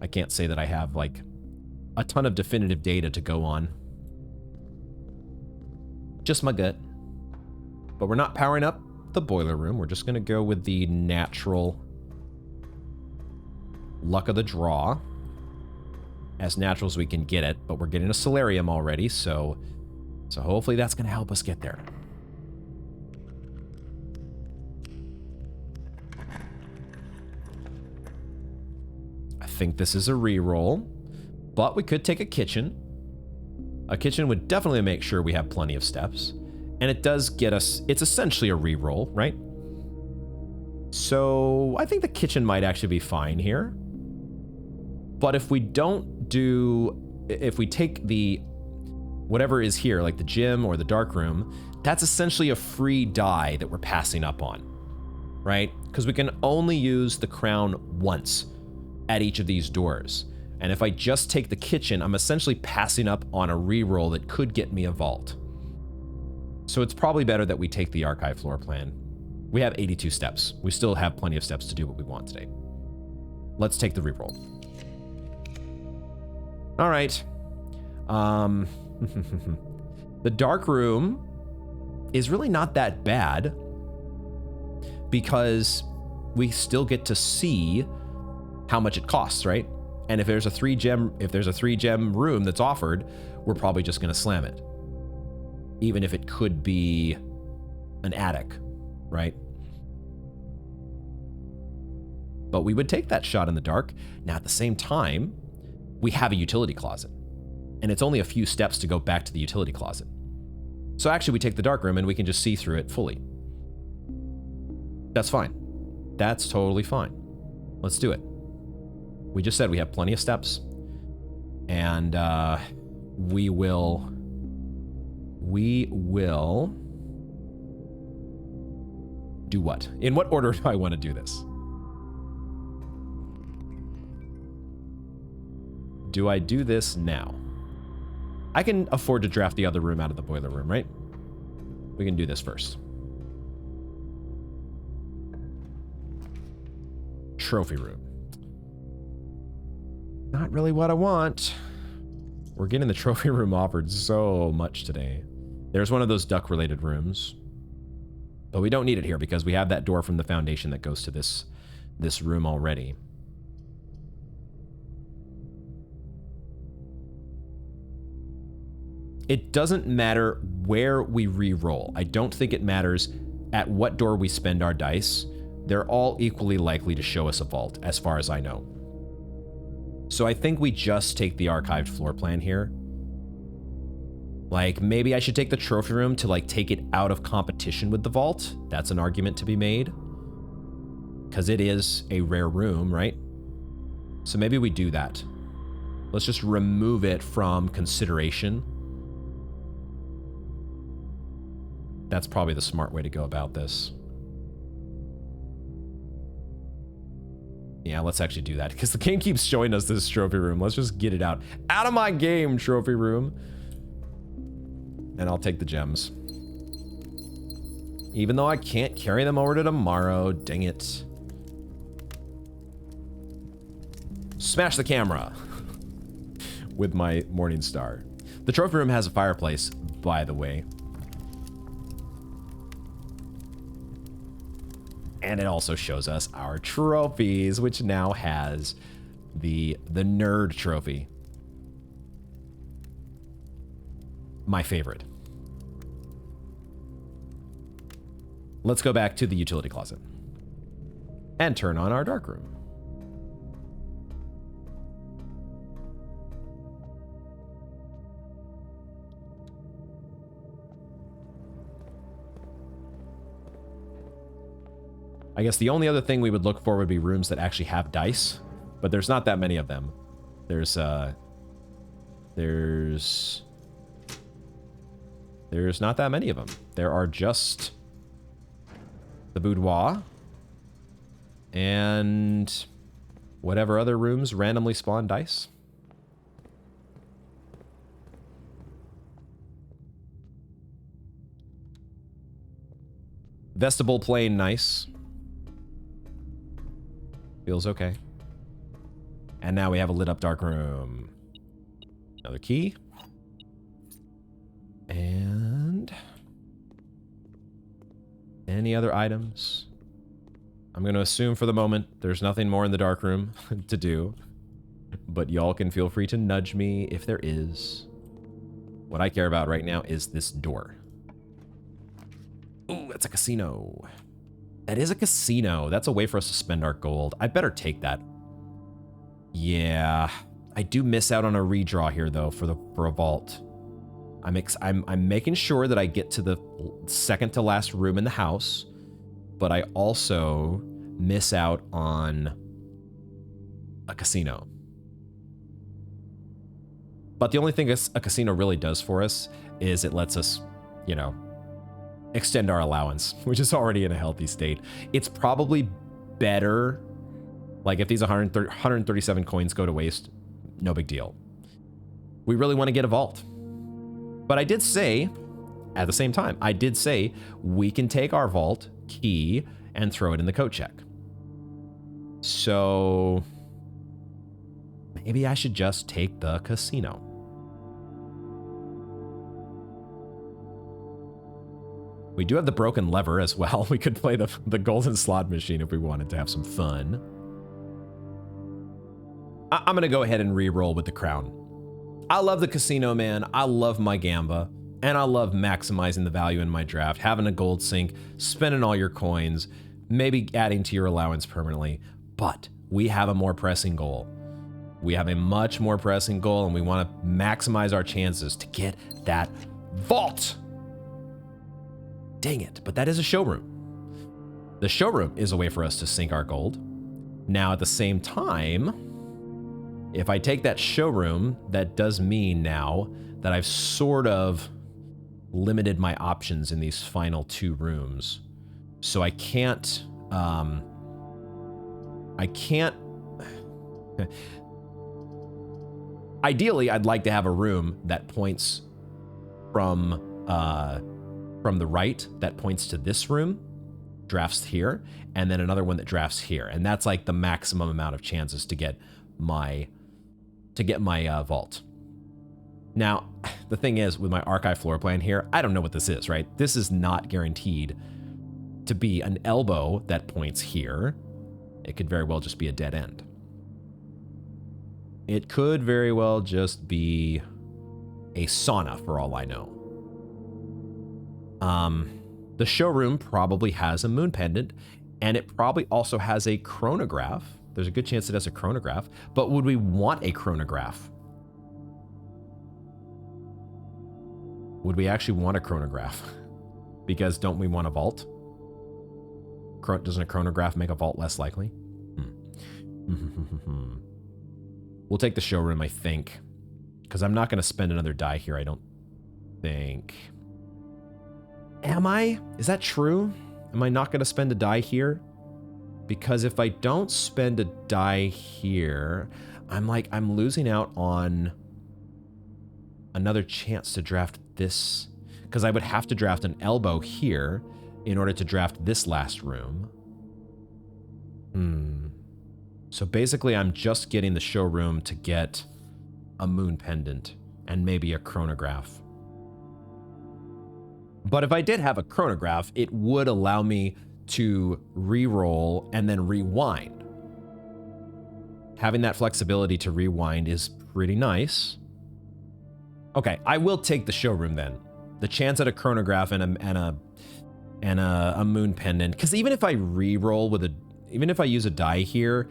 I can't say that I have, like, a ton of definitive data to go on. Just my gut. But we're not powering up the boiler room. We're just going to go with the natural luck of the draw. As natural as we can get it, but we're getting a solarium already, so hopefully that's going to help us get there. I think this is a reroll, but we could take a kitchen. A kitchen would definitely make sure we have plenty of steps, and it does get us, it's essentially a reroll, right? So I think the kitchen might actually be fine here. But if we don't do, if we take the, whatever is here, like the gym or the dark room, that's essentially a free die that we're passing up on, right? Because we can only use the crown once at each of these doors. And if I just take the kitchen, I'm essentially passing up on a reroll that could get me a vault. So it's probably better that we take the archive floor plan. We have 82 steps. We still have plenty of steps to do what we want today. Let's take the reroll. All right. The dark room is really not that bad because we still get to see how much it costs, right? And if there's a 3-gem room that's offered, we're probably just going to slam it. Even if it could be an attic, right? But we would take that shot in the dark. Now, at the same time, we have a utility closet, and it's only a few steps to go back to the utility closet. So actually, we take the dark room and we can just see through it fully. That's fine. That's totally fine. Let's do it. We just said we have plenty of steps, and we will do what? In what order do I want to do this? Do I do this now? I can afford to draft the other room out of the boiler room, right? We can do this first. Trophy room. Not really what I want. We're getting the trophy room offered so much today. There's one of those duck-related rooms. But we don't need it here because we have that door from the foundation that goes to this room already. It doesn't matter where we re-roll. I don't think it matters at what door we spend our dice. They're all equally likely to show us a vault, as far as I know. So I think we just take the archived floor plan here. Like, maybe I should take the trophy room to, like, take it out of competition with the vault. That's an argument to be made. Because it is a rare room, right? So maybe we do that. Let's just remove it from consideration. That's probably the smart way to go about this. Yeah, let's actually do that, because the game keeps showing us this trophy room. Let's just get it out. Out of my game, trophy room. And I'll take the gems. Even though I can't carry them over to tomorrow. Dang it. Smash the camera. With my Morning Star. The trophy room has a fireplace, by the way. And it also shows us our trophies, which now has the nerd trophy. My favorite. Let's go back to the utility closet and turn on our dark room. I guess the only other thing we would look for would be rooms that actually have dice, but there's not that many of them. There's not that many of them. There are just the boudoir and whatever other rooms randomly spawn dice. Vestibule plain nice. Feels okay. And now we have a lit up dark room. Another key. And any other items? I'm going to assume for the moment there's nothing more in the dark room to do. But y'all can feel free to nudge me if there is. What I care about right now is this door. Ooh, that's a casino. That is a casino. That's a way for us to spend our gold. I better take that. Yeah. I do miss out on a redraw here, though, for a vault. I'm making sure that I get to the second to last room in the house, but I also miss out on a casino. But the only thing a casino really does for us is it lets us, you know, extend our allowance, which is already in a healthy state. It's probably better, like if these 137 coins go to waste, no big deal. We really want to get a vault. But I did say, at the same time, I did say we can take our vault key and throw it in the coat check. So maybe I should just take the casino. We do have the broken lever as well. We could play the golden slot machine if we wanted to have some fun. I'm going to go ahead and re-roll with the crown. I love the casino, man. I love my gamba. And I love maximizing the value in my draft. Having a gold sink, spending all your coins, maybe adding to your allowance permanently. But we have a more pressing goal. We have a much more pressing goal, and we want to maximize our chances to get that vault. Dang it, but that is a showroom. The showroom is a way for us to sink our gold. Now, at the same time, if I take that showroom, that does mean now that I've sort of limited my options in these final two rooms. So I can't, ideally, I'd like to have a room that points from the right, that points to this room, drafts here, and then another one that drafts here. And that's like the maximum amount of chances to get my vault. Now, the thing is, with my archive floor plan here, I don't know what this is, right? This is not guaranteed to be an elbow that points here. It could very well just be a dead end. It could very well just be a sauna, for all I know. The showroom probably has a moon pendant, and it probably also has a chronograph. There's a good chance it has a chronograph, but would we want a chronograph? Would we actually want a chronograph? Because don't we want a vault? Doesn't a chronograph make a vault less likely? We'll take the showroom, I think, because I'm not going to spend another die here, I don't think. Am I? Is that true? Am I not going to spend a die here? Because if I don't spend a die here, I'm losing out on another chance to draft this, because I would have to draft an elbow here in order to draft this last room. So basically, I'm just getting the showroom to get a moon pendant and maybe a chronograph. But if I did have a chronograph, it would allow me to re-roll and then rewind. Having that flexibility to rewind is pretty nice. Okay, I will take the showroom then. The chance at a chronograph and a moon pendant, because even if I re-roll even if I use a die here,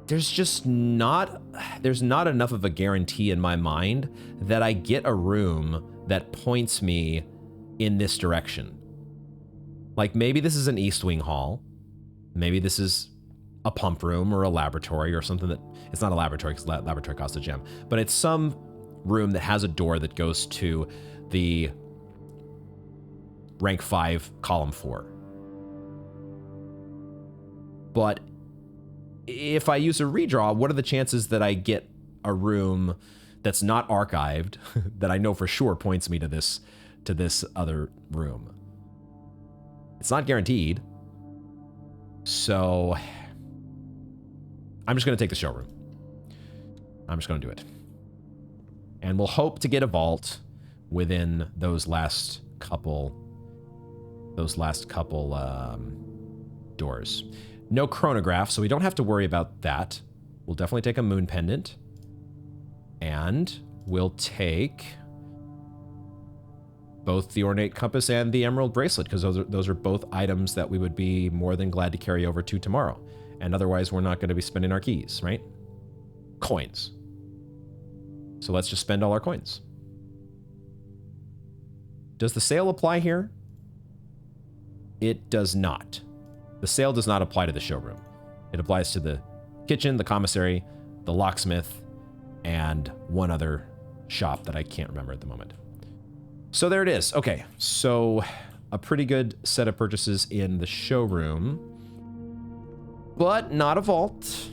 there's not enough of a guarantee in my mind that I get a room that points me in this direction. Like maybe this is an East Wing hall. Maybe this is a pump room or a laboratory or something that, it's not a laboratory because laboratory costs a gem, but it's some room that has a door that goes to the rank 5, column 4. But if I use a redraw, what are the chances that I get a room that's not archived that I know for sure points me to this other room? It's not guaranteed. So I'm just going to take the showroom. I'm just going to do it. And we'll hope to get a vault within those last couple doors. No chronograph, so we don't have to worry about that. We'll definitely take a moon pendant. And we'll take both the ornate compass and the emerald bracelet, because those are both items that we would be more than glad to carry over to tomorrow. And otherwise, we're not going to be spending our keys, right? Coins. So let's just spend all our coins. Does the sale apply here? It does not. The sale does not apply to the showroom. It applies to the kitchen, the commissary, the locksmith, and one other shop that I can't remember at the moment. So there it is. Okay, so a pretty good set of purchases in the showroom, but not a vault.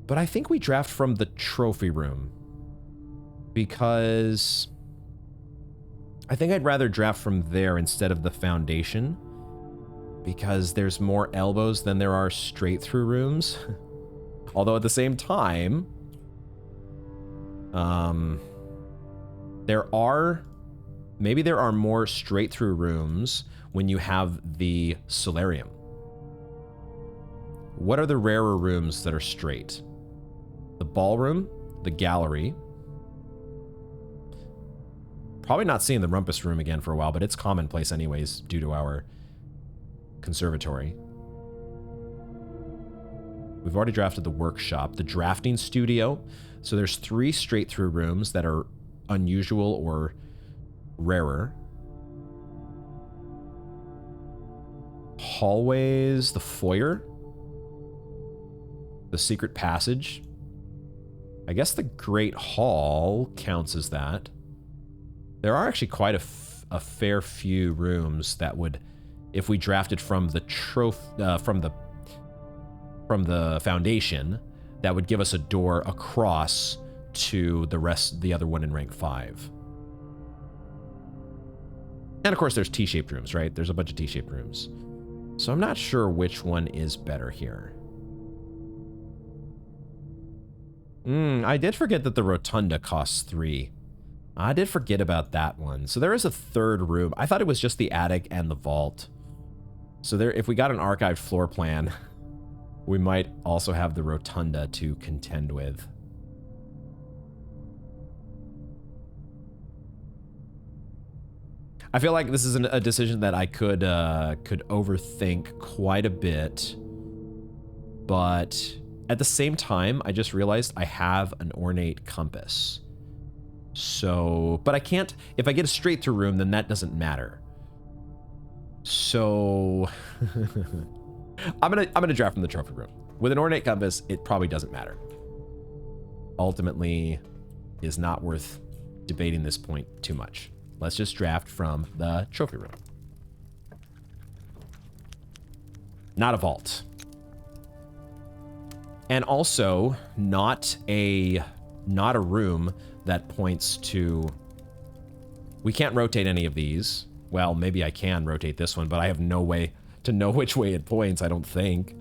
But I think we draft from the trophy room because I think I'd rather draft from there instead of the foundation, because there's more elbows than there are straight through rooms. Although at the same time, there are more straight through rooms when you have the solarium. What are the rarer rooms that are straight? The ballroom, the gallery. Probably not seeing the rumpus room again for a while, but it's commonplace anyways due to our conservatory. We've already drafted the workshop, the drafting studio. So there's 3 straight through rooms that are unusual or rarer. Hallways, the foyer, the secret passage. I guess the Great Hall counts as that. There are actually quite a fair few rooms that would, if we drafted from the from the foundation, that would give us a door across to the other one in rank 5. And of course there's T-shaped rooms, right? There's a bunch of T-shaped rooms. So I'm not sure which one is better here. I did forget that the rotunda costs 3. I did forget about that one. So there is a 3rd room. I thought it was just the attic and the vault. So there, if we got an archived floor plan, we might also have the rotunda to contend with. I feel like this is a decision that I could overthink quite a bit, but at the same time, I just realized I have an ornate compass. So, but I can't, if I get a straight through room, then that doesn't matter. So I'm gonna draft from the trophy room. With an ornate compass, it probably doesn't matter. Ultimately, is not worth debating this point too much. Let's just draft from the trophy room. Not a vault. And also not a room that points to, we can't rotate any of these. Well, maybe I can rotate this one, but I have no way to know which way it points, I don't think.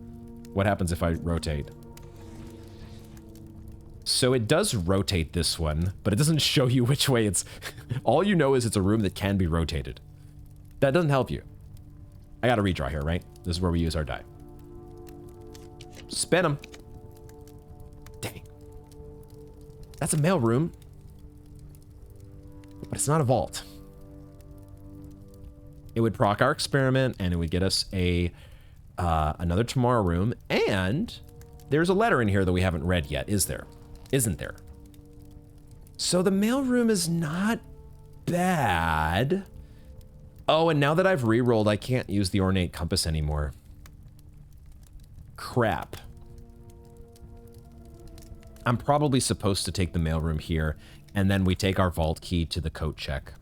What happens if I rotate? So it does rotate this one, but it doesn't show you which way it's... All you know is it's a room that can be rotated. That doesn't help you. I got to redraw here, right? This is where we use our die. Spin them. Dang. That's a mail room. But it's not a vault. It would proc our experiment, and it would get us a another tomorrow room. And there's a letter in here that we haven't read yet, is there? Isn't there? So the mail room is not bad. Oh, and now that I've re-rolled, I can't use the ornate compass anymore. Crap. I'm probably supposed to take the mailroom here, and then we take our vault key to the coat check.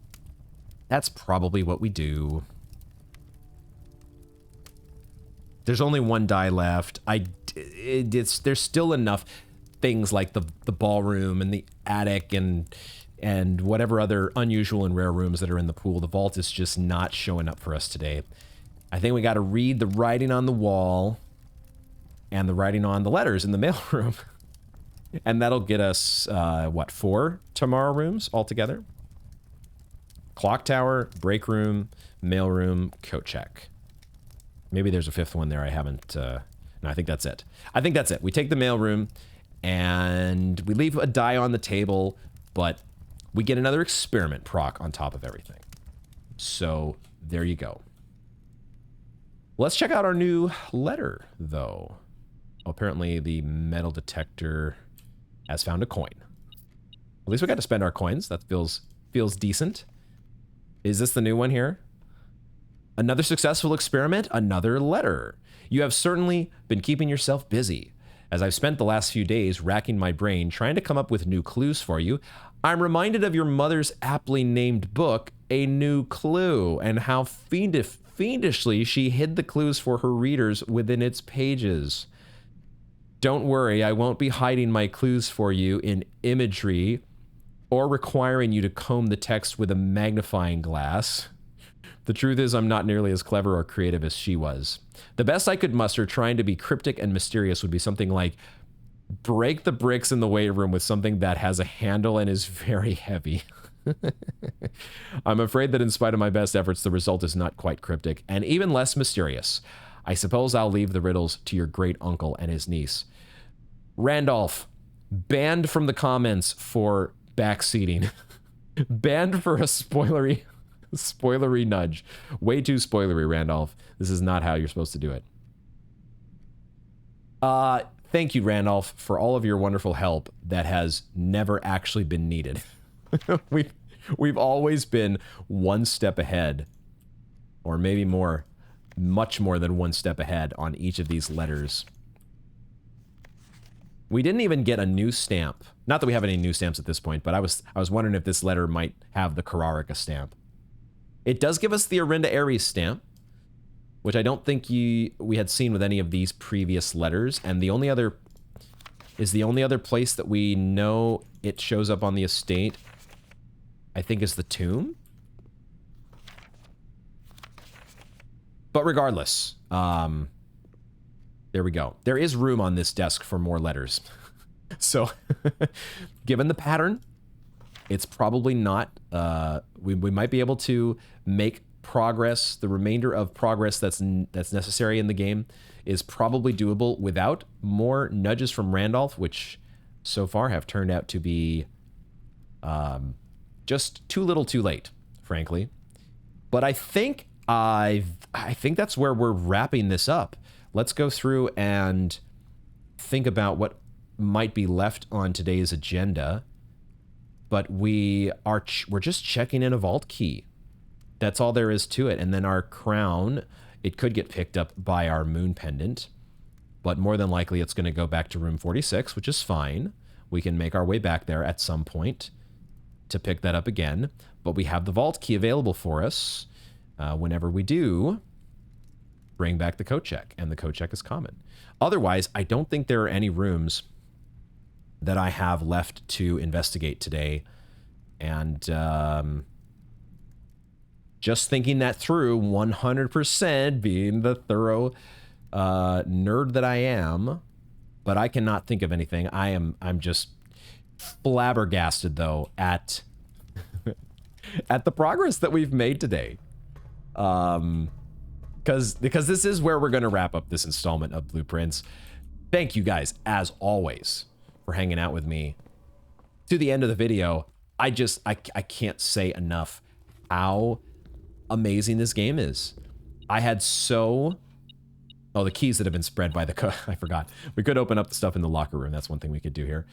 That's probably what we do. There's only one die left. There's still enough things like the ballroom and the attic and whatever other unusual and rare rooms that are in the pool. The vault is just not showing up for us today. I think we got to read the writing on the wall and the writing on the letters in the mailroom. And that'll get us, what, 4 tomorrow rooms altogether? Clock tower, break room, mailroom, coat check. Maybe there's a fifth one there I haven't... no, I think that's it. I think that's it. We take the mailroom, and we leave a die on the table, but we get another experiment proc on top of everything. So, there you go. Let's check out our new letter, though. Apparently, the metal detector has found a coin. At least we got to spend our coins. That feels decent. Is this the new one here? Another successful experiment, another letter. You have certainly been keeping yourself busy. As I've spent the last few days racking my brain trying to come up with new clues for you, I'm reminded of your mother's aptly named book, A New Clue, and how fiendishly she hid the clues for her readers within its pages. Don't worry, I won't be hiding my clues for you in imagery or requiring you to comb the text with a magnifying glass. The truth is, I'm not nearly as clever or creative as she was. The best I could muster trying to be cryptic and mysterious would be something like, break the bricks in the weight room with something that has a handle and is very heavy. I'm afraid that in spite of my best efforts, the result is not quite cryptic and even less mysterious. I suppose I'll leave the riddles to your great uncle and his niece. Randolph, banned from the comments for backseating. Banned for a spoilery nudge. Way too spoilery, Randolph. This is not how you're supposed to do it. Thank you, Randolph, for all of your wonderful help that has never actually been needed. We've always been one step ahead, or maybe more, much more than one step ahead on each of these letters. We didn't even get a new stamp. Not that we have any new stamps at this point, but I was wondering if this letter might have the Kararika stamp. It does give us the Arinda Aries stamp, which I don't think we had seen with any of these previous letters, and the only other place that we know it shows up on the estate, I think, is the tomb. But regardless, there we go. There is room on this desk for more letters. So, given the pattern, it's probably not, we might be able to make progress. The remainder of progress that's necessary in the game is probably doable without more nudges from Randolph, which so far have turned out to be just too little too late, frankly. But I think that's where we're wrapping this up. Let's go through and think about what might be left on today's agenda. But we're just checking in a vault key. That's all there is to it. And then our crown, it could get picked up by our moon pendant, but more than likely it's going to go back to room 46, which is fine. We can make our way back there at some point to pick that up again. But we have the vault key available for us whenever we do bring back the code check, and the code check is common. Otherwise, I don't think there are any rooms that I have left to investigate today. And just thinking that through, 100% being the thorough nerd that I am, but I cannot think of anything. I'm just flabbergasted, though, at at the progress that we've made today. Because this is where we're going to wrap up this installment of Blueprints. Thank you guys, as always, for hanging out with me to the end of the video. I can't say enough how amazing this game is. I had the keys that have been spread by the I forgot. We could open up the stuff in the locker room. That's one thing we could do here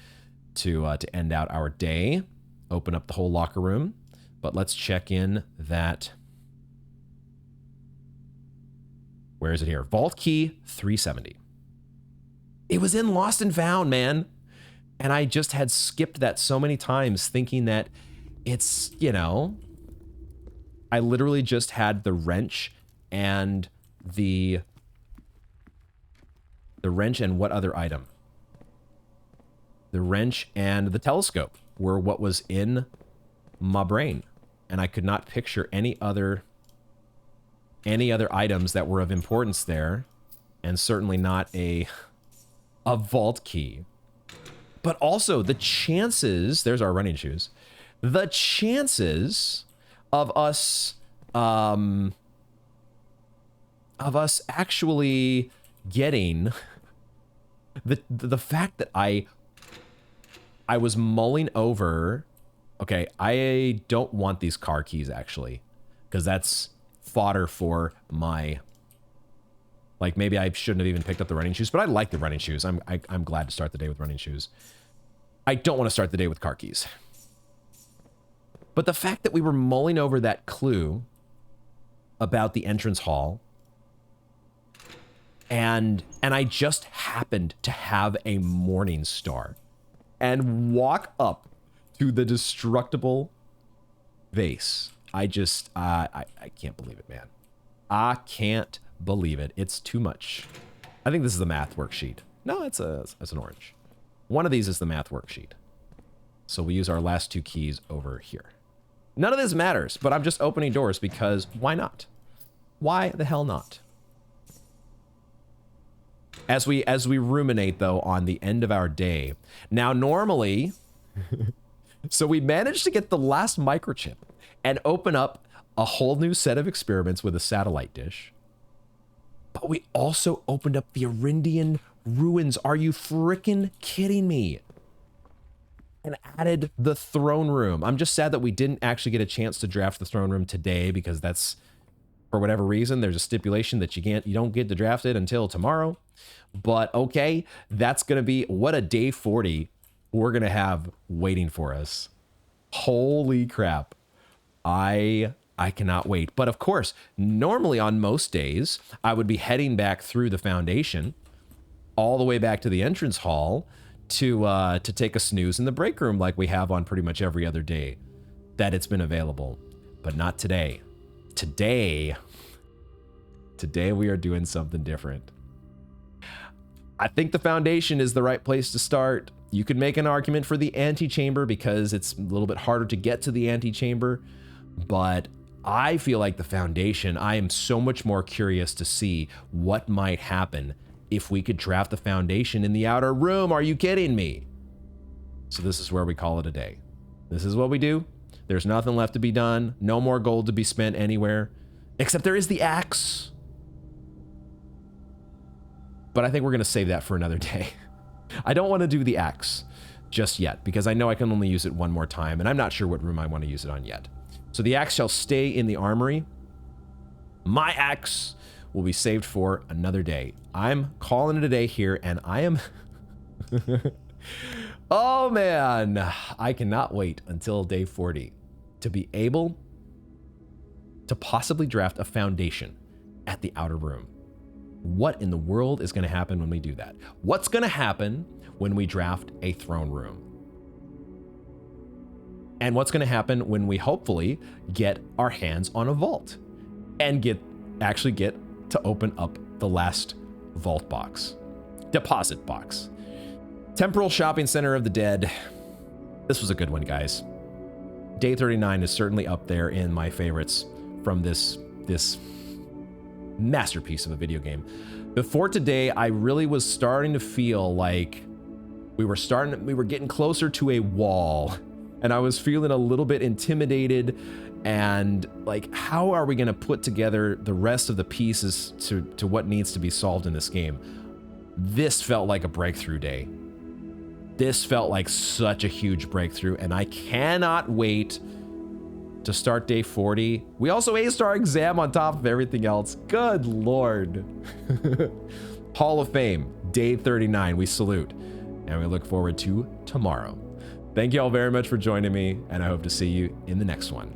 to end out our day. Open up the whole locker room. But let's check in that. Where is it here? Vault key 370. It was in Lost and Found, man. And I just had skipped that so many times thinking that it's, I literally just had the wrench and the wrench and what other item? The wrench and the telescope were what was in my brain. And I could not picture any other items that were of importance there, and certainly not a vault key. But also the chances, there's our running shoes, the chances of us of us actually getting the fact that I was mulling over. Okay, I don't want these car keys actually, because that's fodder for my, like, maybe I shouldn't have even picked up the running shoes, but I like the running shoes. I'm glad to start the day with running shoes. I don't want to start the day with car keys. But the fact that we were mulling over that clue about the entrance hall, and I just happened to have a morning star and walk up to the destructible vase. I just, I can't believe it, man. I can't believe it. It's too much. I think this is the math worksheet. No, it's an orange. One of these is the math worksheet. So we use our last 2 keys over here. None of this matters, but I'm just opening doors because why not? Why the hell not? As we ruminate, though, on the end of our day. Now, normally, so we managed to get the last microchip and open up a whole new set of experiments with a satellite dish. But we also opened up the Arindian ruins. Are you freaking kidding me? And added the throne room. I'm just sad that we didn't actually get a chance to draft the throne room today, because that's, for whatever reason, there's a stipulation that you don't get to draft it until tomorrow. But okay, that's gonna be, what a day 40 we're gonna have waiting for us. Holy crap. I cannot wait. But of course, normally on most days, I would be heading back through the foundation all the way back to the entrance hall to take a snooze in the break room like we have on pretty much every other day that it's been available. But not today. Today we are doing something different. I think the foundation is the right place to start. You could make an argument for the antechamber because it's a little bit harder to get to the antechamber, but I feel like the foundation, I am so much more curious to see what might happen if we could draft the foundation in the outer room. Are you kidding me? So this is where we call it a day. This is what we do. There's nothing left to be done. No more gold to be spent anywhere, except there is the axe. But I think we're gonna save that for another day. I don't want to do the axe just yet because I know I can only use it one more time and I'm not sure what room I want to use it on yet. So the axe shall stay in the armory. My axe will be saved for another day. I'm calling it a day here, and I am... Oh man, I cannot wait until day 40 to be able to possibly draft a foundation at the outer room. What in the world is going to happen when we do that? What's going to happen when we draft a throne room? And what's going to happen when we hopefully get our hands on a vault and actually get to open up the last vault box, deposit box? Temporal Shopping Center of the Dead. This was a good one, guys. Day 39 is certainly up there in my favorites from this masterpiece of a video game. Before today, I really was starting to feel like we were getting closer to a wall, and I was feeling a little bit intimidated and like, how are we going to put together the rest of the pieces to what needs to be solved in this game? This felt like a breakthrough day. This felt like such a huge breakthrough, and I cannot wait to start day 40. We also aced our exam on top of everything else. Good Lord. Hall of Fame, day 39, we salute. And we look forward to tomorrow. Thank you all very much for joining me, and I hope to see you in the next one.